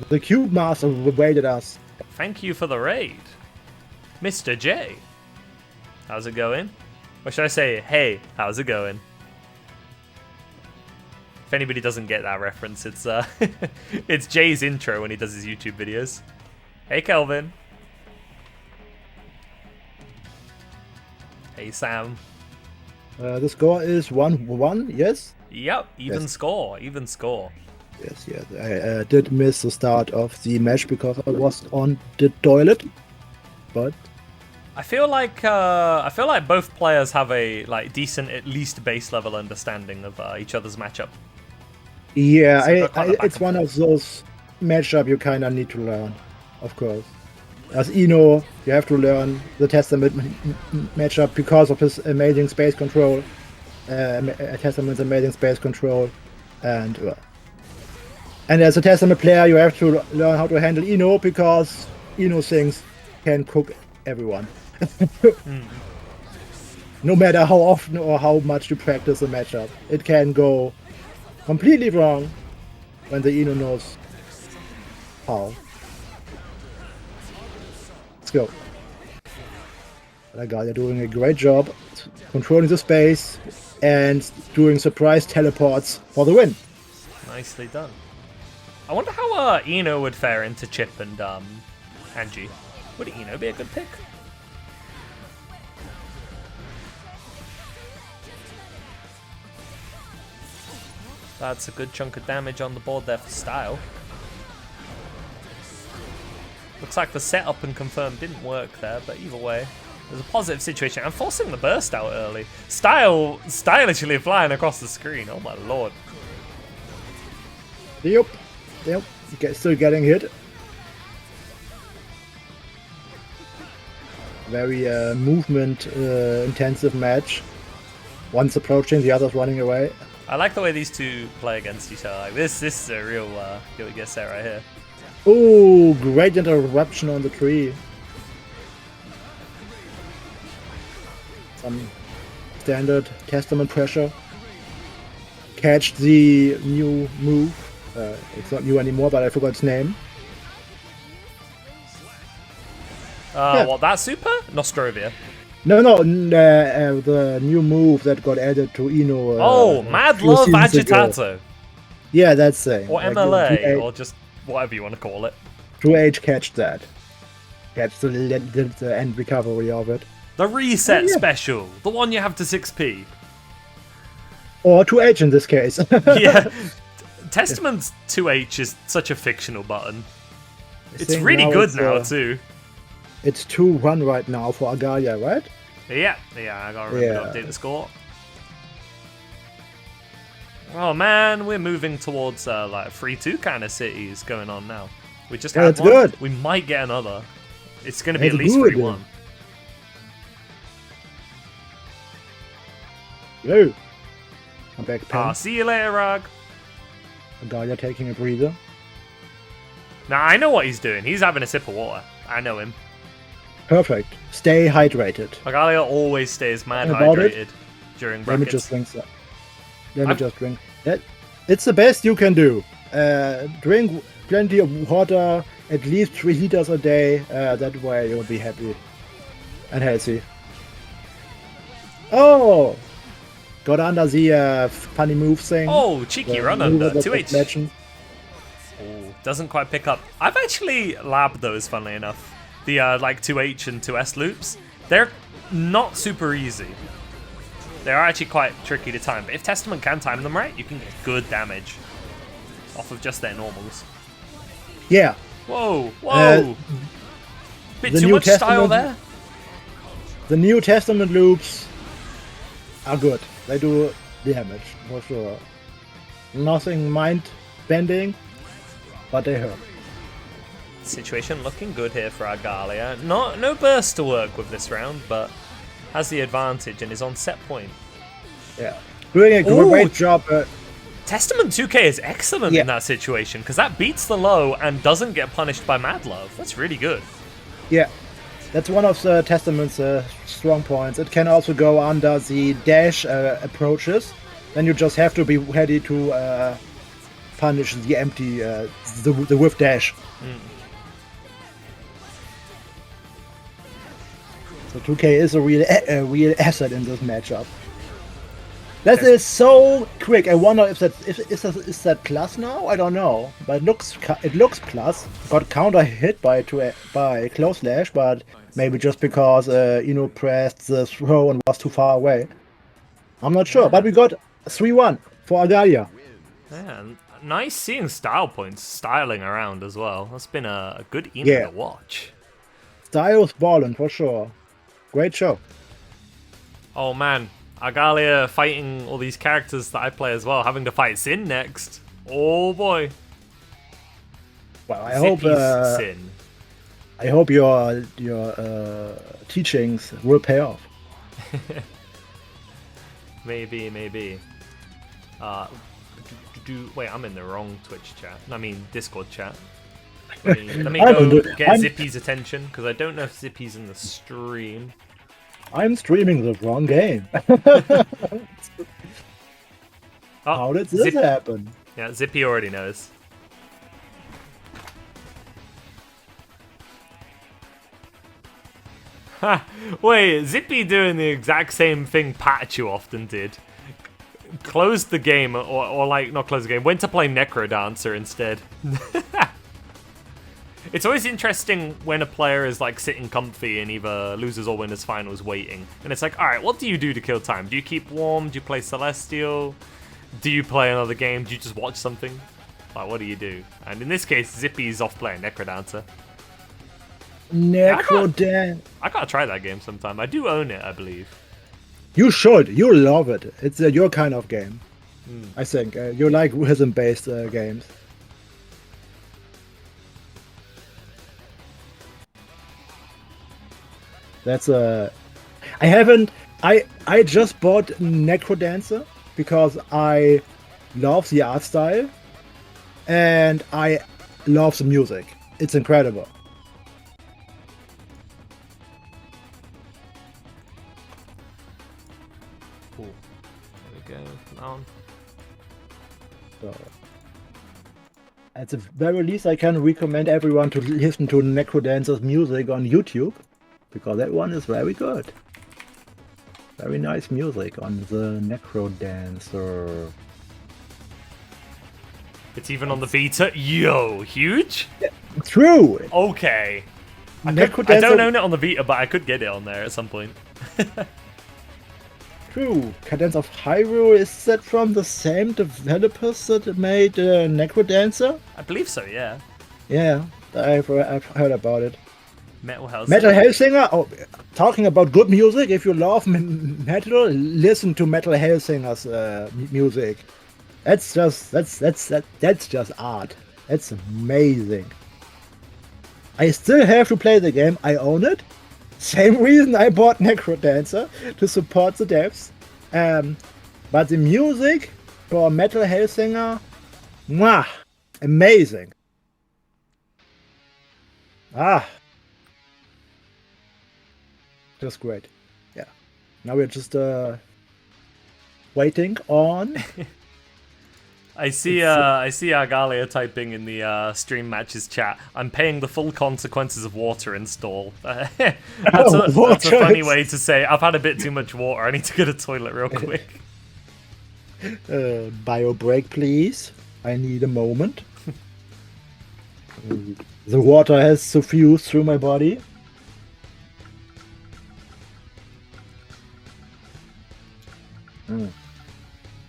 The Cube Master waited us. Thank you for the raid. Mr. J. How's it going? Or should I say, hey, how's it going? If anybody doesn't get that reference, it's it's Jay's intro when he does his YouTube videos. Hey, Kelvin. Hey, Sam. The score is 1-1, yes? Yep, even Yes. score. Yes. I did miss the start of the match because I was on the toilet, but I feel like both players have a decent, at least base level understanding of each other's matchup. yeah, So they're kinda back it's and one of those matchup you kind of need to learn, of course. As Ino, you have to learn the Testament matchup because of his amazing space control. Testament's amazing space control, and as a Testament player, you have to learn how to handle Ino because Ino things can cook everyone. No matter how often or how much you practice a matchup, it can go completely wrong when the Ino knows how. Let's go. That guy, they're doing a great job controlling the space and doing surprise teleports for the win. Nicely done. I wonder how Eno would fare into Chip and Angie. Would Eno be a good pick? That's a good chunk of damage on the board there for Style. Looks like the setup and confirm didn't work there, but either way, there's a positive situation. I'm forcing the burst out early. Stylishly flying across the screen. Oh my lord. Yep. Still getting hit. Very movement intensive match. One's approaching, the other's running away. I like the way these two play against each other. Like this is a real get set right here. Oh, great interruption on the tree. Some standard Testament pressure. Catch the new move. It's not new anymore, but I forgot its name. What, that super? Nostrovia. No, the new move that got added to Eno. Mad Love Agitato. Yeah, that's it. Or MLA, or just whatever you want to call it. True Age catch that. Catch the end recovery of it. The reset special. The one you have to 6p. Or 2H in this case. Yeah. Testament's 2H is such a fictional button. It's really good now, too. It's 2-1 right now for Agalia, right? Yeah, I gotta remember to update the score. Oh man, we're moving towards like 3-2 kind of cities going on now. We just had one. Good. We might get another. It's going to be at least 3-1. Yo. I'm back, pen. See you later, Rag. Agalia taking a breather. Now, I know what he's doing. He's having a sip of water. I know him. Perfect. Stay hydrated. Agalia always stays mad hydrated during brackets. Let me just drink that. Let me just drink. It's the best you can do. Drink plenty of water, at least 3 liters a day. That way you'll be happy and healthy. Oh! Got under the funny move thing. Oh, cheeky run under. 2H. Legend. Oh. Doesn't quite pick up. I've actually labbed those, funnily enough. The like 2H and 2S loops. They're not super easy. They are actually quite tricky to time. But if Testament can time them right, you can get good damage off of just their normals. Yeah. Whoa, whoa. Bit too much style there. The New Testament loops are good. They do damage, for sure. Nothing mind-bending, but they hurt. Situation looking good here for Argalia. No burst to work with this round, but has the advantage and is on set point. Yeah. Doing a great job. Testament 2K is excellent in that situation, because that beats the low and doesn't get punished by Mad Love. That's really good. Yeah. That's one of the Testament's strong points. It can also go under the dash approaches. Then you just have to be ready to punish the empty, the whiff dash. So 2K is a real asset in this matchup. That is so quick. I wonder if is that plus now? I don't know, but it looks plus. Got counter hit by close slash, but maybe just because Ino pressed the throw and was too far away. I'm not sure, but we got 3-1 for Argalia. Yeah, nice seeing style points styling around as well. That's been a good Ino to watch. Styles balling for sure. Great show. Oh man, Argalia fighting all these characters that I play as well, having to fight Sin next. Oh boy. Well, I Sin. I hope your teachings will pay off. Maybe. Wait, I'm in the wrong Twitch chat. I mean, Discord chat. Let me go get Zippy's attention, because I don't know if Zippy's in the stream. I'm streaming the wrong game. How did this happen? Yeah, Zippy already knows. Ha! Wait, Zippy doing the exact same thing Pikachu often did. Closed the game, or like, not close the game, went to play Necrodancer instead. It's always interesting when a player is like sitting comfy in either losers or winners finals waiting. And it's like, alright, what do you do to kill time? Do you keep warm? Do you play Celestial? Do you play another game? Do you just watch something? Like, what do you do? And in this case, Zippy's off playing Necrodancer. Necrodancer. I gotta try that game sometime. I do own it, I believe. You should. You love it. It's your kind of game. I think. You like rhythm-based games. That's I just bought Necrodancer because I love the art style and I love the music. It's incredible. Cool. There we go. Down. So, at the very least, I can recommend everyone to listen to Necrodancer's music on YouTube. Because that one is very good. Very nice music on the Necrodancer. It's even on the beta. Yo, huge? Yeah, true! Okay. I don't own it on the Vita, but I could get it on there at some point. True. Cadence of Hyrule, is that from the same developers that made Necrodancer? I believe so, yeah. Yeah, I've heard about it. Metal Hellsinger. Metal Hellsinger. Oh, talking about good music. If you love metal, listen to Metal Hellsinger's music. That's just art. That's amazing. I still have to play the game. I own it. Same reason I bought Necrodancer, to support the devs. But the music for Metal Hellsinger, mwah, amazing. Just great. Yeah. Now we're just waiting on. I see Argalia typing in the stream matches chat. I'm paying the full consequences of water install. That's a funny way to say I've had a bit too much water. I need to go to the toilet real quick. Bio break, please. I need a moment. The water has suffused through my body.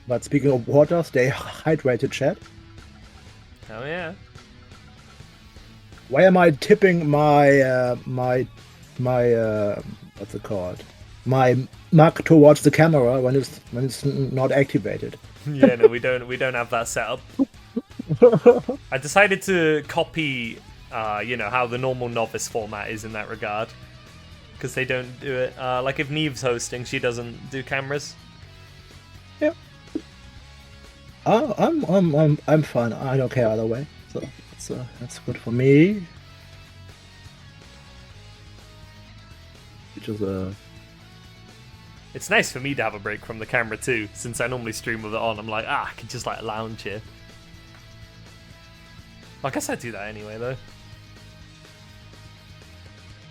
But speaking of water, stay hydrated, chat. Oh yeah. Why am I tipping my what's it called? My mug towards the camera when it's not activated? Yeah, no, we don't have that set up. I decided to copy, how the normal Novice format is in that regard, because they don't do it. Like if Neve's hosting, she doesn't do cameras. Yeah. I'm fine. I don't care either way. So that's good for me. Which is It's nice for me to have a break from the camera too, since I normally stream with it on. I'm like, I can just like lounge here. I guess I do that anyway, though.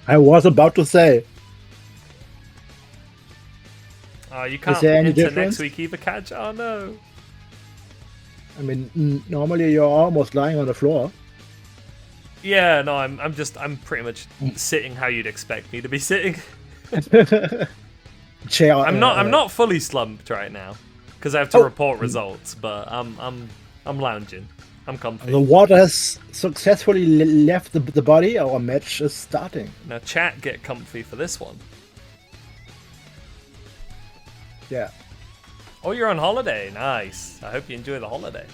I was about to say. You can't there any enter difference? next week either, Catch. Oh no. I mean, normally you're almost lying on the floor. Yeah, no, I'm pretty much sitting how you'd expect me to be sitting. Chair. I'm not fully slumped right now because I have to report results, but I'm lounging. I'm comfy. The water has successfully left the body. Our match is starting. Now, chat, get comfy for this one. Yeah. Oh, you're on holiday. Nice. I hope you enjoy the holiday.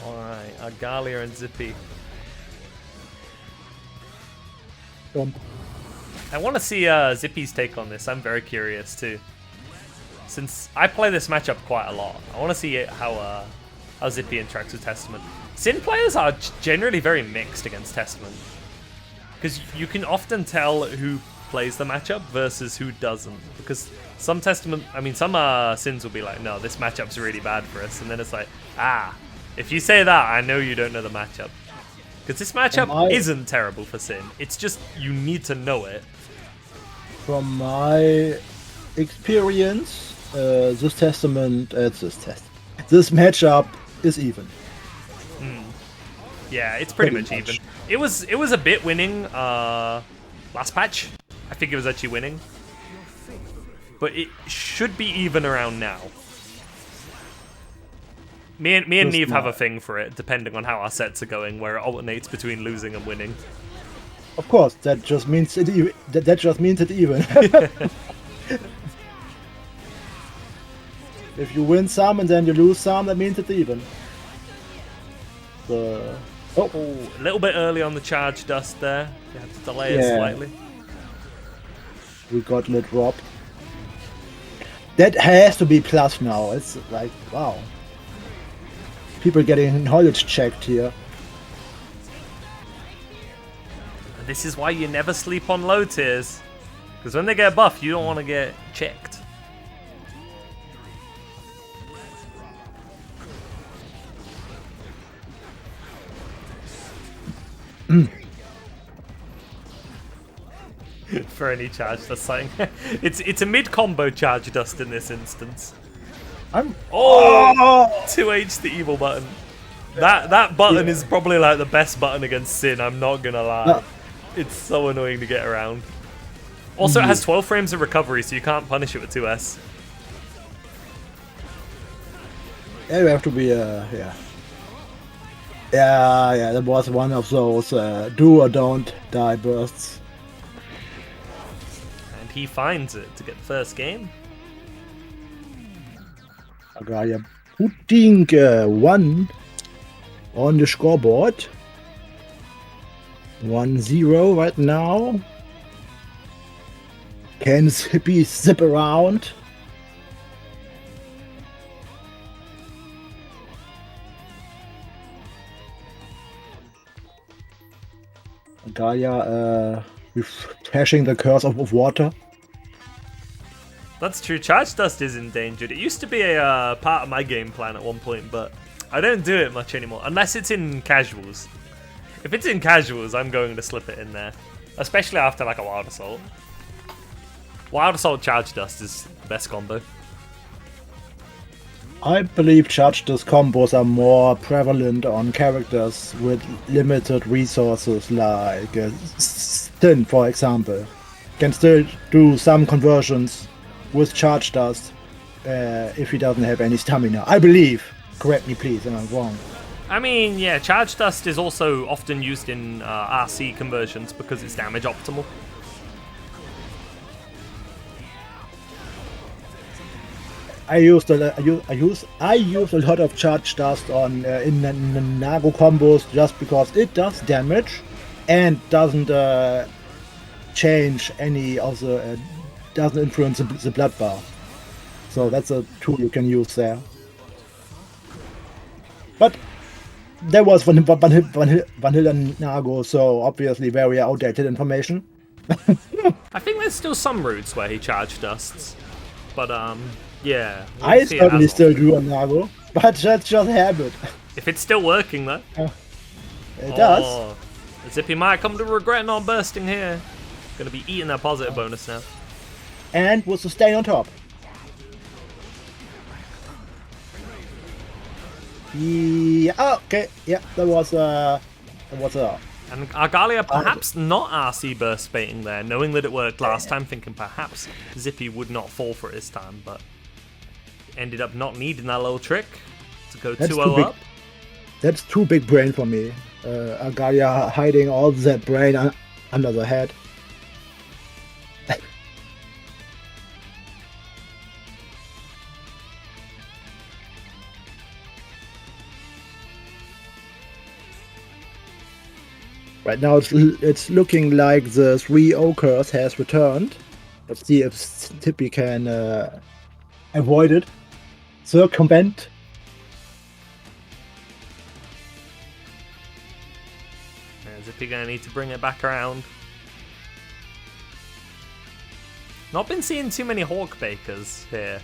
Alright, Argalia and Zippy. I want to see Zippy's take on this. I'm very curious too. Since I play this matchup quite a lot, I want to see how Zippy interacts with Testament. Sin players are generally very mixed against Testament, because you can often tell who plays the matchup versus who doesn't. Because some Testament, some Sins will be like, no, this matchup's really bad for us, and then it's like, if you say that, I know you don't know the matchup. Because this matchup isn't terrible for Sin. It's just you need to know it. From my experience, this matchup is even. Yeah, it's pretty much even. It was a bit winning last patch. I think it was actually winning, but it should be even around now. Me and Neve have a thing for it, depending on how our sets are going, where it alternates between losing and winning. Of course, that just means it even. That just means it even. If you win some and then you lose some, that means it's even. A little bit early on the charge dust there. You have to delay it slightly. We got lit drop. That has to be plus now. It's like, wow. People getting knowledge checked here. This is why you never sleep on low tiers. Because when they get buffed, you don't want to get checked. For any charge dust sighting. it's a mid combo charge dust in this instance. 2H the evil button. That button is probably like the best button against Sin, I'm not gonna lie. It's so annoying to get around. Also, it has 12 frames of recovery, so you can't punish it with 2S. Yeah, you have to be yeah, that was one of those do or don't die bursts. And he finds it to get the first game. Argalia putting one on the scoreboard. 1-0 right now. Can Zippy zip around? Argalia refreshing the curse of water. That's true. Charge dust is endangered. It used to be a part of my game plan at one point, but I don't do it much anymore, unless it's in casuals. If it's in casuals, I'm going to slip it in there, especially after like a Wild Assault. Wild Assault Charge Dust is the best combo. I believe charge dust combos are more prevalent on characters with limited resources, like Sin, for example. Can still do some conversions with charge dust if he doesn't have any stamina. I believe. Correct me, please, if I'm wrong. I mean, yeah, Charge Dust is also often used in RC conversions because it's damage optimal. I used a lot of charge dust on in Nago combos just because it does damage and doesn't change any of the doesn't influence the blood bar. So that's a tool you can use there. But there was Vanilla Nago, so obviously very outdated information. I think there's still some routes where he Charge Dusts, but yeah. I certainly still do on Nago, but that's just habit. If it's still working though. It does. Zippy might come to regret not bursting here. Gonna be eating that positive bonus now. And with sustain on top. Yeah, okay, yeah, that was And Argalia perhaps not RC burst baiting there, knowing that it worked last time, thinking perhaps Zippy would not fall for it this time, but ended up not needing that little trick to go 2-0 up. That's too big brain for me. Argalia hiding all that brain under the head. Right now it's looking like the 3-0 curse has returned. Let's see if Zippy can avoid it. Circumvent. Zippy gonna need to bring it back around. Not been seeing too many Hawk Bakers here.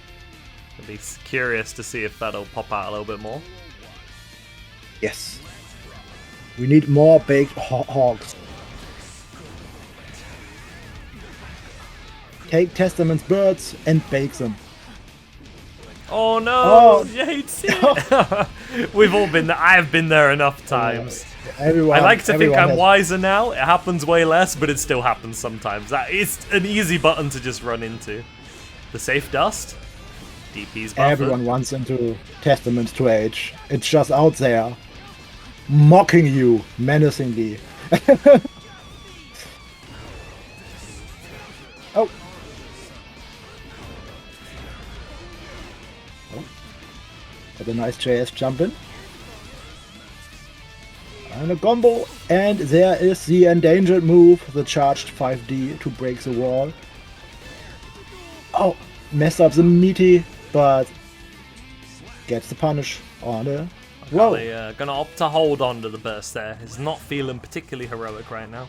At least curious to see if that'll pop out a little bit more. Yes. We need more baked hogs. Take Testament's birds and bake them. Oh no! You hate it. We've all been there. I have been there enough times. I like to think I'm wiser now. It happens way less, but it still happens sometimes. It's an easy button to just run into. The safe dust. DP's buffer. Everyone runs into Testaments to age. It's just out there, mocking you menacingly. Oh. Got a nice JS jump in. And a combo. And there is the endangered move, the charged 5D to break the wall. Oh, messed up the meaty, but gets the punish on it. Whoa. Gonna opt to hold on to the burst there. He's not feeling particularly heroic right now.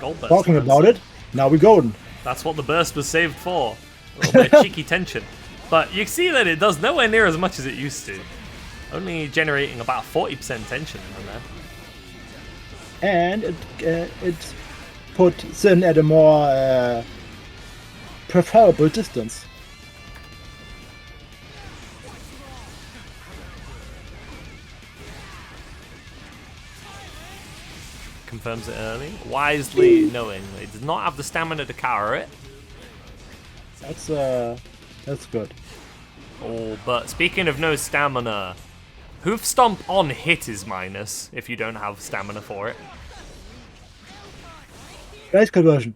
Gold burst. Talking about it, now we're golden. That's what the burst was saved for. A little bit of cheeky tension. But you see that it does nowhere near as much as it used to. Only generating about 40% tension on there. And it put Sin at a more preferable distance. Confirms it early, wisely knowing that he does not have the stamina to counter it. That's good. Oh, but speaking of no stamina, Hoof Stomp on hit is minus if you don't have stamina for it. Great conversion.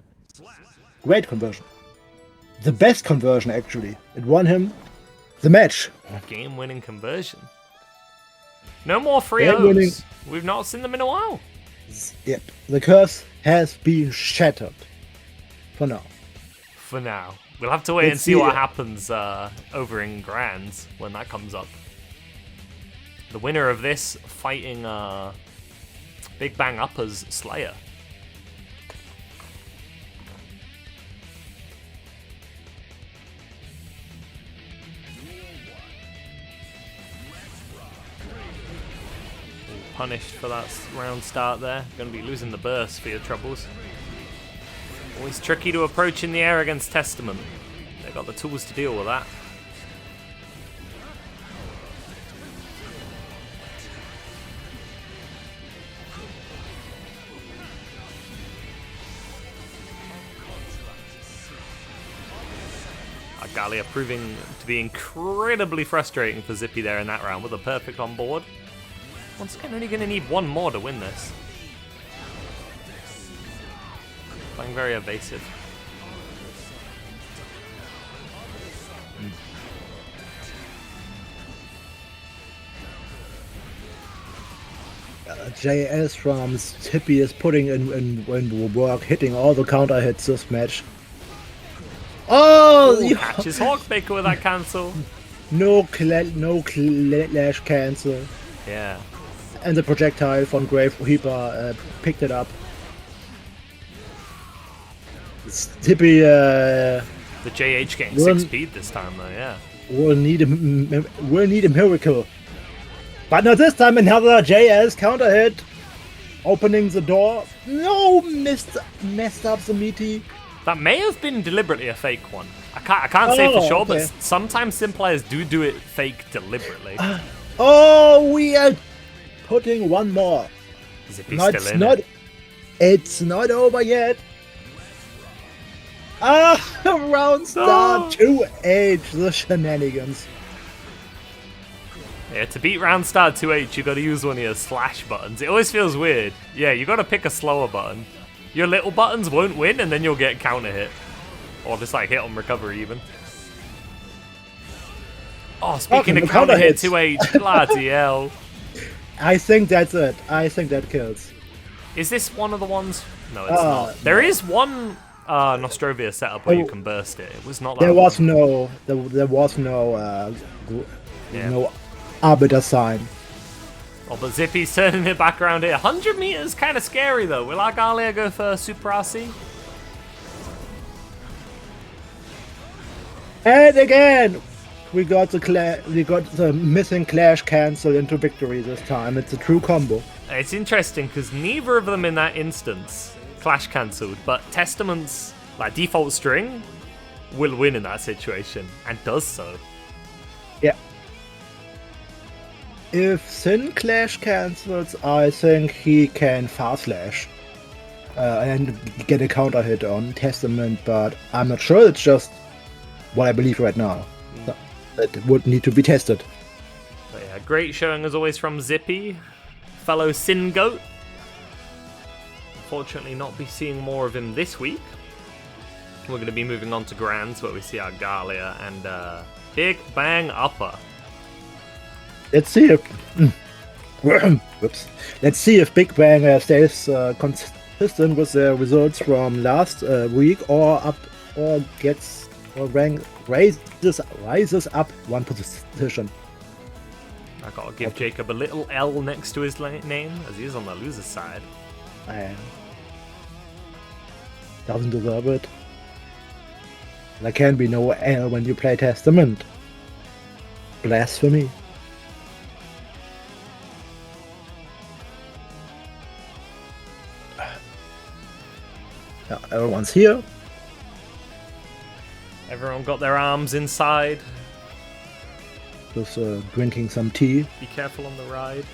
Great conversion. The best conversion, actually. It won him the match. Game-winning conversion. No more free O's. We've not seen them in a while. Yep. The curse has been shattered. For now. For now. We'll have to wait and see what happens over in Grands when that comes up. The winner of this fighting Big Bang Upper's Slayer. Punished for that round start there. Going to be losing the burst for your troubles. Always tricky to approach in the air against Testament. They've got the tools to deal with that. Galia proving to be incredibly frustrating for Zippy there in that round with a perfect on board. Once again, only going to need one more to win this. Playing very evasive. JS from Zippy is putting in work, hitting all the counter hits this match. Oh! Ooh, catches Hawkbaker with that cancel. No clash cancel. Yeah. And the projectile from Grave Reaper picked it up. Zippy The JH getting 6 speed this time though, yeah. Will need a miracle. But not this time, another JS counter hit. Opening the door. No, messed up the meaty. That may have been deliberately a fake one. I can't say for sure, okay. but sometimes sim players do it fake deliberately. Oh, we are putting one more. Zippy's still in it. It's not over yet. Round start 2H, the shenanigans. Yeah, to beat round start 2H, you got to use one of your slash buttons. It always feels weird. Yeah, you got to pick a slower button. Your little buttons won't win, and then you'll get counter hit. Or just like hit on recovery even. Oh, speaking of counter hit 2H, bloody hell. I think that's it. I think that kills. Is this one of the ones? No, it's not. There is one Nostrovia setup where you can burst it. It was not like there was no arbiter sign. Oh, but Zippy's turning it back around here. 100 meters, kind of scary though. Will our Galia go for Super RC? And again, we got the missing clash cancel into victory this time. It's a true combo. It's interesting because neither of them in that instance clash cancelled, but Testament's like default string will win in that situation and does so. Yeah. If Sin clash cancels, I think he can fast slash and get a counter hit on Testament, but I'm not sure. It's just what I believe right now. So that would need to be tested. But yeah, great showing as always from Zippy, fellow Sin Goat. Unfortunately, not be seeing more of him this week. We're going to be moving on to Grands, where we see our Galia and Big Bang Upper. Let's see if whoops. Let's see if Big Bang stays consistent with the results from last week, or rises up one position. I gotta give Jacob a little L next to his name, as he is on the loser's side. Doesn't deserve it. There can be no L when you play Testament. Blasphemy. Everyone's here. Everyone got their arms inside. Just drinking some tea. Be careful on the ride.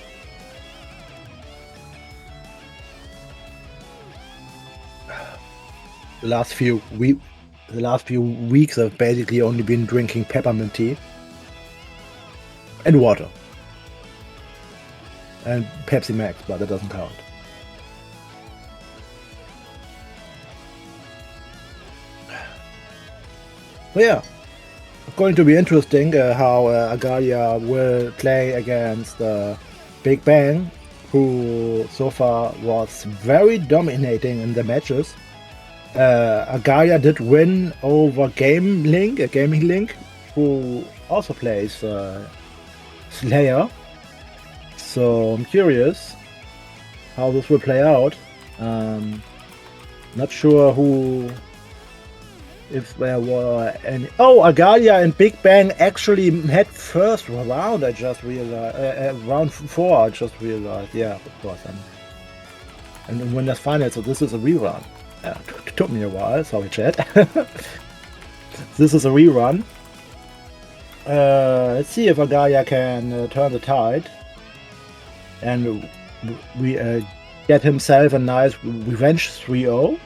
The last few weeks I've basically only been drinking peppermint tea and water and Pepsi Max, but that doesn't count. But yeah, it's going to be interesting how Agalia will play against Big Bang, who so far was very dominating in the matches. Agalia did win over Gaming Link, who also plays Slayer. So I'm curious how this will play out. Not sure if there were any. Oh, Agalia and Big Bang actually had first round. I just realized round 4. I just realized. Yeah, of course. And when there's finals, so this is a rerun. It took me a while. Sorry, chat. This is a rerun. Let's see if Agalia can turn the tide and get himself a nice revenge 3-0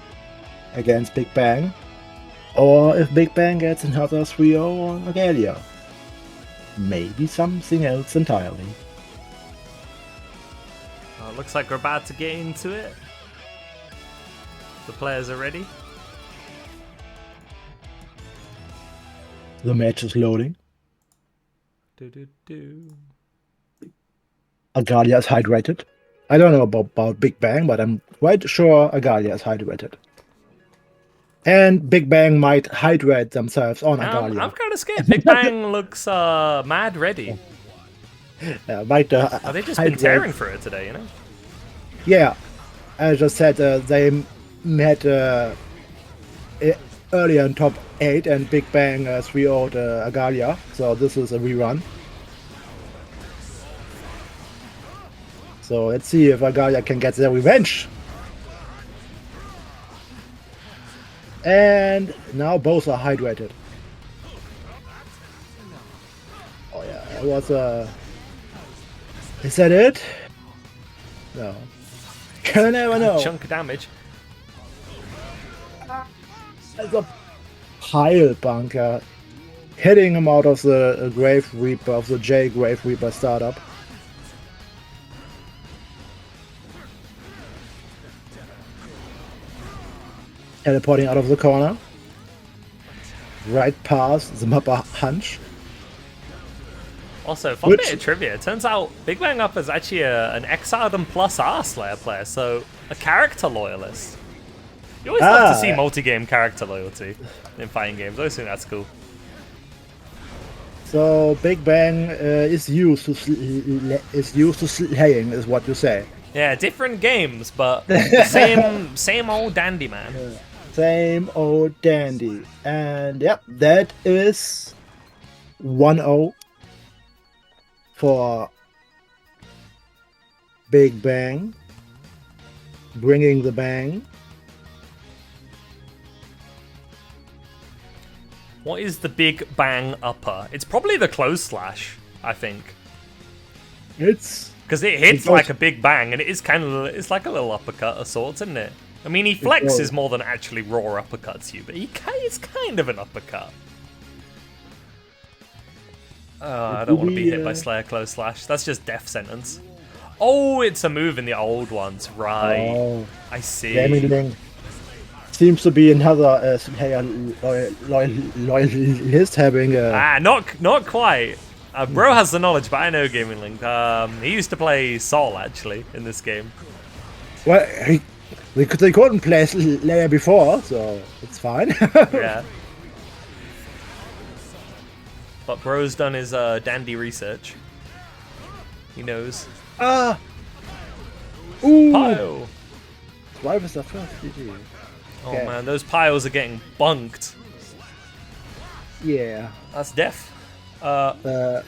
against Big Bang. Or if Big Bang gets another 3-0 on Agalia. Maybe something else entirely. Looks like we're about to get into it. The players are ready. The match is loading. Agalia is hydrated. I don't know about Big Bang, but I'm quite sure Agalia is hydrated. And Big Bang might hydrate themselves on Agalia. I'm kind of scared. Big Bang looks mad ready. Might They've just been tearing for it today, you know? Yeah, I just said they met earlier in top 8 and Big Bang 3-0'd Agalia, so this is a rerun. So let's see if Agalia can get their revenge. And now both are hydrated. Oh yeah, it was is that it? No. Can never know. Chunk of damage. There's a pile bunker hitting him out of the Grave Reaper, of the J Grave Reaper startup. Teleporting out of the corner. Right past the Mappa Hunch. Also, fun bit of trivia. It turns out Big Bang Up is actually an Exiled and Plus R Slayer player, so a character loyalist. You always love to see multi-game character loyalty in fighting games. I always think that's cool. So Big Bang is used to slaying, is what you say. Yeah, different games, but same old dandy, man. Same old dandy. And yep, that is 1-0 for Big Bang. Bringing the bang. What is the Big Bang upper? It's probably the close slash, I think. It's because it hits like a big bang, and it is it's like a little uppercut of sorts, isn't it? I mean, he flexes more than actually raw uppercuts you, but it's kind of an uppercut. I don't want to be hit by Slayer close slash. That's just death sentence. Oh, it's a move in the old ones, right? Oh, I see. Damaging. Seems to be another Slayer loyalist having a... not quite. Bro has the knowledge, but I know Gaming Link. He used to play Sol, actually, in this game. Well, they couldn't play Slayer before, so it's fine. Yeah. But Bro's done his dandy research. He knows. Ooh! Pile! Why was the first GG? Oh man, those piles are getting bunked. Yeah. That's death. I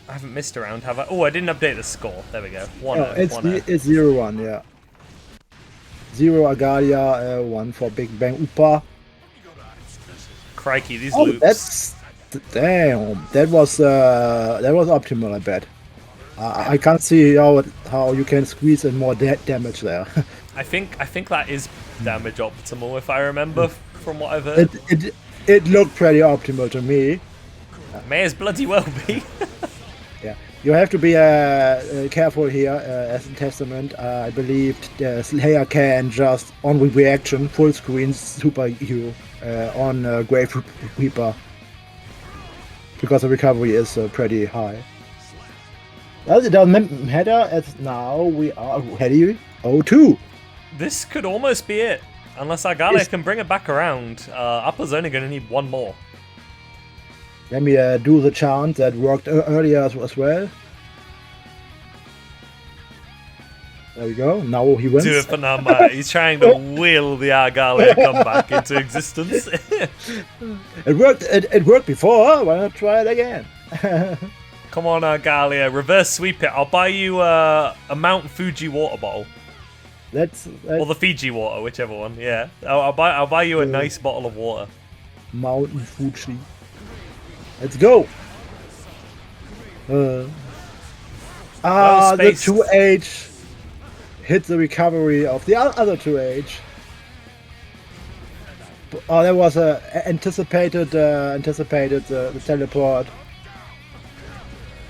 haven't missed a round, have I? Oh, I didn't update the score. There we go. 1-0. It's 0-1, yeah. 0 Agalia, 1 for Big Bang Upa. Crikey, these loops. That's... Damn. That was optimal, I bet. I can't see how you can squeeze in more damage there. I think that is damage optimal, if I remember from what I've heard. It looked pretty optimal to me. May as bloody well be. Yeah, you have to be careful here. As in Testament, I believe Slayer can just on reaction full screen super you on Grave Reaper because the recovery is pretty high. Well, it doesn't matter as now we are ready. 0-2. This could almost be it, unless Agalia can bring it back around. Upper's only going to need one more. Let me do the chant that worked earlier as well. There we go. Now he wins. Do it for Nama. He's trying to will the Agalia comeback into existence. It worked. It worked before. Why not try it again? Come on, Agalia. Reverse sweep it. I'll buy you a Mount Fuji water bottle. Or the Fiji water, whichever one. Yeah. I'll buy you a nice bottle of water. Mountain Fuji. Let's go. The 2H hit the recovery of the other 2H. Oh, there was a anticipated the teleport.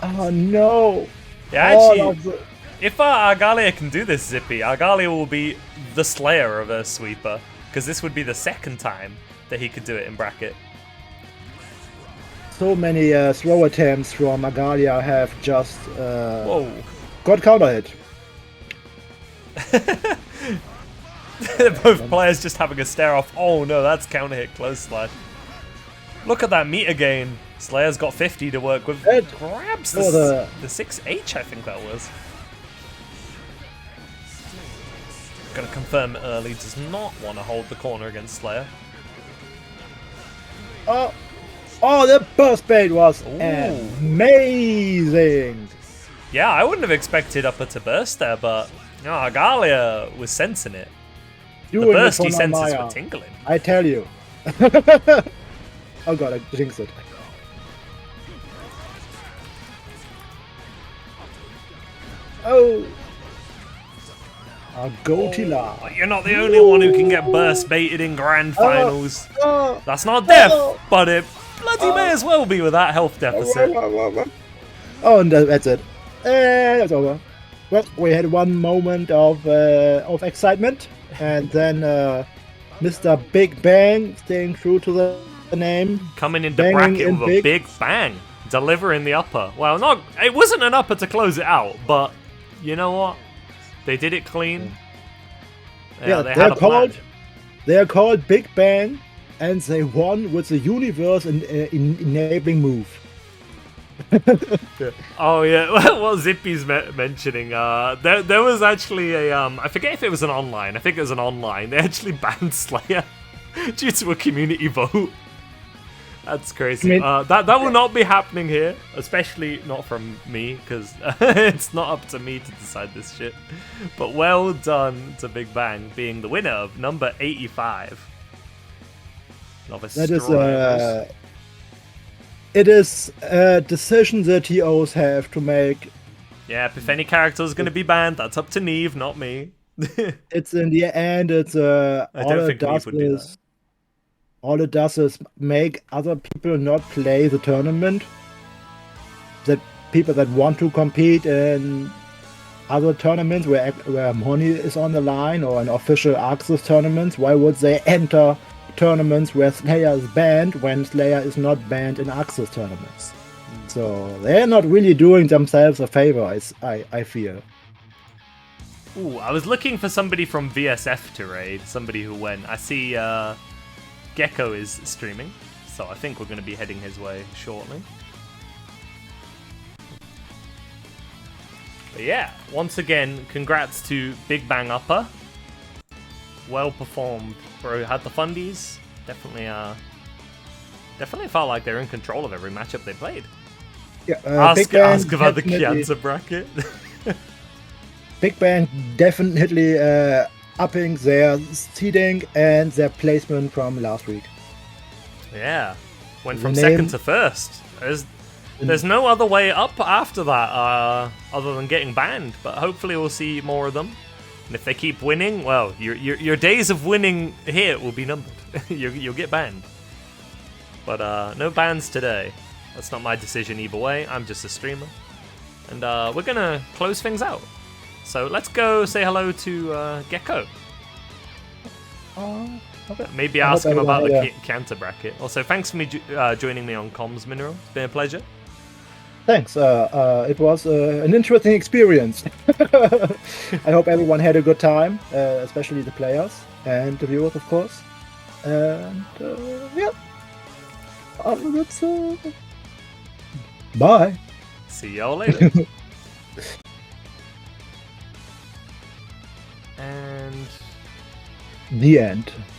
Oh no! Yeah, All of actually, the- if Argalia can do this, Zippy, Argalia will be the slayer of Earth Sweeper, because this would be the second time that he could do it in bracket. so many throw attempts from Agalia have just Whoa. got counter hit. Both players just having a stare off. Oh no, that's counter hit close slash. Look at that meter gain. Slayer's got 50 to work with. It- Grabs oh, the 6H, I think that was. Gonna confirm early, does not want to hold the corner against Slayer. Oh, the burst bait was Ooh. amazing. Yeah, I wouldn't have expected upper to burst there, but Argalia was sensing it. The Doing it for bursty senses Namaya. were tingling. I tell you. Oh god, I jinxed it. Oh. Gotila. But you're not the only one who can get burst baited in grand finals. Oh, That's not death, oh. but it bloody may as well be with that health deficit. Oh, and that's it. That's over. Well, we had one moment of excitement, and then Mr. Big Bang staying true to the name. Coming into Banging bracket in with a big bang, delivering the upper. Well, it wasn't an upper to close it out, but you know what? They did it clean. Yeah, they had a plan. they're called Big Bang, and they won with the universe enabling move. Oh yeah, what Zippy's mentioning, there was actually a I forget if it was an online. I think it was an online. They actually banned Slayer due to a community vote. That's crazy. I mean- That will not be happening here, especially not from me, because it's not up to me to decide this shit. But well done to Big Bang being the winner of number 85. Novice That is Strivers. it is a decision that TOs have to make. Yeah, if any character is going to be banned, that's up to Neve, not me. It's in the end, it's I don't think Neve would do that. all it does is make other people not play the tournament. That people that want to compete in other tournaments where money is on the line or in official Axis tournaments, why would they enter tournaments where Slayer is banned when Slayer is not banned in Axis tournaments? So they're not really doing themselves a favor, I feel. Ooh, I was looking for somebody from VSF to raid, somebody who went. I see Gecko is streaming, so I think we're going to be heading his way shortly. But yeah, once again, congrats to Big Bang Upper. Well performed, bro. Had the fundies. Definitely felt like they're in control of every matchup they played. Yeah, Ask about the Chianza bracket. Big Bang definitely upping their seeding and their placement from last week. Yeah, went The from name- second to first. There's no other way up after that other than getting banned, but hopefully we'll see more of them. And if they keep winning, well, your days of winning here will be numbered. You'll get banned. But no bans today. That's not my decision either way. I'm just a streamer. And we're going to close things out. So let's go say hello to Gecko. Okay. Maybe I ask hope him about the everyone Canter bracket. Also, thanks for me joining me on Comms, Mineral. It's been a pleasure. Thanks. It was an interesting experience. I hope everyone had a good time, especially the players and the viewers, of course. And yeah, that's bye. See y'all later. And The end.